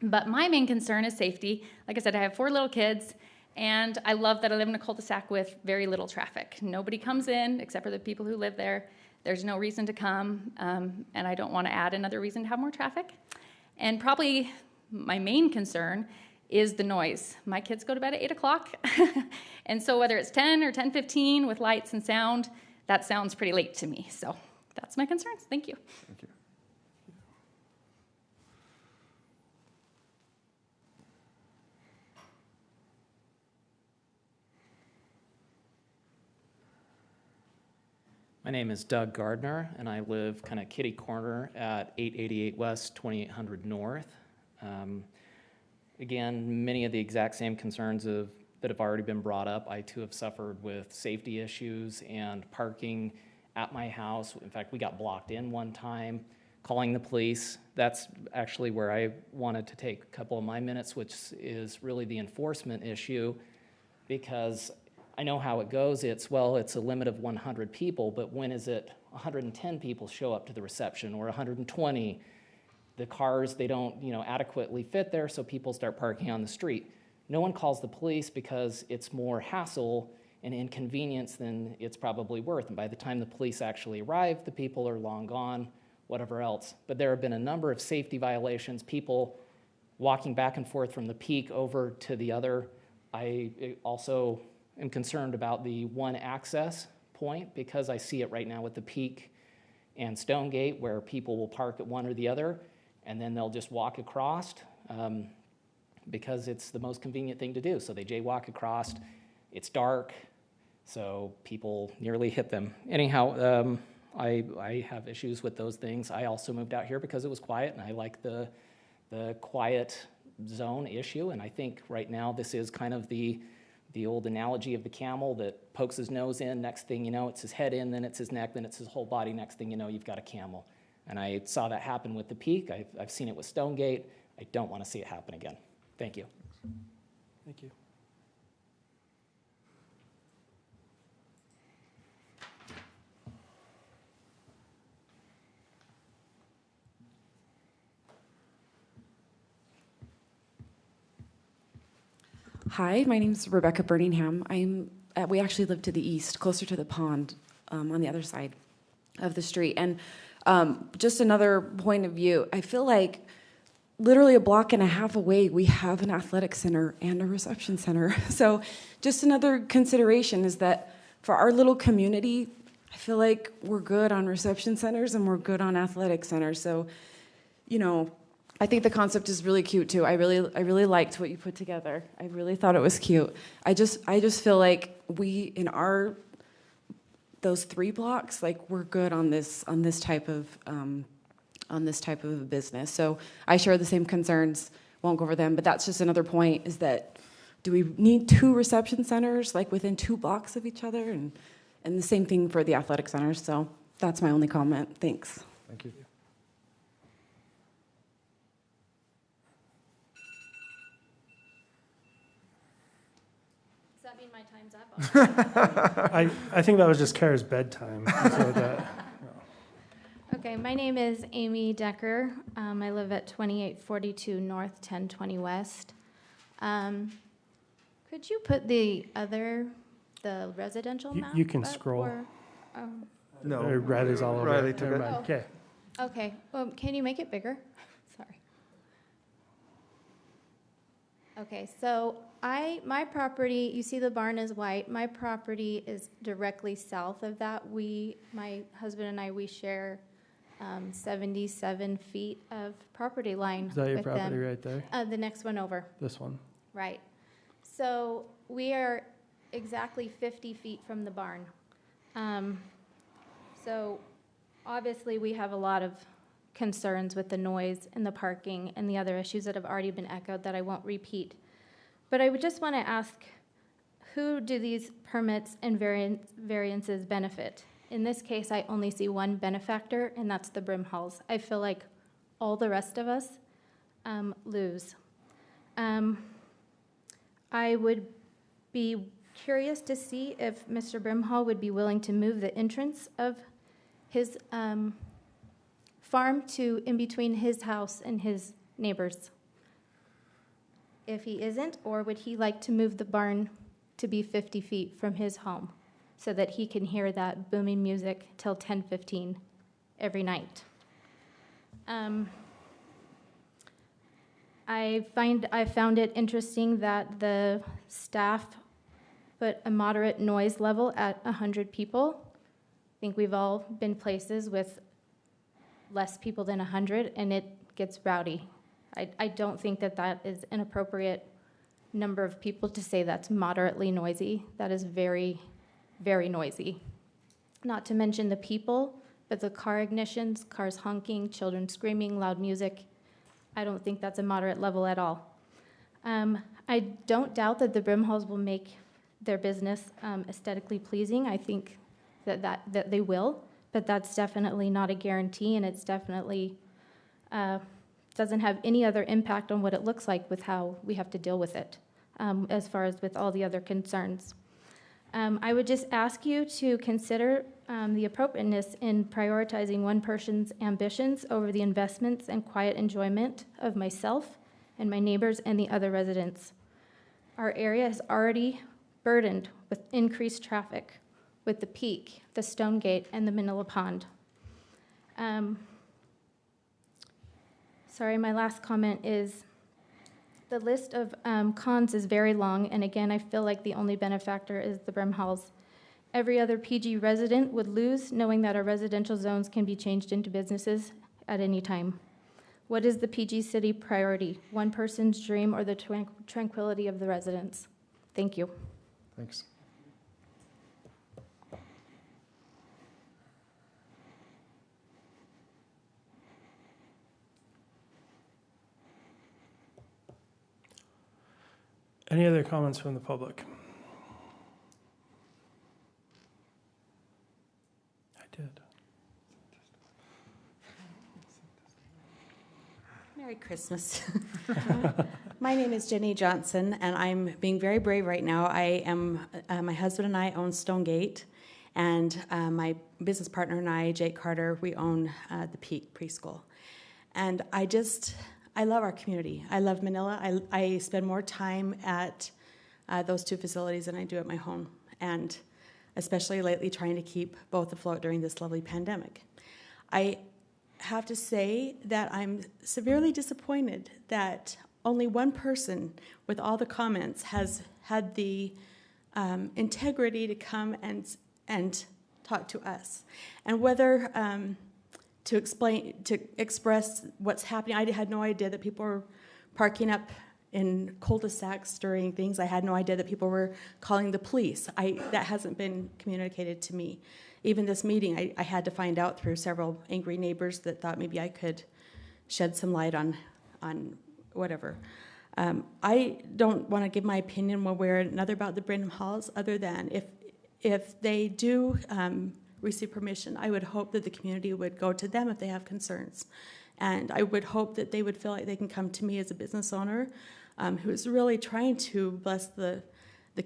my main concern is safety. Like I said, I have 4 little kids, and I love that I live in a cul-de-sac with very little traffic. Nobody comes in except for the people who live there. There's no reason to come, and I don't want to add another reason to have more traffic. And probably my main concern is the noise. My kids go to bed at 8 o'clock, and so whether it's 10 or 10:15 with lights and sound, that sounds pretty late to me. So that's my concerns. Thank you. Thank you. My name is Doug Gardner, and I live kind of kitty corner at 888 West, 2800 North. Again, many of the exact same concerns that have already been brought up. I too have suffered with safety issues and parking at my house. In fact, we got blocked in one time, calling the police. That's actually where I wanted to take a couple of my minutes, which is really the enforcement issue, because I know how it goes. It's a limit of 100 people, but when is it 110 people show up to the reception, or 120? The cars, they don't adequately fit there, so people start parking on the street. No one calls the police because it's more hassle and inconvenience than it's probably worth. And by the time the police actually arrive, the people are long gone, whatever else. But there have been a number of safety violations, people walking back and forth from the peak over to the other. I also am concerned about the one access point, because I see it right now with the peak and Stonegate, where people will park at one or the other, and then they'll just walk across because it's the most convenient thing to do. So they jaywalk across. It's dark, so people nearly hit them. Anyhow, I have issues with those things. I also moved out here because it was quiet, and I like the quiet zone issue. And I think right now this is kind of the the old analogy of the camel that pokes his nose in, next thing you know, it's his head in, then it's his neck, then it's his whole body, next thing you know, you've got a camel. And I saw that happen with the Peak. I've seen it with Stonegate. I don't want to see it happen again. Thank you. Thank you. Hi, my name's Rebecca Birmingham. We actually live to the east, closer to the pond, on the other side of the street. And just another point of view, I feel like literally a block and a half away, we have an athletic center and a reception center. So just another consideration is that for our little community, I feel like we're good on reception centers and we're good on athletic centers. So, you know, I think the concept is really cute too. I really liked what you put together. I really thought it was cute. I just feel like we in those 3 blocks, like we're good on this type of a business. So I share the same concerns. Won't go over them, but that's just another point. Is that do we need 2 reception centers like within 2 blocks of each other, and the same thing for the athletic centers. So that's my only comment. Thanks. Thank you. Does that mean my time's up? I think that was just Kara's bedtime. So that, Okay, my name is Amy Decker. I live at 2842 North, 1020 West. Could you put the residential map you can up, scroll. or, No. Riley's all over. Riley it. took Never it. mind. Okay. Okay, can you make it bigger? Sorry. Okay, so my property, you see the barn is white. My property is directly south of that. My husband and I, we share 77 feet of property line Is that your with property them. right there? The next one over. This one. Right. So we are exactly 50 feet from the barn. So obviously we have a lot of concerns with the noise and the parking and the other issues that have already been echoed that I won't repeat. But I would just want to ask, who do these permits and variances benefit? In this case, I only see one benefactor, and that's the Brimhalls. I feel like all the rest of us lose. I would be curious to see if Mr. Brimhall would be willing to move the entrance of his farm to in between his house and his neighbors. If he isn't, or would he like to move the barn to be 50 feet from his home so that he can hear that booming music till 10:15 every night? I found it interesting that the staff put a moderate noise level at 100 people. I think we've all been places with less people than 100, and it gets rowdy. I don't think that is an appropriate number of people to say that's moderately noisy. That is very, very noisy. Not to mention the people, but the car ignitions, cars honking, children screaming, loud music. I don't think that's a moderate level at all. I don't doubt that the Brimhalls will make their business aesthetically pleasing. I think that they will, but that's definitely not a guarantee, and it's definitely doesn't have any other impact on what it looks like with how we have to deal with it, as far as with all the other concerns. I would just ask you to consider the appropriateness in prioritizing one person's ambitions over the investments and quiet enjoyment of myself and my neighbors and the other residents. Our area is already burdened with increased traffic with the Peak, the Stonegate, and the Manila Pond. Sorry, my last comment is the list of cons is very long, and again, I feel like the only benefactor is the Brimhalls. Every other PG resident would lose knowing that our residential zones can be changed into businesses at any time. What is the PG city priority? One person's dream or the tranquility of the residents? Thank you. Thanks. Any other comments from the public? Christmas. My name is Jenny Johnson, and I'm being very brave right now. I am, my husband and I own Stonegate, and my business partner and I, Jake Carter, we own the Peak Preschool. And I love our community. I love Manila. I spend more time at those two facilities than I do at my home, and especially lately trying to keep both afloat during this lovely pandemic. I have to say that I'm severely disappointed that only one person with all the comments has had the integrity to come and talk to us. And whether to express what's happening, I had no idea that people were parking up in cul-de-sacs during things. I had no idea that people were calling the police. That hasn't been communicated to me. Even this meeting, I had to find out through several angry neighbors that thought maybe I could shed some light on whatever. I don't want to give my opinion one way or another about the Brenham Halls, other than if they do receive permission, I would hope that the community would go to them if they have concerns. And I would hope that they would feel like they can come to me as a business owner who is really trying to bless the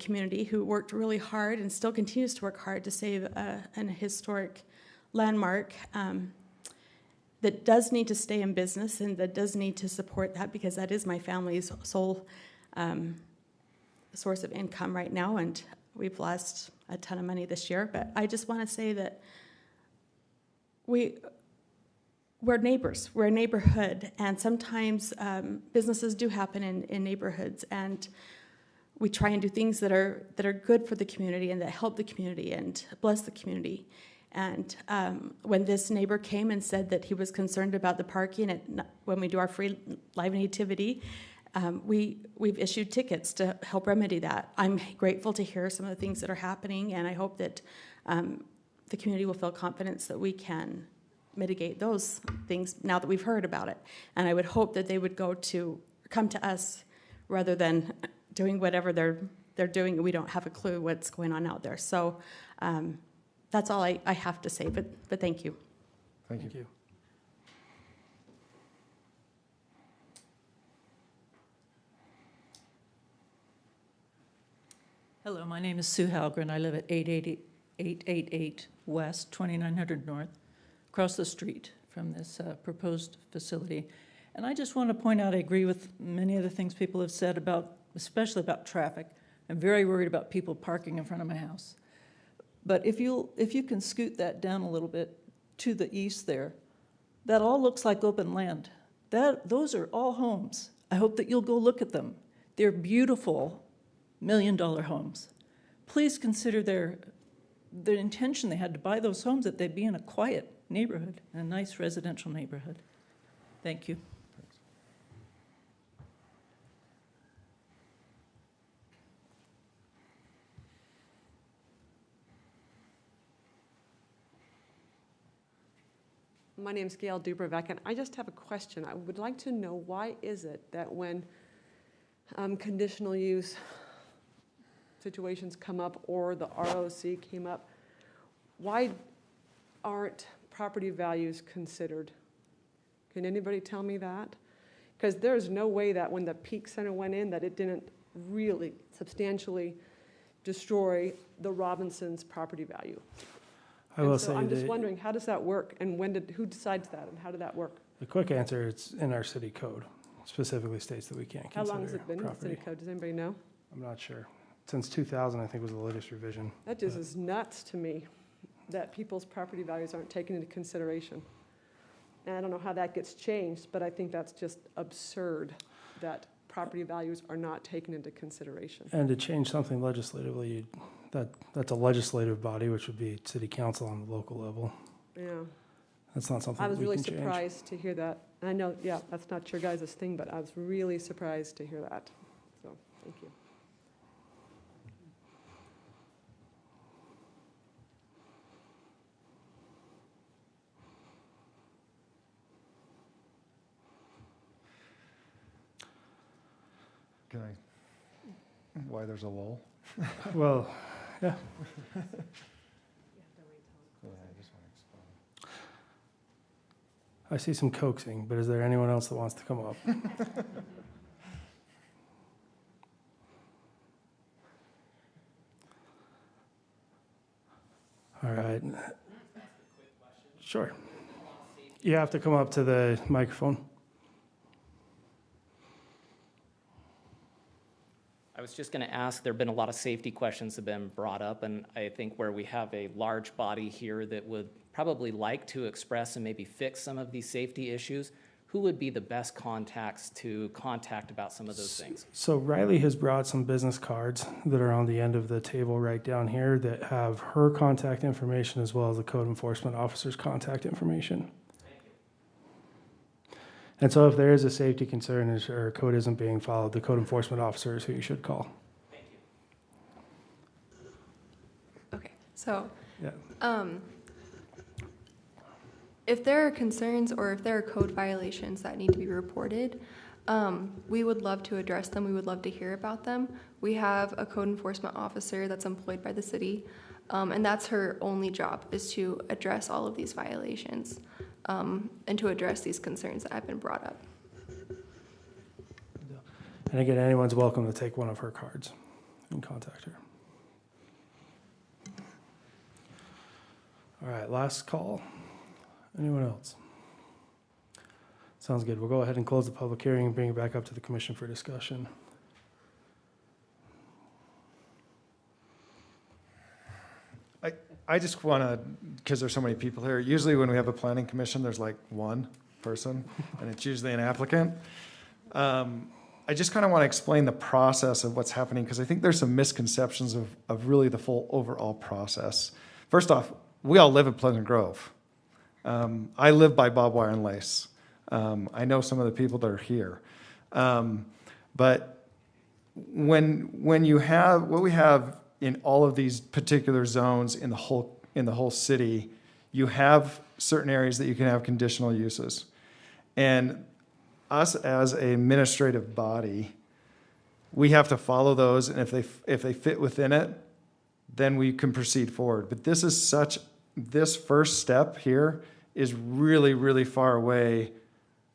community, who worked really hard and still continues to work hard to save an historic landmark that does need to stay in business and that does need to support that, because that is my family's sole source of income right now, and we've lost a ton of money this year. But I just want to say that we're neighbors. We're a neighborhood, and sometimes businesses do happen in neighborhoods, and we try and do things that are good for the community and that help the community and bless the community. And when this neighbor came and said that he was concerned about the parking when we do our free live nativity, we've issued tickets to help remedy that. I'm grateful to hear some of the things that are happening, and I hope that the community will feel confidence that we can mitigate those things now that we've heard about it. And I would hope that they would come to us rather than doing whatever they're doing, and we don't have a clue what's going on out there. So that's all I have to say, but thank you. Thank you. Hello, my name is Sue Halgren. I live at 888 West, 2900 North, across the street from this proposed facility. And I just want to point out, I agree with many of the things people have said especially about traffic. I'm very worried about people parking in front of my house. But if you can scoot that down a little bit to the east there, that all looks like open land. Those are all homes. I hope that you'll go look at them. They're beautiful $1 million homes. Please consider their intention they had to buy those homes, that they'd be in a quiet neighborhood, in a nice residential neighborhood. Thank you. My name's Gail Dubrovec, and I just have a question. I would like to know, why is it that when conditional use situations come up or the ROC came up, why aren't property values considered? Can anybody tell me that? Because there's no way that when the Peak Center went in that it didn't really substantially destroy the Robinsons' property value. I will And so say I'm just that wondering, how does that work, and who decides that, and how did that work? the quick answer, it's in our city code. Specifically states that we can't How consider long has it been in the property. city code? Does anybody know? I'm not sure. Since 2000, I think was the latest revision. That just is nuts to me, that people's property values aren't taken into consideration. And I don't know how that gets changed, but I think that's just absurd that property values are not taken into consideration. And to change something legislatively, that's a legislative body, which would be city council on the local level. Yeah. That's not something I was that we really can change. surprised to hear that. And I know, yeah, that's not your guys' thing, but I was really surprised to hear that. So, thank you. Can I, why there's a lull? Well, yeah. I see some coaxing, but is there anyone else that wants to come up? All right. Sure. You have to come up to the microphone. I was just going to ask, there have been a lot of safety questions that have been brought up, and I think where we have a large body here that would probably like to express and maybe fix some of these safety issues, who would be the best contacts to contact about some of those things? So Riley has brought some business cards that are on the end of the table right down here that have her contact information as well as the code enforcement officer's contact information. And so if there is a safety concern or code isn't being followed, the code enforcement officer is who you should call. Okay, so Yeah. if there are concerns or if there are code violations that need to be reported, we would love to address them. We would love to hear about them. We have a code enforcement officer that's employed by the city, and that's her only job, is to address all of these violations and to address these concerns that have been brought up. And again, anyone's welcome to take one of her cards and contact her. All right, last call. Anyone else? Sounds good. We'll go ahead and close the public hearing and bring it back up to the commission for discussion. I just want to, because there's so many people here, usually when we have a planning commission, there's like one person, and it's usually an applicant. I just kind of want to explain the process of what's happening, because I think there's some misconceptions of really the full overall process. First off, we all live in Pleasant Grove. I live by barbed wire and lace. I know some of the people that are here. But when you have, what we have in all of these particular zones in the whole city, you have certain areas that you can have conditional uses. And us as an administrative body, we have to follow those, and if they fit within it, then we can proceed forward. But this first step here is really, really far away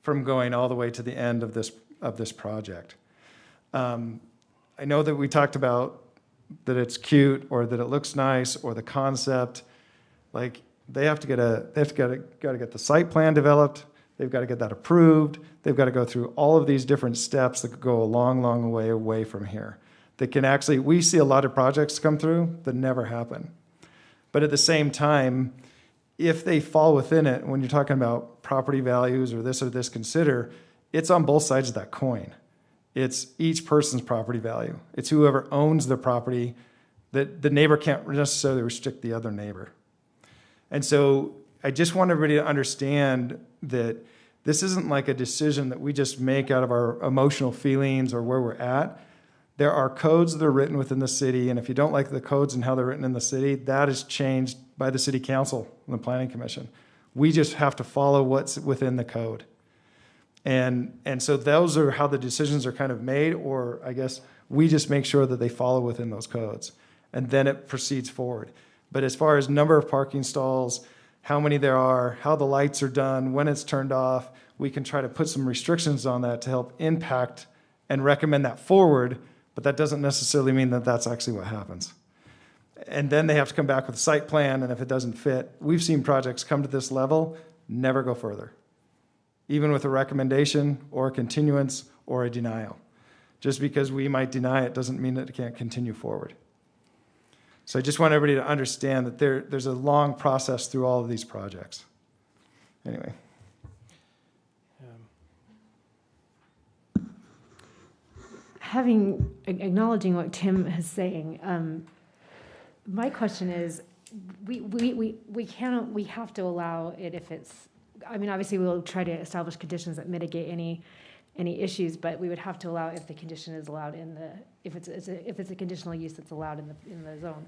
from going all the way to the end of this project. I know that we talked about that it's cute or that it looks nice or the concept. Like they have to get the site plan developed. They've got to get that approved. They've got to go through all of these different steps that go a long, long way away from here. That can actually, we see a lot of projects come through that never happen. But at the same time, if they fall within it, when you're talking about property values or this, consider, it's on both sides of that coin. It's each person's property value. It's whoever owns the property, that the neighbor can't necessarily restrict the other neighbor. And so I just want everybody to understand that this isn't like a decision that we just make out of our emotional feelings or where we're at. There are codes that are written within the city, and if you don't like the codes and how they're written in the city, that is changed by the city council and the planning commission. We just have to follow what's within the code. And so those are how the decisions are kind of made, or I guess we just make sure that they follow within those codes, and then it proceeds forward. But as far as number of parking stalls, how many there are, how the lights are done, when it's turned off, we can try to put some restrictions on that to help impact and recommend that forward, but that doesn't necessarily mean that that's actually what happens. And then they have to come back with a site plan, and if it doesn't fit, we've seen projects come to this level, never go further, even with a recommendation or a continuance or a denial. Just because we might deny it doesn't mean that it can't continue forward. So I just want everybody to understand that there's a long process through all of these projects. Anyway. Acknowledging what Tim is saying, my question is, we have to allow it if it's, I mean, obviously we'll try to establish conditions that mitigate any issues, but we would have to allow if the condition is allowed in the, if it's a conditional use that's allowed in the zone.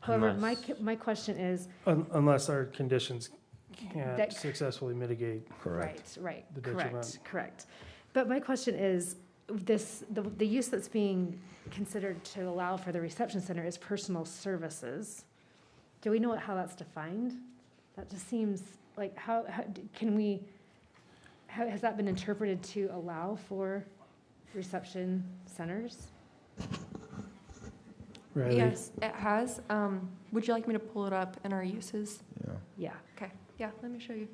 However, my question is, unless our conditions can't that- successfully mitigate. Right, the detriment. correct. But my question is, the use that's being considered to allow for the reception center is personal services. Do we know how that's defined? That just seems like, how can we, has that been interpreted to allow for reception centers? Riley? Yes, it has. Would you like me to pull it up in our uses? Yeah. Yeah. Okay, yeah, let me show you.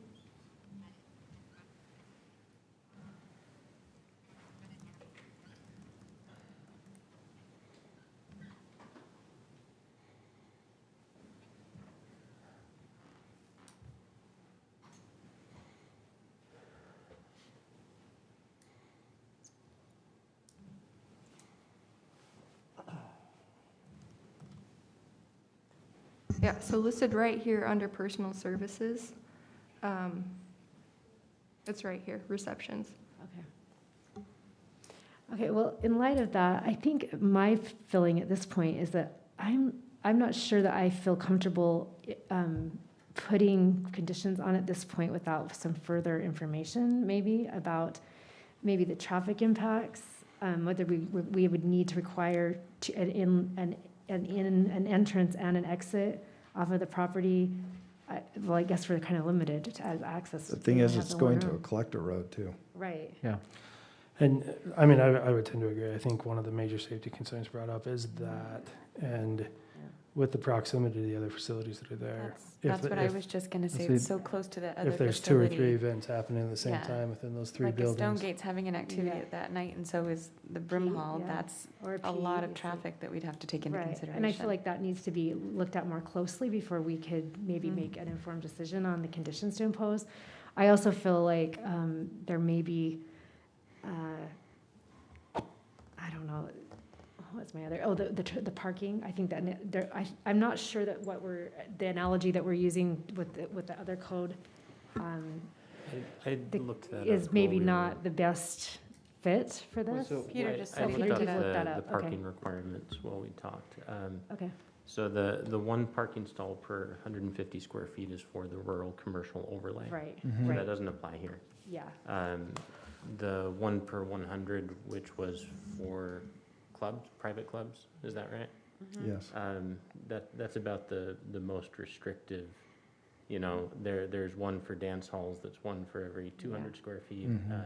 Yeah, so listed right here under personal services. It's right here, receptions. Okay. Okay, well, in light of that, I think my feeling at this point is that I'm not sure that I feel comfortable putting conditions on at this point without some further information, maybe about maybe the traffic impacts, whether we would need to require an entrance and an exit off of the property. Well, I guess we're kind of limited to as access. The thing We is, have it's the going one to a room. collector road too. Right. Yeah. And I mean, I would tend to agree. I think one of the major safety concerns brought up is that, and with the proximity to the other facilities that are there. That's what I was just gonna say, See, it's so close to the other If facility. there's 2 or 3 events happening at the same Yeah. time within those 3 Like buildings. the Stonegate's having an activity Yeah. at that night, and so is the Brim P, Hall, yeah. that's Or a lot of P, traffic that we'd have to take into Right, consideration. and I feel like that needs to be looked at more closely before we could maybe Mhm. make an informed decision on the conditions to impose. I also feel like there may be, I don't know, what's my other, the parking. I think that there, I'm not sure that the analogy that we're using with the other code I looked that up is maybe while we not were- the best fit for this. Peter Right, just I said looked he up did look that the up, okay. parking requirements while we talked. Okay. So the one parking stall per 150 square feet is for the rural commercial overlay. Right, So right. that doesn't apply here. Yeah. The 1 per 100, which was for clubs, private clubs, is that right? Yes. That's about the most restrictive. You know, there's one for dance halls, that's one for every 200 square feet. Mhm.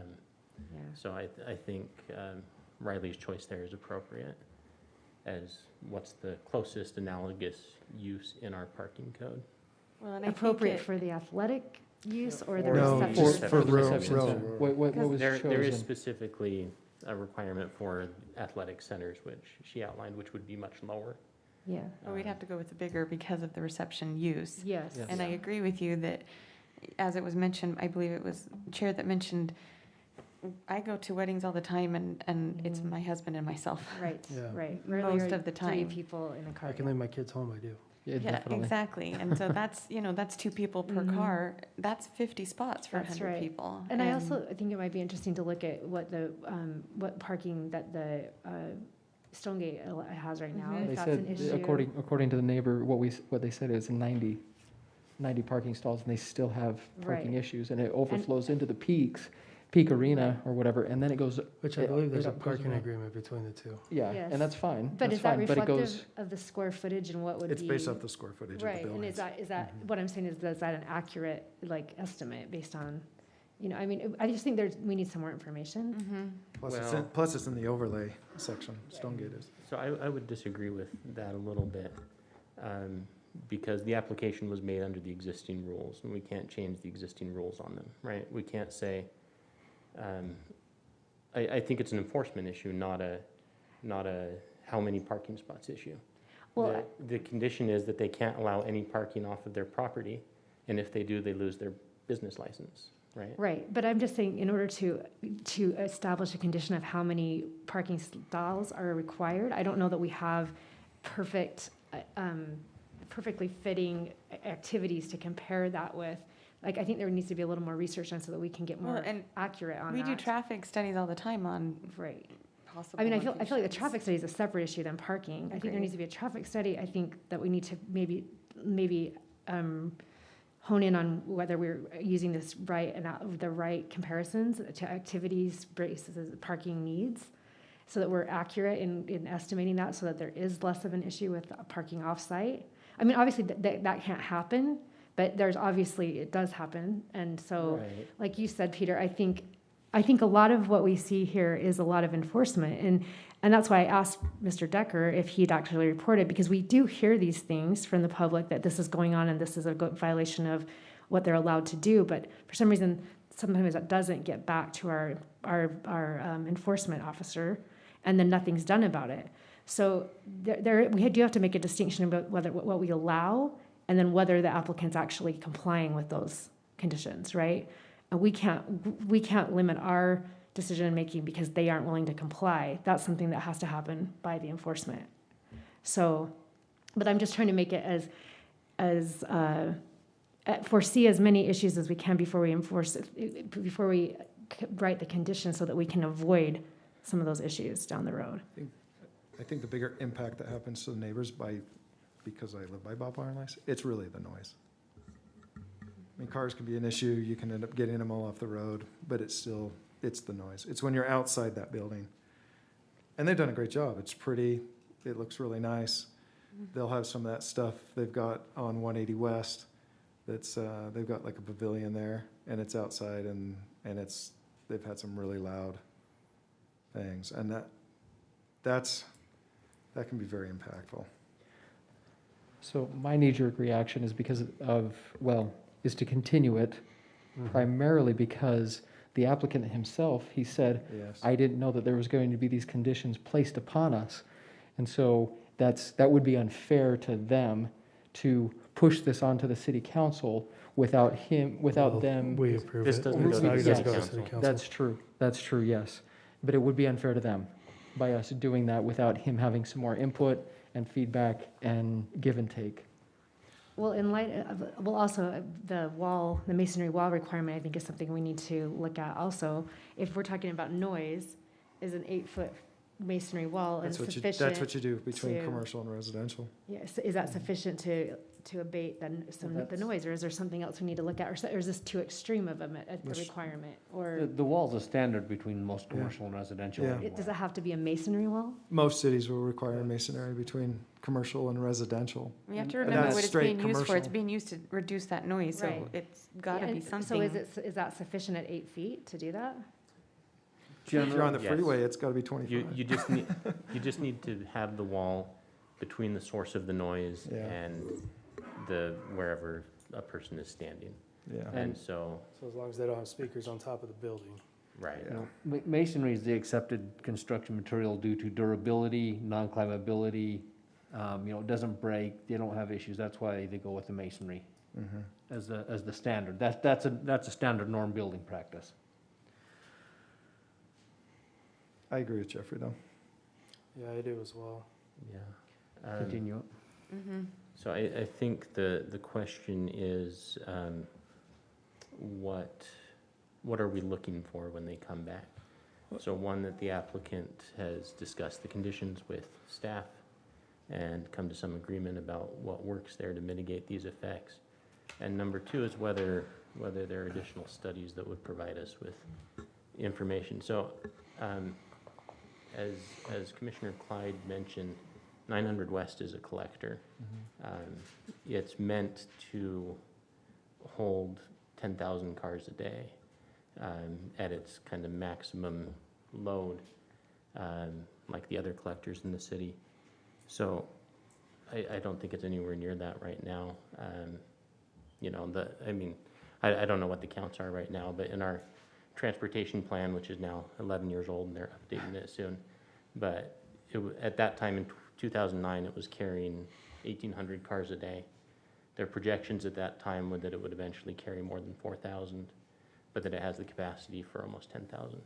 Yeah. So I think Riley's choice there is appropriate as what's the closest analogous use in our parking code. Well, and I think Appropriate for the athletic use or the No, reception? for rural, reception rural. center. What was There is chosen? specifically a requirement for athletic centers, which she outlined, which would be much lower. Yeah. Well, we'd have to go with the bigger because of the reception use. Yes. Yes. And I agree with you that, as it was mentioned, I believe it was Chair that mentioned, I go to weddings all the time and it's Mhm. my husband and myself. Right, Yeah. right. Most Rarely of the are time. 3 people in a car. I can leave my kids home, I do. Yeah, Yeah, definitely. exactly. And so that's, that's 2 people per Mhm. car. That's 50 spots for That's 100 right. people. And I also think it might be interesting to look at what what parking that the Stonegate has right now, Mhm. if They that's said, an issue. according to the neighbor, what they said is 90 parking stalls, and they still have parking Right. issues, and it overflows into the Peak Arena or whatever, and then it goes. Which I it- believe there's it a goes parking around. agreement between the two. Yeah, Yes. and that's fine. But That's is that fine, but it goes. reflective of the square footage and what would be? It's based off the square footage of the Right, and buildings. is that, what I'm saying is that an accurate, estimate based on, I mean, I just think we need some more information. Mhm. Plus it's in the overlay section, Stonegate is. So I would disagree with that a little bit, because the application was made under the existing rules, and we can't change the existing rules on them, right? We can't say, I think it's an enforcement issue, not a how many parking spots issue. Well, The condition is that they can't allow any parking off of their property, and if they do, they lose their business license, right? Right, but I'm just saying, in order to establish a condition of how many parking stalls are required, I don't know that we have perfectly fitting activities to compare that with. I think there needs to be a little more research on so that we can get Well, more and accurate on We that. do traffic studies all the time on Right. possible I mean, I feel like the locations. traffic study is a separate issue than parking. I think there Agreed. needs to be a traffic study. I think that we need to maybe hone in on whether we're using this right and the right comparisons to activities versus parking needs, so that we're accurate in estimating that, so that there is less of an issue with parking off-site. I mean, obviously that can't happen, But there's obviously, it does happen. And so, Right. like you said, Peter, I think a lot of what we see here is a lot of enforcement. And that's why I asked Mr. Decker if he'd actually reported, because we do hear these things from the public that this is going on and this is a violation of what they're allowed to do. But for some reason, sometimes that doesn't get back to our enforcement officer, and then nothing's done about it. So we do have to make a distinction about what we allow and then whether the applicant's actually complying with those conditions, right? And we can't limit our decision making because they aren't willing to comply. That's something that has to happen by the enforcement. So, but I'm just trying to make it as foresee as many issues as we can before we enforce it, before we write the conditions, so that we can avoid some of those issues down the road. I think the bigger impact that happens to the neighbors because I live by Bob Marley's, it's really the noise. I mean, cars can be an issue, you can end up getting them all off the road, but it's the noise. It's when you're outside that building. And they've done a great job. It's pretty, it looks really nice. They'll have some of that stuff they've got on 180 West. They've got like a pavilion there, and it's outside, and they've had some really loud things, and that can be very impactful. So my knee-jerk reaction is is to continue it, primarily because the applicant himself, he said, Yes. I didn't know that there was going to be these conditions placed upon us. And so that would be unfair to them to push this onto the city council without them. We approve This it. doesn't go to the It city doesn't go to council. city council. That's true, yes. But it would be unfair to them by us doing that without him having some more input and feedback and give and take. Well, in light of, also the masonry wall requirement, I think is something we need to look at also. If we're talking about noise, is an 8-foot masonry wall sufficient? That's what you do between to- commercial and residential. Yes, is that sufficient to abate the noise, or is there something else we need to look at, or is this too extreme of a requirement? Or The wall's a standard between most commercial and residential. Yeah. anyway. does it have to be a masonry wall? Most cities will require masonry between commercial and residential. You have to And remember that's what it's straight being used for. It's commercial. being used to reduce that noise, so Right. it's gotta Yeah, be and something. So is that sufficient at 8 feet to do that? If you're on the Yes. freeway, it's gotta be 25. You just need to have the wall between the source of the noise Yeah. and wherever a person is standing. Yeah. And so, So as long as they don't have speakers on top of the building. right. Yeah. Masonry is the accepted construction material due to durability, non-climbability. It doesn't break, they don't have issues. That's why they go with the masonry Mhm. as the standard. That's a standard norm building practice. I agree with Jeffrey, though. Yeah, I do as well. Yeah. Continue. Mhm. So I think the question is, what are we looking for when they come back? So one, that the applicant has discussed the conditions with staff and come to some agreement about what works there to mitigate these effects. And number two is whether there are additional studies that would provide us with information. So as Commissioner Clyde mentioned, 900 West is a collector. It's meant to hold 10,000 cars a day at its kind of maximum load, like the other collectors in the city. So I don't think it's anywhere near that right now. I don't know what the counts are right now, but in our transportation plan, which is now 11 years old, and they're updating it soon, but at that time in 2009, it was carrying 1,800 cars a day. Their projections at that time were that it would eventually carry more than 4,000, but that it has the capacity for almost 10,000.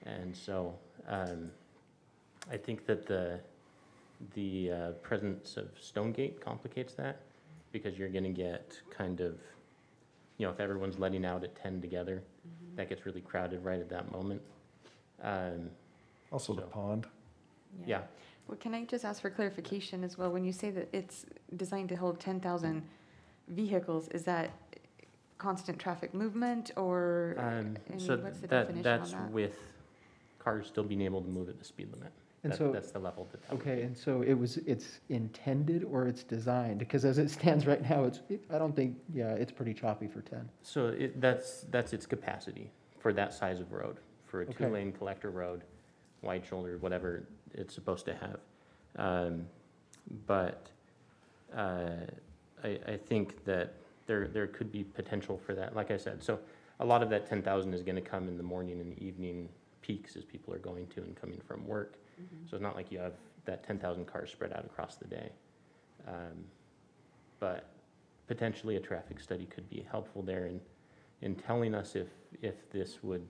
And so I think that the presence of Stonegate complicates that, because you're going to get kind of, if everyone's letting out at 10 together, that gets really crowded right at that moment. Also the pond. Yeah. Well, can I just ask for clarification as well? When you say that it's designed to hold 10,000 vehicles, is that constant traffic movement, or So what's the definition on that's that? with cars still being able to move at the speed limit. And That- so, That's the level that. that would okay, be. and so it's intended or it's designed? Because as it stands right now, I don't think, yeah, it's pretty choppy for 10. So that's its capacity for that size of road, for a Okay. two-lane collector road, wide shoulder, whatever it's supposed to have. But I think that there could be potential for that, like I said. So a lot of that 10,000 is gonna come in the morning and evening peaks as people are going to and coming from work. So it's not like you have that 10,000 cars spread out across the day. But potentially a traffic study could be helpful there in telling us if this would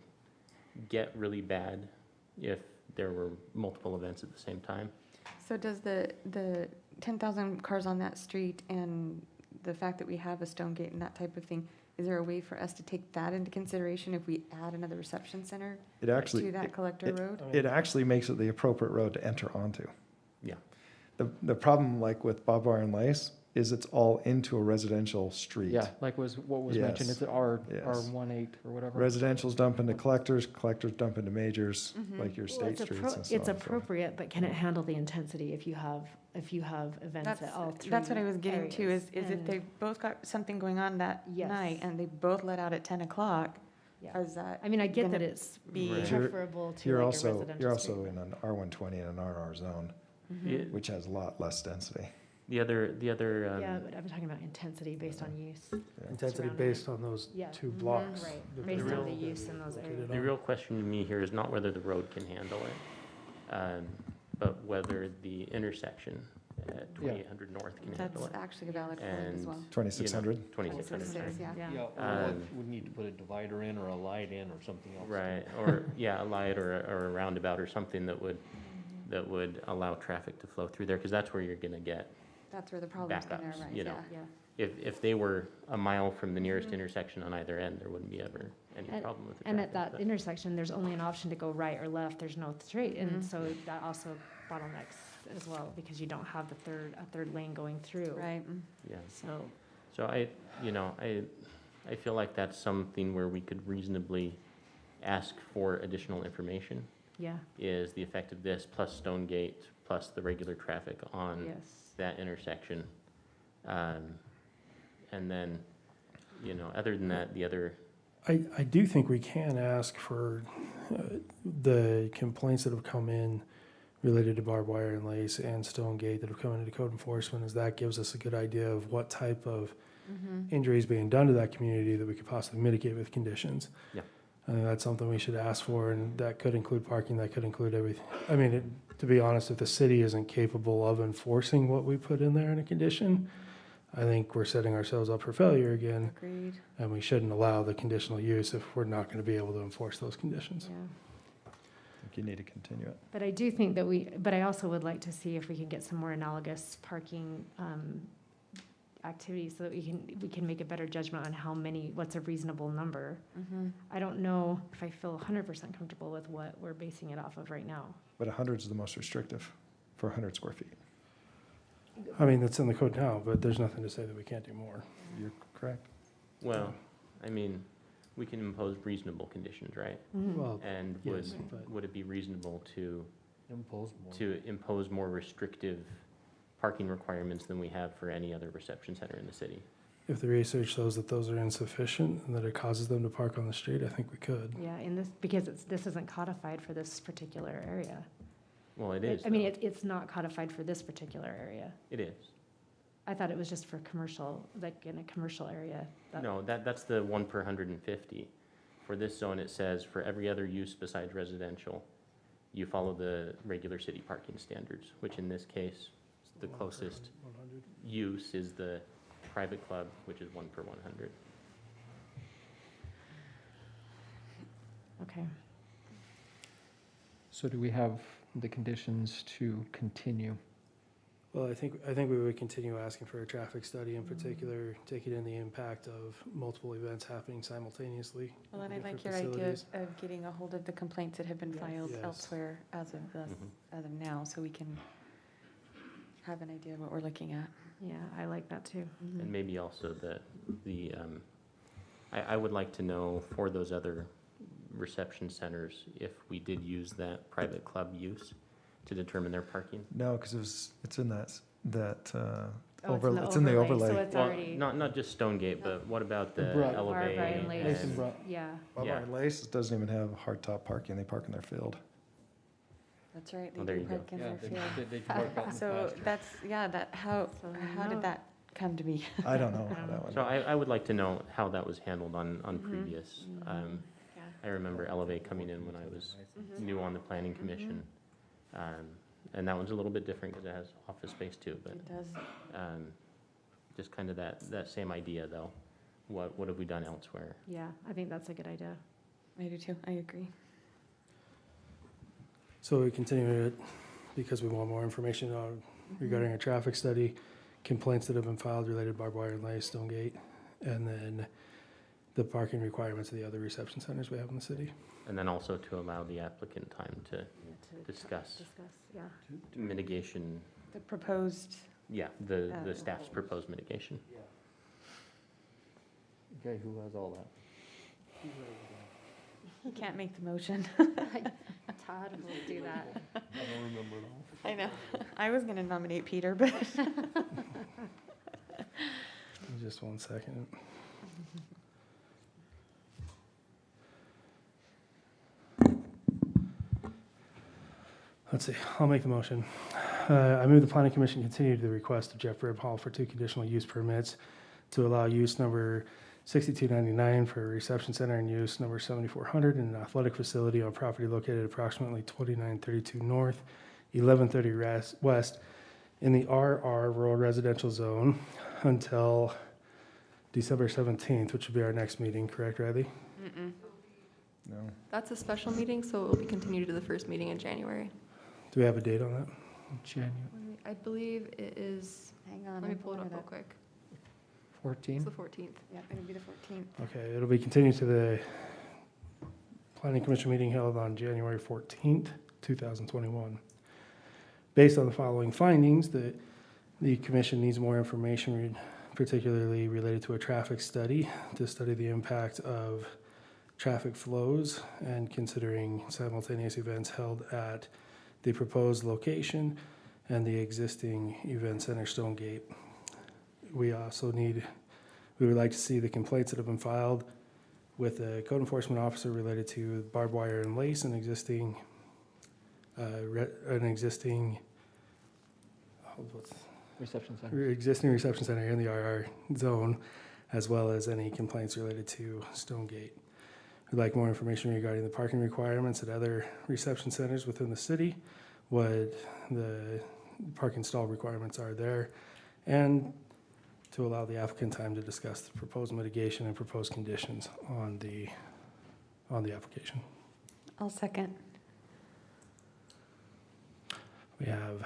get really bad if there were multiple events at the same time. So does the 10,000 cars on that street and the fact that we have a stone gate and that type of thing, is there a way for us to take that into consideration if we add another reception center It actually. to that collector road? It actually makes it the appropriate road to enter onto. Yeah. The problem, like with Bob Wire and Lace, is it's all into a residential street. Yeah, like what was mentioned, Yes. it's R18 or whatever. Residential's dump into collectors, collectors dump into majors, Mhm. like your Well, state it's streets and so on. It's appropriate, but can it handle the intensity if you have events at all three That's what I was getting to, areas? is if And- they both got something going on that Yes. night and they both let out at 10 o'clock, Yeah. is that? I mean, I get gonna that it's be But you're- preferable to You're like a also, residential you're street. also in an R120 and an RR zone, Yeah. which has a lot less density. The other, Yeah, but I'm talking about intensity based on use. Intensity surrounding based it. on those Yeah. two Mhm. blocks. Right, that based they're on the all use in those located areas. the on. real question to me here is not whether the road can handle it, but whether the intersection at 2800 North can handle That's it. actually a valid point as And, well. 2600? 2600, sorry. 26, yeah. Yeah, Um, we need to put a divider in or a light in or something else. Right, or, yeah, a light or a roundabout or something that would allow traffic to flow through there, because that's where you're gonna get That's where the problem's gonna backups, arise, you know. yeah. If they were a mile from the nearest intersection on either end, there wouldn't be ever any And- problem with the And at traffic, that but- intersection, there's only an option to go right or left, there's no straight, Mhm. and so that also bottlenecks as well, because you don't have a third lane going through. Right. Yeah. So, So I feel like that's something where we could reasonably ask for additional information, yeah, is the effect of this plus Stone Gate plus the regular traffic on yes. that intersection. And then, other than that, the other, I do think we can ask for the complaints that have come in related to barbed wire and lace and Stone Gate that have come into code enforcement, is that gives us a good idea of what type of injuries being done to that community that we could possibly mitigate with conditions. Yeah. I think that's something we should ask for, and that could include parking, that could include everything. I mean, to be honest, if the city isn't capable of enforcing what we put in there in a condition, I think we're setting ourselves up for failure again. Agreed. And we shouldn't allow the conditional use if we're not going to be able to enforce those conditions. Yeah. I think you need to continue it. But I do think that but I also would like to see if we can get some more analogous parking activities so that we can make a better judgment on what's a reasonable number. Mhm. I don't know if I feel 100% comfortable with what we're basing it off of right now. But 100 is the most restrictive for 100 square feet. I mean, that's in the code now, but there's nothing to say that we can't do more. You're correct. well, we can impose reasonable conditions, right? Well, And yes, but- would it be reasonable to Impose more. impose more restrictive parking requirements than we have for any other reception center in the city? If the research shows that those are insufficient and that it causes them to park on the street, I think we could. Yeah, because this isn't codified for this particular area. Well, it is. I mean, though. it's not codified for this particular area. It is. I thought it was just for commercial, like in a commercial area. No, that's the 1 per 150. For this zone, it says for every other use besides residential, you follow the regular city parking standards, which in this case, the closest use is the private club, which is 1 per 100. Okay. So do we have the conditions to continue? Well, I think we would continue asking for a traffic study, in particular, taking in the impact of multiple events happening simultaneously. Well, and I in like different your idea facilities. of getting a hold of the complaints that have been filed Yes. elsewhere as of now, so we can have an idea of what we're looking at. Yeah, I like that too. And maybe also I would like to know for those other reception centers, if we did use that private club use, to determine their parking? No, because it's in that, Oh, it's in the overlay. So it's Well, already. not just Stonegate, but what about the Brook. Elevate? Barbara and Lace. and- Yeah. Barbara and Lace doesn't even have hardtop parking, they park in their field. That's right, Oh, they there do you go. park in Yeah, their they- field. they can park out in the So pasture. that's, yeah, how So did no. that come to be? I don't know how that So one. I would like to know how that was handled on Mhm. previous. Yeah. I remember Elevate coming in when I was new on the planning commission. And that one's a little bit different because it has office space too, but It does. just kind of that same idea though. What have we done elsewhere? Yeah, I think that's a good idea. I do too, I agree. So we continue it because we want more information on regarding a traffic study, complaints that have been filed related to barbed wire and lace, Stonegate, and then the parking requirements of the other reception centers we have in the city. And then also to allow the applicant time to discuss Yeah. mitigation, The proposed, yeah, the staff's proposed mitigation. Okay, who has all that? you can't make the motion. Todd will do that. I don't remember it all. I know, I was gonna nominate Peter, but. Just one second. Let's see, I'll make the motion. I move the planning commission continue to the request of Jeff Hall for 2 conditional use permits to allow use number 6299 for a reception center and use number 7400 in an athletic facility on property located approximately 2932 north, 1130 west in the RR Rural Residential Zone until December 17th, which will be our next meeting, correct, Riley? No. That's a special meeting, so it will be continued to the first meeting in January. Do we have a date on that? January I believe it is, Hang on, let me I'm pull it pulling up real quick. 14? It's the 14th. Yeah, it'll be the 14th. Okay, it'll be continued to the planning commission meeting held on January 14th, 2021. Based on the following findings, the commission needs more information, particularly related to a traffic study, to study the impact of traffic flows and considering simultaneous events held at the proposed location and the existing event center Stonegate. We would like to see the complaints that have been filed with the code enforcement officer related to barbed wire and lace and existing Reception center. existing reception center in the RR zone, as well as any complaints related to Stonegate. We'd like more information regarding the parking requirements at other reception centers within the city, what the parking stall requirements are there, and to allow the applicant time to discuss the proposed mitigation and proposed conditions on the application. I'll second. We have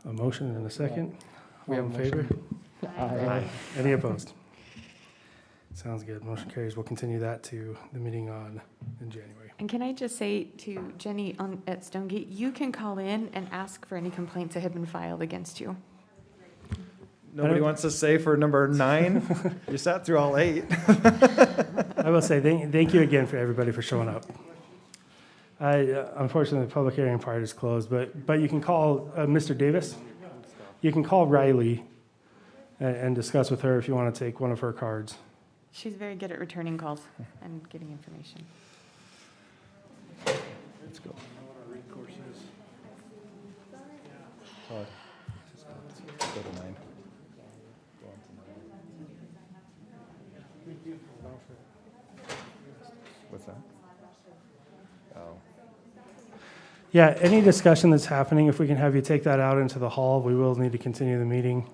a motion and a second. We All have in a favor? motion. Aye. Any opposed? Sounds good. Motion carries. We'll continue that to the meeting in January. And can I just say to Jenny at Stonegate, you can call in and ask for any complaints that have been filed against you. Nobody wants to say for number 9? You sat through all 8. I will say thank you again for everybody for showing up. Unfortunately, the public hearing part is closed, but you can call Mr. Davis. You can call Riley and discuss with her if you want to take one of her cards. She's very good at returning calls and getting information. Let's go. Todd, just go to 9. What's that? Oh. Yeah, any discussion that's happening, if we can have you take that out into the hall, we will need to continue the meeting.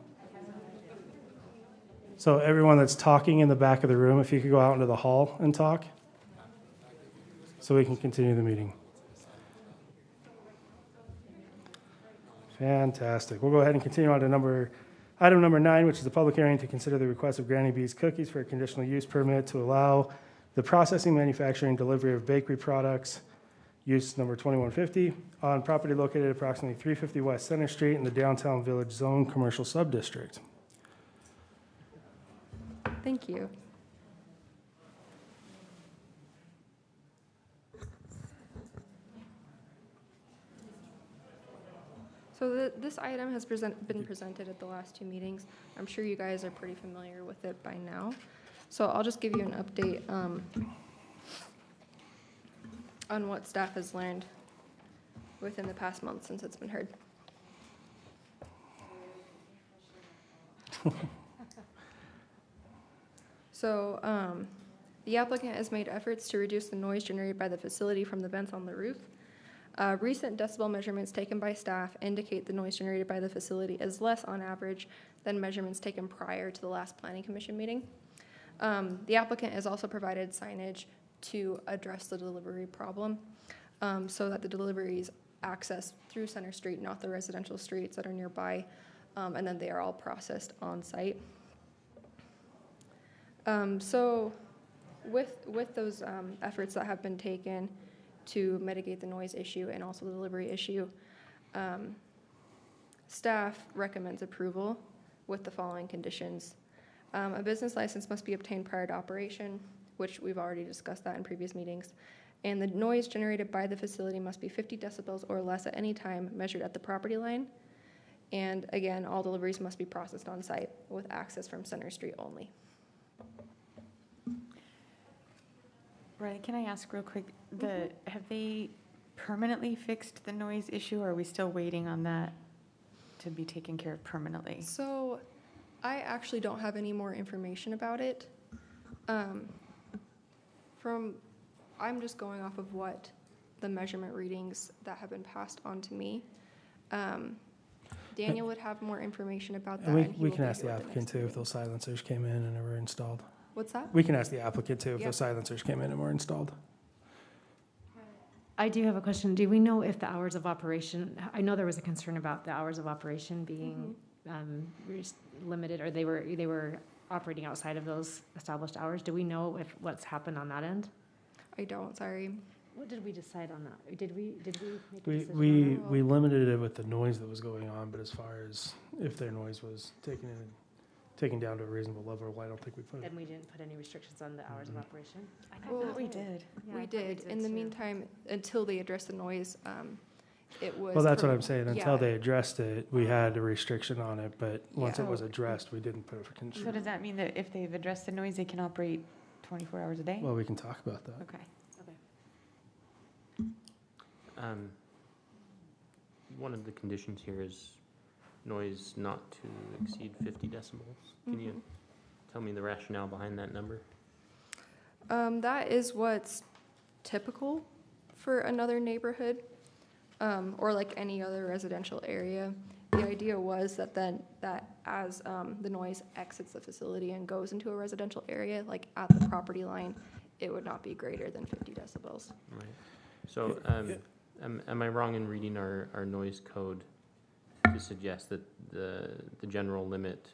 So everyone that's talking in the back of the room, if you could go out into the hall and talk, so we can continue the meeting. Fantastic. We'll go ahead and continue on to item number 9, which is the public hearing to consider the request of Granny B's Cookies for a conditional use permit to allow the processing, manufacturing, delivery of bakery products, use number 2150, on property located at approximately 350 West Center Street in the Downtown Village Zone Commercial Subdistrict. Thank you. So this item has been presented at the last two meetings. I'm sure you guys are pretty familiar with it by now. So I'll just give you an update on what staff has learned within the past month since it's been heard. So the applicant has made efforts to reduce the noise generated by the facility from the vents on the roof. Recent decibel measurements taken by staff indicate the noise generated by the facility is less on average than measurements taken prior to the last Planning Commission meeting. The applicant has also provided signage to address the delivery problem so that the deliveries access through Center Street, not the residential streets that are nearby, and then they are all processed on site. So with those efforts that have been taken to mitigate the noise issue and also the delivery issue, staff recommends approval with the following conditions. A business license must be obtained prior to operation, which we've already discussed that in previous meetings. And the noise generated by the facility must be 50 decibels or less at any time measured at the property line. And again, all deliveries must be processed on site with access from Center Street only. Brian, can I ask real quick, have they permanently fixed the noise issue, or are we still waiting on that to be taken care of permanently? So I actually don't have any more information about it. I'm just going off of what the measurement readings that have been passed on to me. Daniel would have more information about that. And and he we will can be ask here the at applicant next too if meeting. those silencers came in and were installed. What's that? We can ask the applicant too if Yep. those silencers came in and were installed. I do have a question. Do we know if the hours of operation, I know there was a concern about the hours of operation being limited, or they were operating outside of those established hours. Do we know if what's happened on that end? I don't, sorry. What did we decide on that? Did we make a We, decision? we limited it with the noise that was going on, but as far as if their noise was taken down to a reasonable level, well, I don't think we put it. Then we didn't put any restrictions on the hours of operation? I Well, thought we did. Yeah, I We thought did. In the too. meantime, until they addressed the noise, it was. Well, that's what per- I'm saying. Until yeah. they addressed it, we had a restriction on it, but once it Yeah. was addressed, we didn't put it for So control. does that mean that if they've addressed the noise, they can operate 24 hours a day? Well, we can talk about that. Okay. One of the conditions here is noise not to exceed 50 decibels. Can you tell me the rationale behind that number? That is what's typical for another neighborhood, or like any other residential area. The idea was that as the noise exits the facility and goes into a residential area, like at the property line, it would not be greater than 50 decibels. Right. So, am I wrong in reading our noise code to suggest that the general limit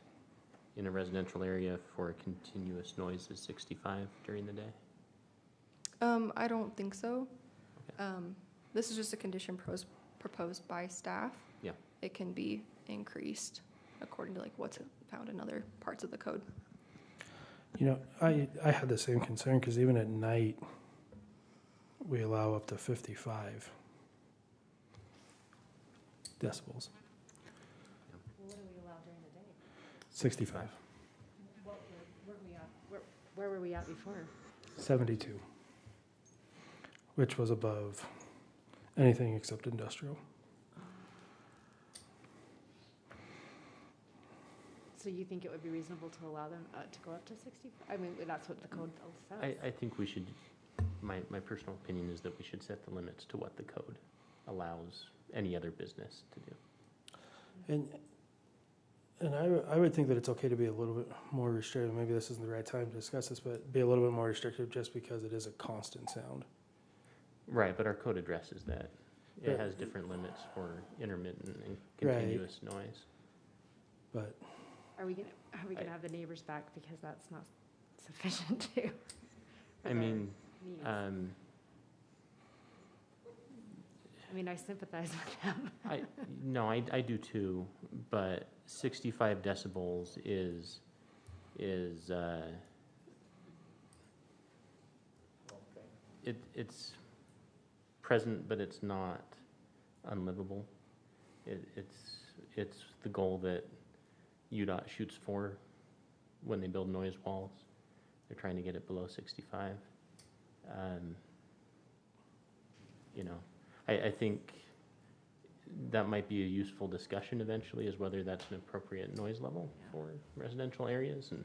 in a residential area for continuous noise is 65 during the day? I don't think so. This is just a condition proposed by staff. Yeah. It can be increased according to like what's found in other parts of the code. You know, I had the same concern because even at night, we allow up to 55 decibels. What do we allow during the day? 65. Where were we at before? 72, which was above anything except industrial. So you think it would be reasonable to allow them to go up to 60? I mean, that's what the code says. I think we should, my personal opinion is that we should set the limits to what the code allows any other business to do. And I would think that it's okay to be a little bit more restrictive. Maybe this isn't the right time to discuss this, but be a little bit more restrictive just because it is a constant sound. Right, but our code addresses that. It Right. has different limits for intermittent and Right. continuous noise. But Are we gonna have the neighbors back because that's not sufficient too? I mean, I mean, I sympathize with them. I do too, but 65 decibels is it's present, but it's not unlivable. It's the goal that UDOT shoots for when they build noise walls. They're trying to get it below 65. You know, I think that might be a useful discussion eventually, is whether that's an appropriate noise level for residential areas, and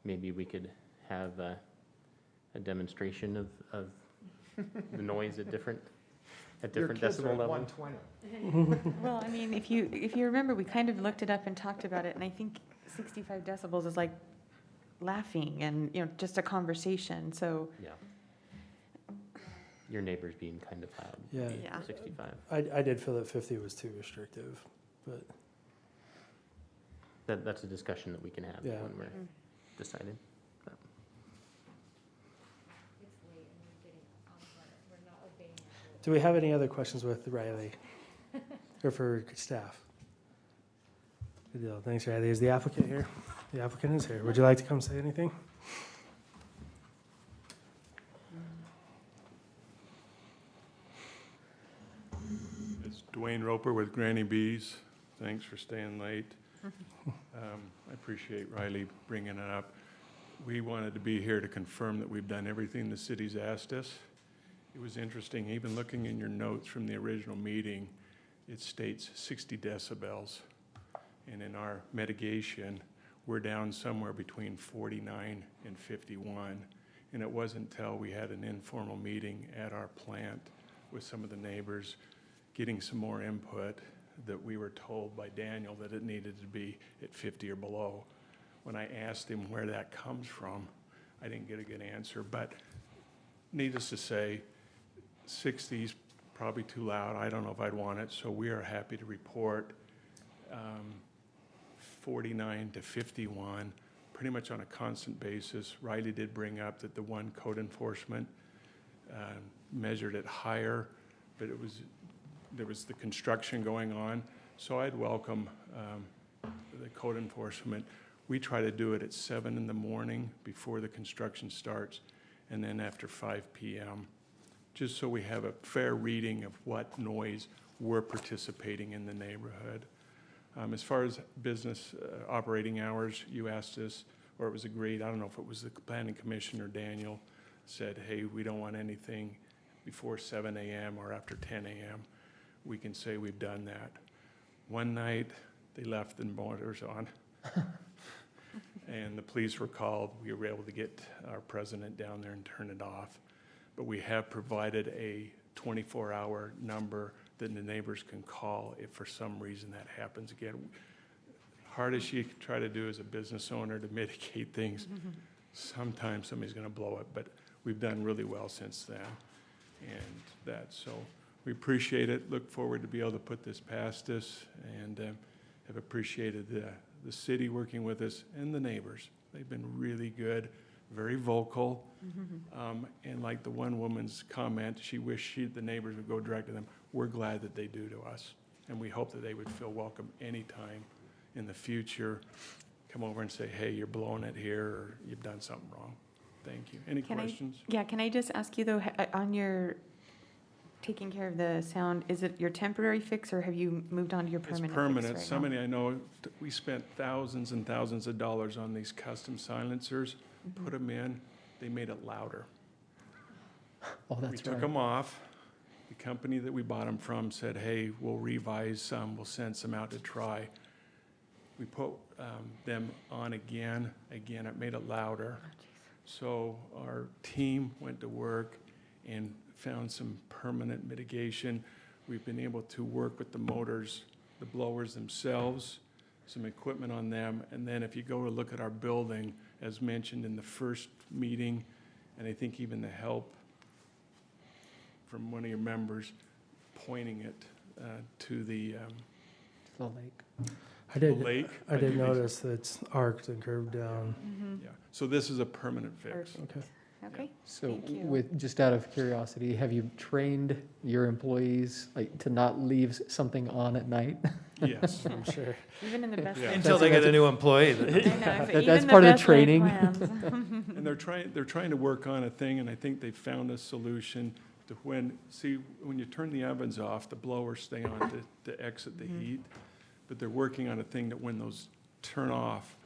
maybe we could have a demonstration of the noise at different decibel levels. Well, I mean, if you remember, we kind of looked it up and talked about it, and I think 65 decibels is like laughing and, you know, just a conversation, so. Yeah. Your neighbors being kind of loud. Yeah. Yeah. 65. I did feel that 50 was too restrictive, but That's a discussion that we can have Yeah. when we're deciding. But do we have any other questions with Riley or for staff? Good deal. Thanks, Riley. Is the applicant here? The applicant is here. Would you like to come say anything? It's Dwayne Roper with Granny Bees. Thanks for staying late. I appreciate Riley bringing it up. We wanted to be here to confirm that we've done everything the city's asked us. It was interesting, even looking in your notes from the original meeting, it states 60 decibels. And in our mitigation, we're down somewhere between 49 and 51. And it wasn't until we had an informal meeting at our plant with some of the neighbors, getting some more input, that we were told by Daniel that it needed to be at 50 or below. When I asked him where that comes from, I didn't get a good answer. But needless to say, 60 is probably too loud. I don't know if I'd want it. So we are happy to report 49 to 51, pretty much on a constant basis. Riley did bring up that the one code enforcement measured it higher, but there was the construction going on. So I'd welcome the code enforcement. We try to do it at 7 in the morning before the construction starts, and then after 5 p.m., just so we have a fair reading of what noise we're participating in the neighborhood. As far as business operating hours, you asked us, or it was agreed, I don't know if it was the planning commission or Daniel, said, hey, we don't want anything before 7 a.m. or after 10 a.m. We can say we've done that. One night, they left the motors on, and the police were called. We were able to get our president down there and turn it off. But we have provided a 24-hour number that the neighbors can call if for some reason that happens again. Hard as you try to do as a business owner to mitigate things, sometimes somebody's going to blow it, but we've done really well since then. And that, so we appreciate it, look forward to be able to put this past us, and have appreciated the city working with us and the neighbors. They've been really good, very vocal, and like the one woman's comment, she wished the neighbors would go direct to them. We're glad that they do to us, and we hope that they would feel welcome anytime in the future. Come over and say, hey, you're blowing it here, or you've done something wrong. Thank you. Any questions? Can I just ask you though, on your taking care of the sound, is it your temporary fix, or have you moved on to your permanent It's fix permanent. right now? Somebody I know, we spent thousands and thousands of dollars on these custom silencers, put them in, they made it louder. Oh, that's We took right. them off. The company that we bought them from said, hey, we'll revise some, we'll send some out to try. We put them on again, it made it louder. So our team went to work and found some permanent mitigation. We've been able to work with the motors, the blowers themselves, some equipment on them, and then if you go to look at our building, as mentioned in the first meeting, and I think even the help from one of your members pointing it to the lake. I did. The lake. I did notice that it's arced and curved down. Yeah. So this is a permanent fix. Okay. Okay. So Thank you. with, just out of curiosity, have you trained your employees like to not leave something on at night? Yes. I'm sure. Even in the best. Yeah. Until they get a new employee. That's part of the training. And they're trying to work on a thing, and I think they found a solution when you turn the ovens off, the blowers stay on to exit the heat, but they're working on a thing that when those turn off,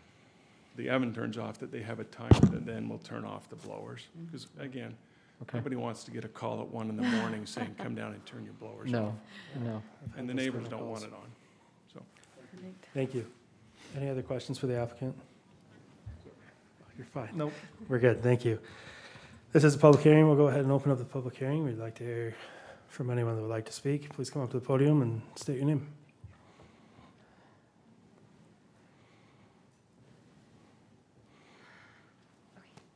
the oven turns off, that they have a timer that then will turn off the blowers. Because again, nobody wants to get a call at 1 in the morning saying, come down and turn your blowers off. No. And the neighbors don't want it on, so. Thank you. Any other questions for the applicant? You're fine. Nope. We're good, thank you. This is a public hearing. We'll go ahead and open up the public hearing. We'd like to hear from anyone that would like to speak. Please come up to the podium and state your name.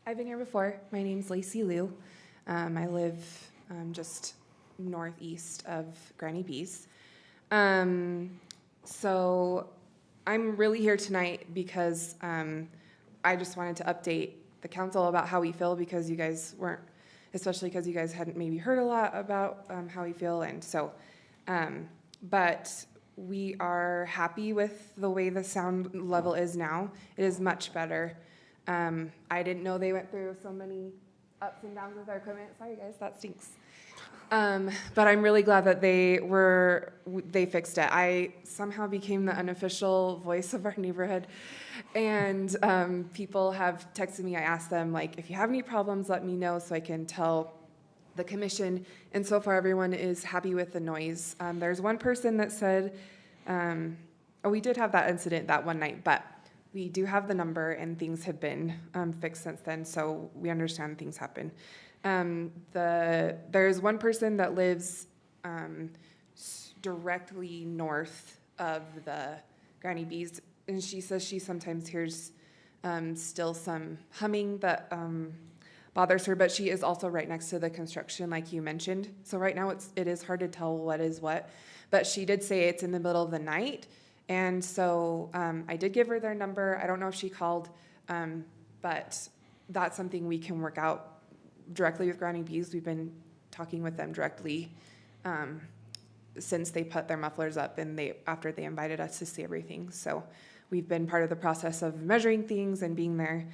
I've been here before. My name's Lacey Liu. I live just northeast of Granny Bees. So I'm really here tonight because I just wanted to update the council about how we feel, because you guys weren't, especially because you guys hadn't maybe heard a lot about how we feel. And so, but we are happy with the way the sound level is now. It is much better. I didn't know they went through so many ups and downs with our equipment. Sorry guys, that stinks. But I'm really glad that they fixed it. I somehow became the unofficial voice of our neighborhood, and people have texted me. I asked them, like, if you have any problems, let me know so I can tell the commission. And so far, everyone is happy with the noise. There's one person that said, we did have that incident that one night, but we do have the number and things have been fixed since then, so we understand things happen. There's one person that lives directly north of the Granny Bees, and she says she sometimes hears still some humming that bothers her, but she is also right next to the construction, like you mentioned. So right now it is hard to tell what is what, but she did say it's in the middle of the night. And so I did give her their number. I don't know if she called, but that's something we can work out directly with Granny Bees. We've been talking with them directly since they put their mufflers up and after they invited us to see everything. So we've been part of the process of measuring things and being there.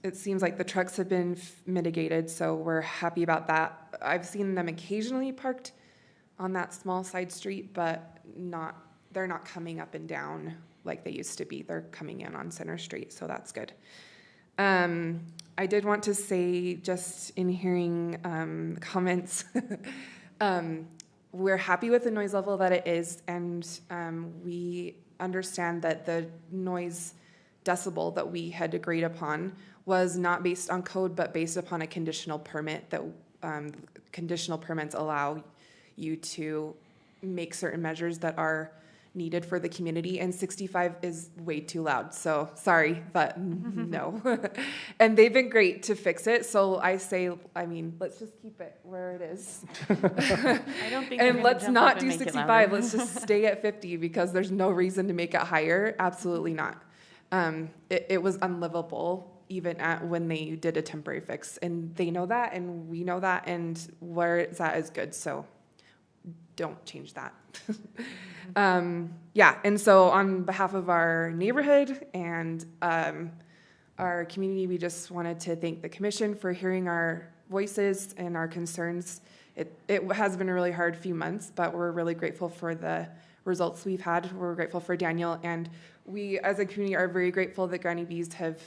It seems like the trucks have been mitigated, so we're happy about that. I've seen them occasionally parked on that small side street, but they're not coming up and down like they used to be. They're coming in on Center Street, so that's good. I did want to say, just in hearing comments, we're happy with the noise level that it is, and we understand that the noise decibel that we had agreed upon was not based on code, but based upon a conditional permit that conditional permits allow you to make certain measures that are needed for the community, and 65 is way too loud. So sorry, but no. And they've been great to fix it. So I say, let's just keep it where it is. I don't think and let's not do 65. Let's just stay at 50 because there's no reason to make it higher. Absolutely not. It was unlivable even when they did a temporary fix, and they know that, and we know that, and where it's at is good. So don't change that. And so on behalf of our neighborhood and our community, we just wanted to thank the commission for hearing our voices and our concerns. It has been a really hard few months, but we're really grateful for the results we've had. We're grateful for Daniel, and we as a community are very grateful that Granny Bees have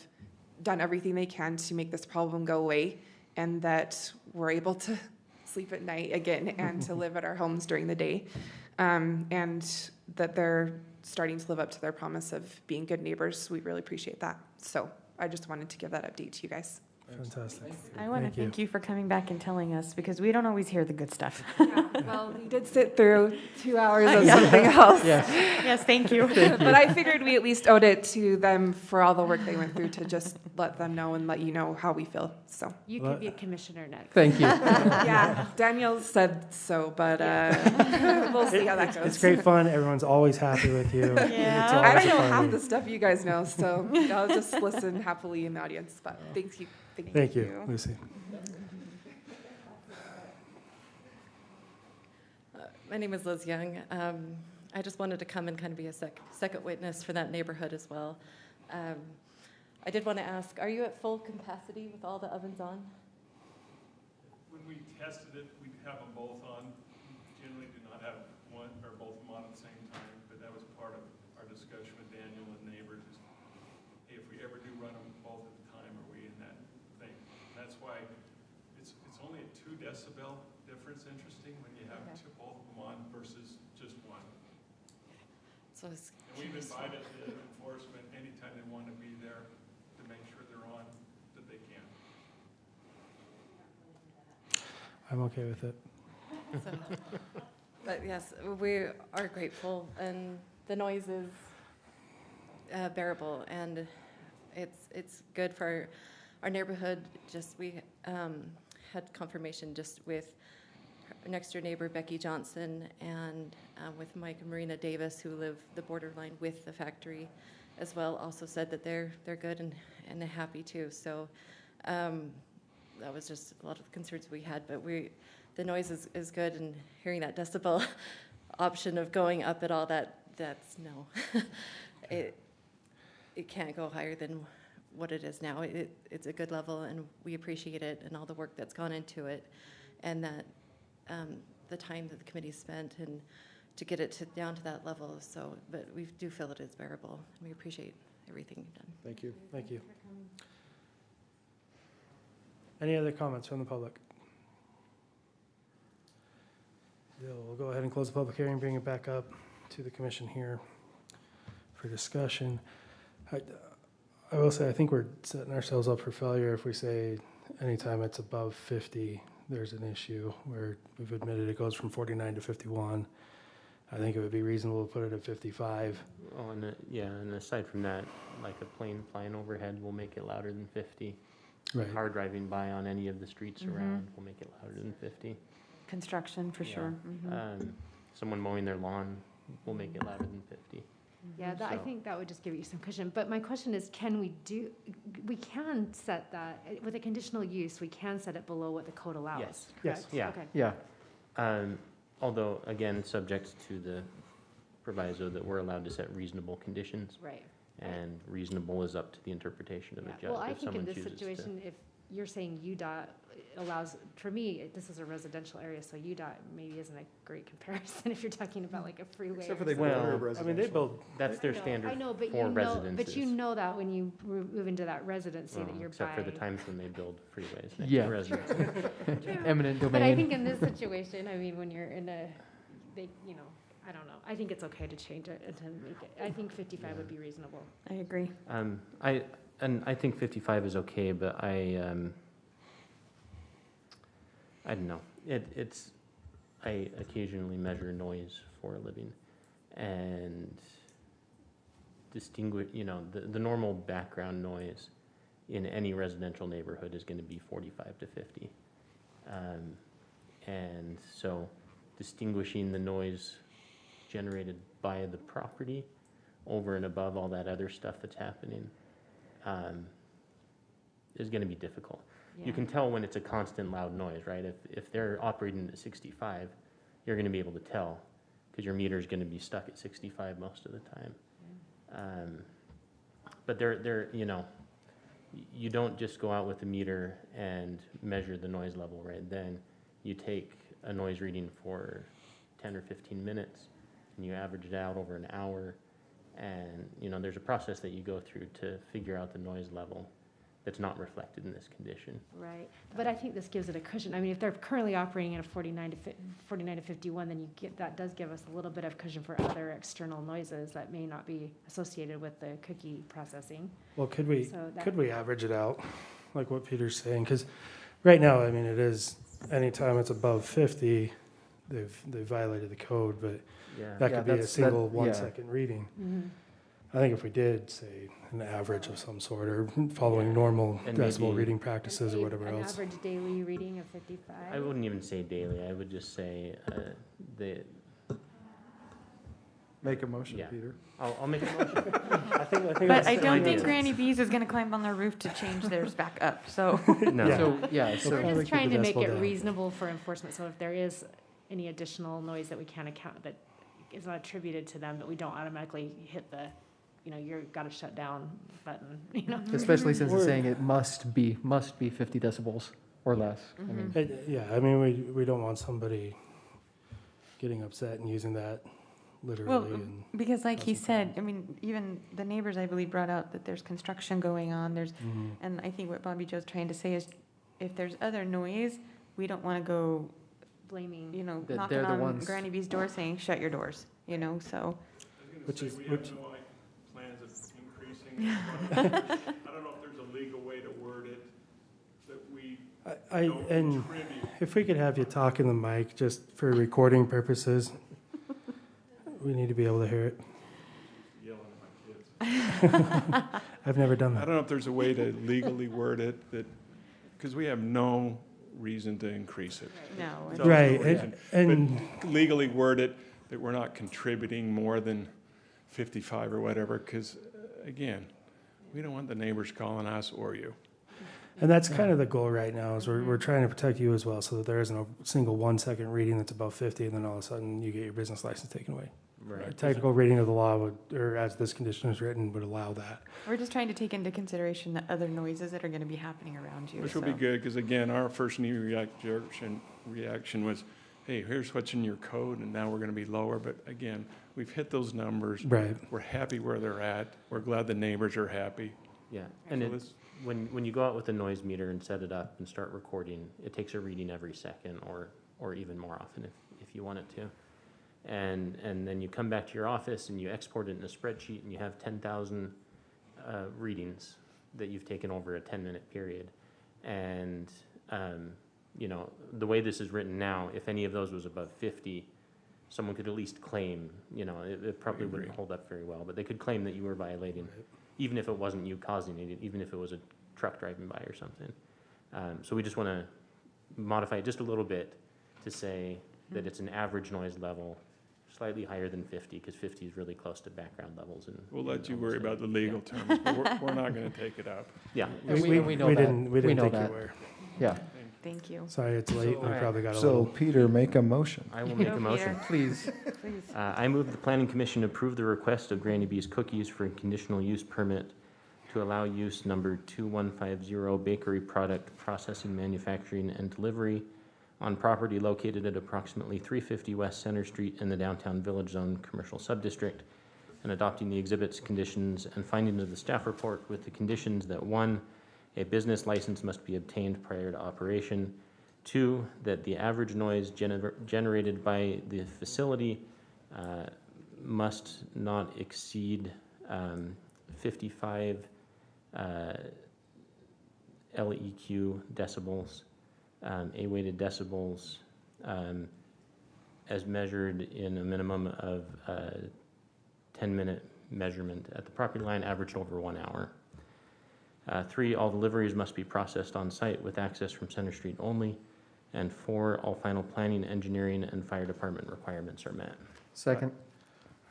done everything they can to make this problem go away, and that we're able to sleep at night again and to live at our homes during the day. And that they're starting to live up to their promise of being good neighbors. We really appreciate that. So I just wanted to give that update to you guys. Fantastic. I want to thank you for coming back and telling us, because we don't always hear the good stuff. Well, we did sit through 2 hours of something else. Yes, thank you. But I figured we at least owed it to them for all the work they went through to just let them know and let you know how we feel. So You could be a commissioner next. Thank you. Yeah, Daniel said so, but we'll see how that goes. It's great fun. Everyone's always happy with you. Yeah. It's I always don't a know party. half the stuff you guys know, so I'll just listen happily in the audience. But thank you. Thank you, Lucy. My name is Liz Young. I just wanted to come and kind of be a second witness for that neighborhood as well. I did want to ask, are you at full capacity with all the ovens on? When when we tested it, we'd have them both on. We generally do not have one or both of them on at the same time, but that was part of our discussion with Daniel and neighbors. Is, hey, if we ever do run them both at the time, are we in that thing? And that's why it's only a 2 decibel difference. Interesting when you have both of them on versus just one. So it's And we've invited the enforcement anytime they want to be there to make sure they're on, that they can. I'm okay with it. So, but yes, we are grateful, and the noise is bearable, and it's good for our neighborhood. Just we had confirmation just with our next door neighbor Becky Johnson and with Mike and Marina Davis, who live the borderline with the factory as well, also said that they're good and happy too. So that was just a lot of concerns we had, but the noise is good, and hearing that decibel option of going up at all, that's no. It can't go higher than what it is now. It's a good level, and we appreciate it and all the work that's gone into it, and that the time that the committee spent and to get it down to that level. So, but we do feel it is bearable. We appreciate everything you've done. Thank you. Thank you. Any other comments from the public? We'll go ahead and close the public hearing, bring it back up to the commission here for discussion. I will say, I think we're setting ourselves up for failure if we say anytime it's above 50, there's an issue, where we've admitted it goes from 49 to 51. I think it would be reasonable to put it at 55. Oh, and aside from that, like a plane flying overhead will make it louder than 50. Right. A car driving by on any of the streets around will make it louder than 50. Construction, for sure. Someone mowing their lawn will make it louder than 50. Yeah, I think that would just give you some cushion. But my question is, we can set that, with a conditional use, we can set it below what the code allows, Yes. correct? Yeah. Okay. Yeah. Although, again, subject to the proviso that we're allowed to set reasonable conditions. Right. And reasonable is up to the interpretation of the judge. Well, I if think in someone this chooses to- situation, if you're saying UDOT allows, for me, this is a residential area, so UDOT maybe isn't a great comparison if you're talking about like a freeway. Except for or they something. build Well, I mean, they build, That's their I know, standard I know, but for you know, residences. but you know that when you move into that residency that you're Except buying. for the times when they build freeways next Yeah. to residences. Eminent domain. But I think in this situation, I mean, when you're in I don't know. I think it's okay to change it and to make it. I think 55 would be reasonable. I agree. I think 55 is okay, but I don't know. I occasionally measure noise for a living, and distinguish. The normal background noise in any residential neighborhood is going to be 45 to 50, and so distinguishing the noise generated by the property over and above all that other stuff that's happening is going to be difficult. You can tell when it's a constant loud noise, right? If they're operating at 65, you're going to be able to tell because your meter is going to be stuck at 65 most of the time. But you don't just go out with a meter and measure the noise level right then. You take a noise reading for 10 or 15 minutes and you average it out over an hour, and there's a process that you go through to figure out the noise level that's not reflected in this condition. Right. But I think this gives it a cushion. I mean, if they're currently operating at a 49 to 51, then that does give us a little bit of cushion for other external noises that may not be associated with the cookie processing. well, could we So average it out, like what Peter's saying? Because right now, I mean, it is, anytime it's above 50, they've violated the code, but Yeah. that Yeah, could be a that's- single that- 1 yeah. second reading. Mhm. I think if we did, say, an average of some sort, or following normal And decibel maybe- reading practices or whatever An else. average daily reading of 55. I wouldn't even say daily. I would just say Make a motion, Yeah. Peter. I'll make a motion. I think But that's I the don't idea. think Granny Bees is gonna climb on their roof to change theirs back up, so. No. Yeah. So, yeah, We'll so, We're probably just keep trying the to make decibel it down. reasonable for enforcement, so if there is any additional noise that we can't account, that is not attributed to them, that we don't automatically hit the, you've got to shut down button, especially since it's saying it must be 50 decibels. or less. I mean, Yeah, I mean, we don't want somebody getting upset and using that literally. Well, and because like he said, I mean, even the neighbors, I believe, brought out that there's construction going on, and I think what Bobby Joe's trying to say is, if there's other noise, we don't want to go, Blaming. you know, That knocking they're the on ones- Granny B's door saying, shut your doors, you know, so. Which is- We have no plans of increasing. I don't know if there's a legal way to word it, that we don't and contribute. if we could have you talk in the mic just for recording purposes, we need to be able to hear it. Yelling at my kids. I've never done I that. don't know if there's a way to legally word it that, because we have no reason to increase it. No. No Right, reason. and But legally word it that we're not contributing more than 55 or whatever, because again, we don't want the neighbors calling us or you. And that's kind of the goal right now, is we're trying to protect you as well, so that there isn't a single 1 second reading that's above 50, and then all of a sudden you get your business license taken away. Right. A technical reading of the law would, or as this condition is written, would allow that. We're just trying to take into consideration the other noises that are going to be happening around you. Which will be good, because again, our first knee reaction was, hey, here's what's in your code, and now we're gonna be lower, but again, we've hit those numbers. Right. We're happy where they're at, we're glad the neighbors are happy. Yeah, and So it, let's- when you go out with a noise meter and set it up and start recording, it takes a reading every second or even more often if you want it to. And then you come back to your office and you export it in a spreadsheet and you have 10,000 readings that you've taken over a 10-minute period. And, you know, the way this is written now, if any of those was above 50, someone could at least claim, you know, it probably wouldn't hold up very well, but they could claim that you were violating, even if it wasn't you causing it, even if it was a truck driving by or something. So we just want to modify it just a little bit to say that it's an average noise level, slightly higher than 50, because 50 is really close to background levels. And We'll let you worry about the legal terms, but we're not gonna take it up. Yeah. And we know that. didn't We know think that. you were. Yeah. Thank you. Sorry, it's late, and we probably got a So little. Peter, make a motion. I will make a motion. Please. Please. I move the planning commission approve the request of Granny B's Cookies for a conditional use permit to allow use number 2150 bakery product processing, manufacturing, and delivery on property located at approximately 350 West Center Street in the downtown Village Zone Commercial Subdistrict, and adopting the exhibits, conditions, and findings of the staff report with the conditions that 1, a business license must be obtained prior to operation, 2, that the average noise generated by the facility must not exceed 55 LEQ decibels, A-weighted decibels, as measured in a minimum of 10-minute measurement at the property line, averaged over 1 hour. 3, all deliveries must be processed on site with access from Center Street only. And 4, all final planning, engineering, and fire department requirements are met. Second.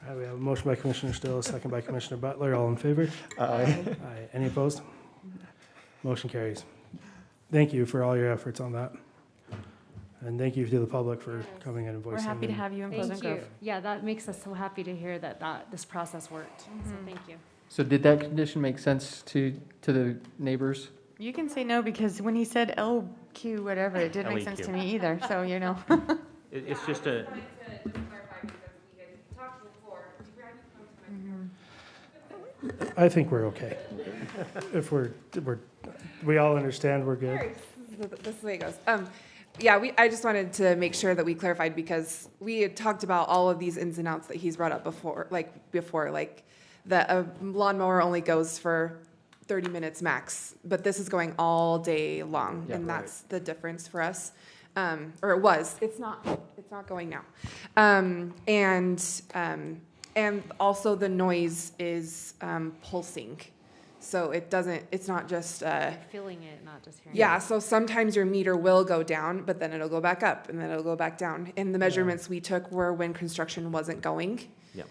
All right, we have a motion by Commissioner Still, a second by Commissioner Butler. All in favor? Aye. Aye. Any opposed? Motion carries. Thank you for all your efforts on that. And thank you to the public for coming in and voicing. We're happy to and- have you in Thank Pleasant you. Grove. Yeah, that makes us so happy to hear that this process worked. So thank you. So did that condition make sense to the neighbors? You can say no, because when he said LQ whatever, it didn't make sense LEQ. to me either, so, you know. It's just a, I think we're okay. If we all understand, we're good. This is the way it goes. Yeah, I just wanted to make sure that we clarified, because we had talked about all of these ins and outs that he's brought up before, like that a lawnmower only goes for 30 minutes max, but this is going all day long, Yeah, and right. that's the difference for us. Or it was. It's not going now. And also the noise is pulsing. So it's not just, Feeling it, not just hearing yeah, it. so sometimes your meter will go down, but then it'll go back up, and then it'll go back down. And the measurements we took were when construction wasn't going. Yep.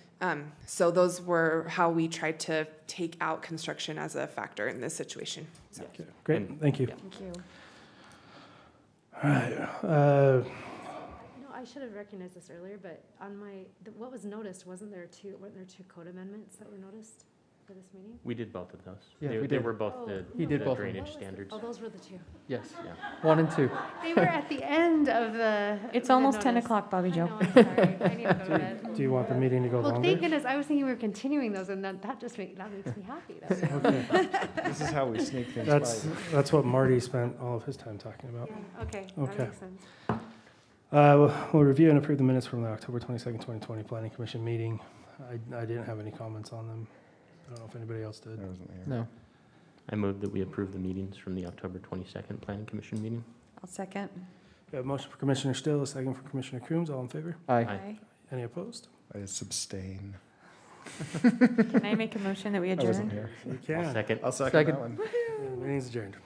So those were how we tried to take out construction as a factor in this situation. So. Okay, great, thank you. Thank you. All right, No, I should have recognized this earlier, but on what was noticed, weren't there two code amendments that were noticed? for this meeting? We did both of those. Yeah, They we they did. were both Oh, the He did the both of them. drainage What was the- standards. Oh, those were the two. Yes, Yeah. 1 and 2. They were at the end of the. It's the almost 10 notice. o'clock, Bobby I Joe. know, I'm sorry. I need to go to bed. Do you want the meeting to go Well, longer? thank goodness, I was thinking we were continuing those, and that just makes me happy. That's Okay. This is how we sneak things That's what Marty spent all of his time talking about. Yeah, okay, Okay. that makes sense. We'll review and approve the minutes from the October 22nd, 2020 Planning Commission meeting. I didn't have any comments on them. I don't know if anybody else did. I wasn't here. No. I move that we approve the meetings from the October 22nd Planning Commission meeting. I'll second. We have a motion for Commissioner Still, a second for Commissioner Coombs. All in favor? Aye. Any opposed? I just abstain. Can I make a motion that we I wasn't adjourn? here. You I'll can. second. I'll second Second. that one. The meeting's adjourned.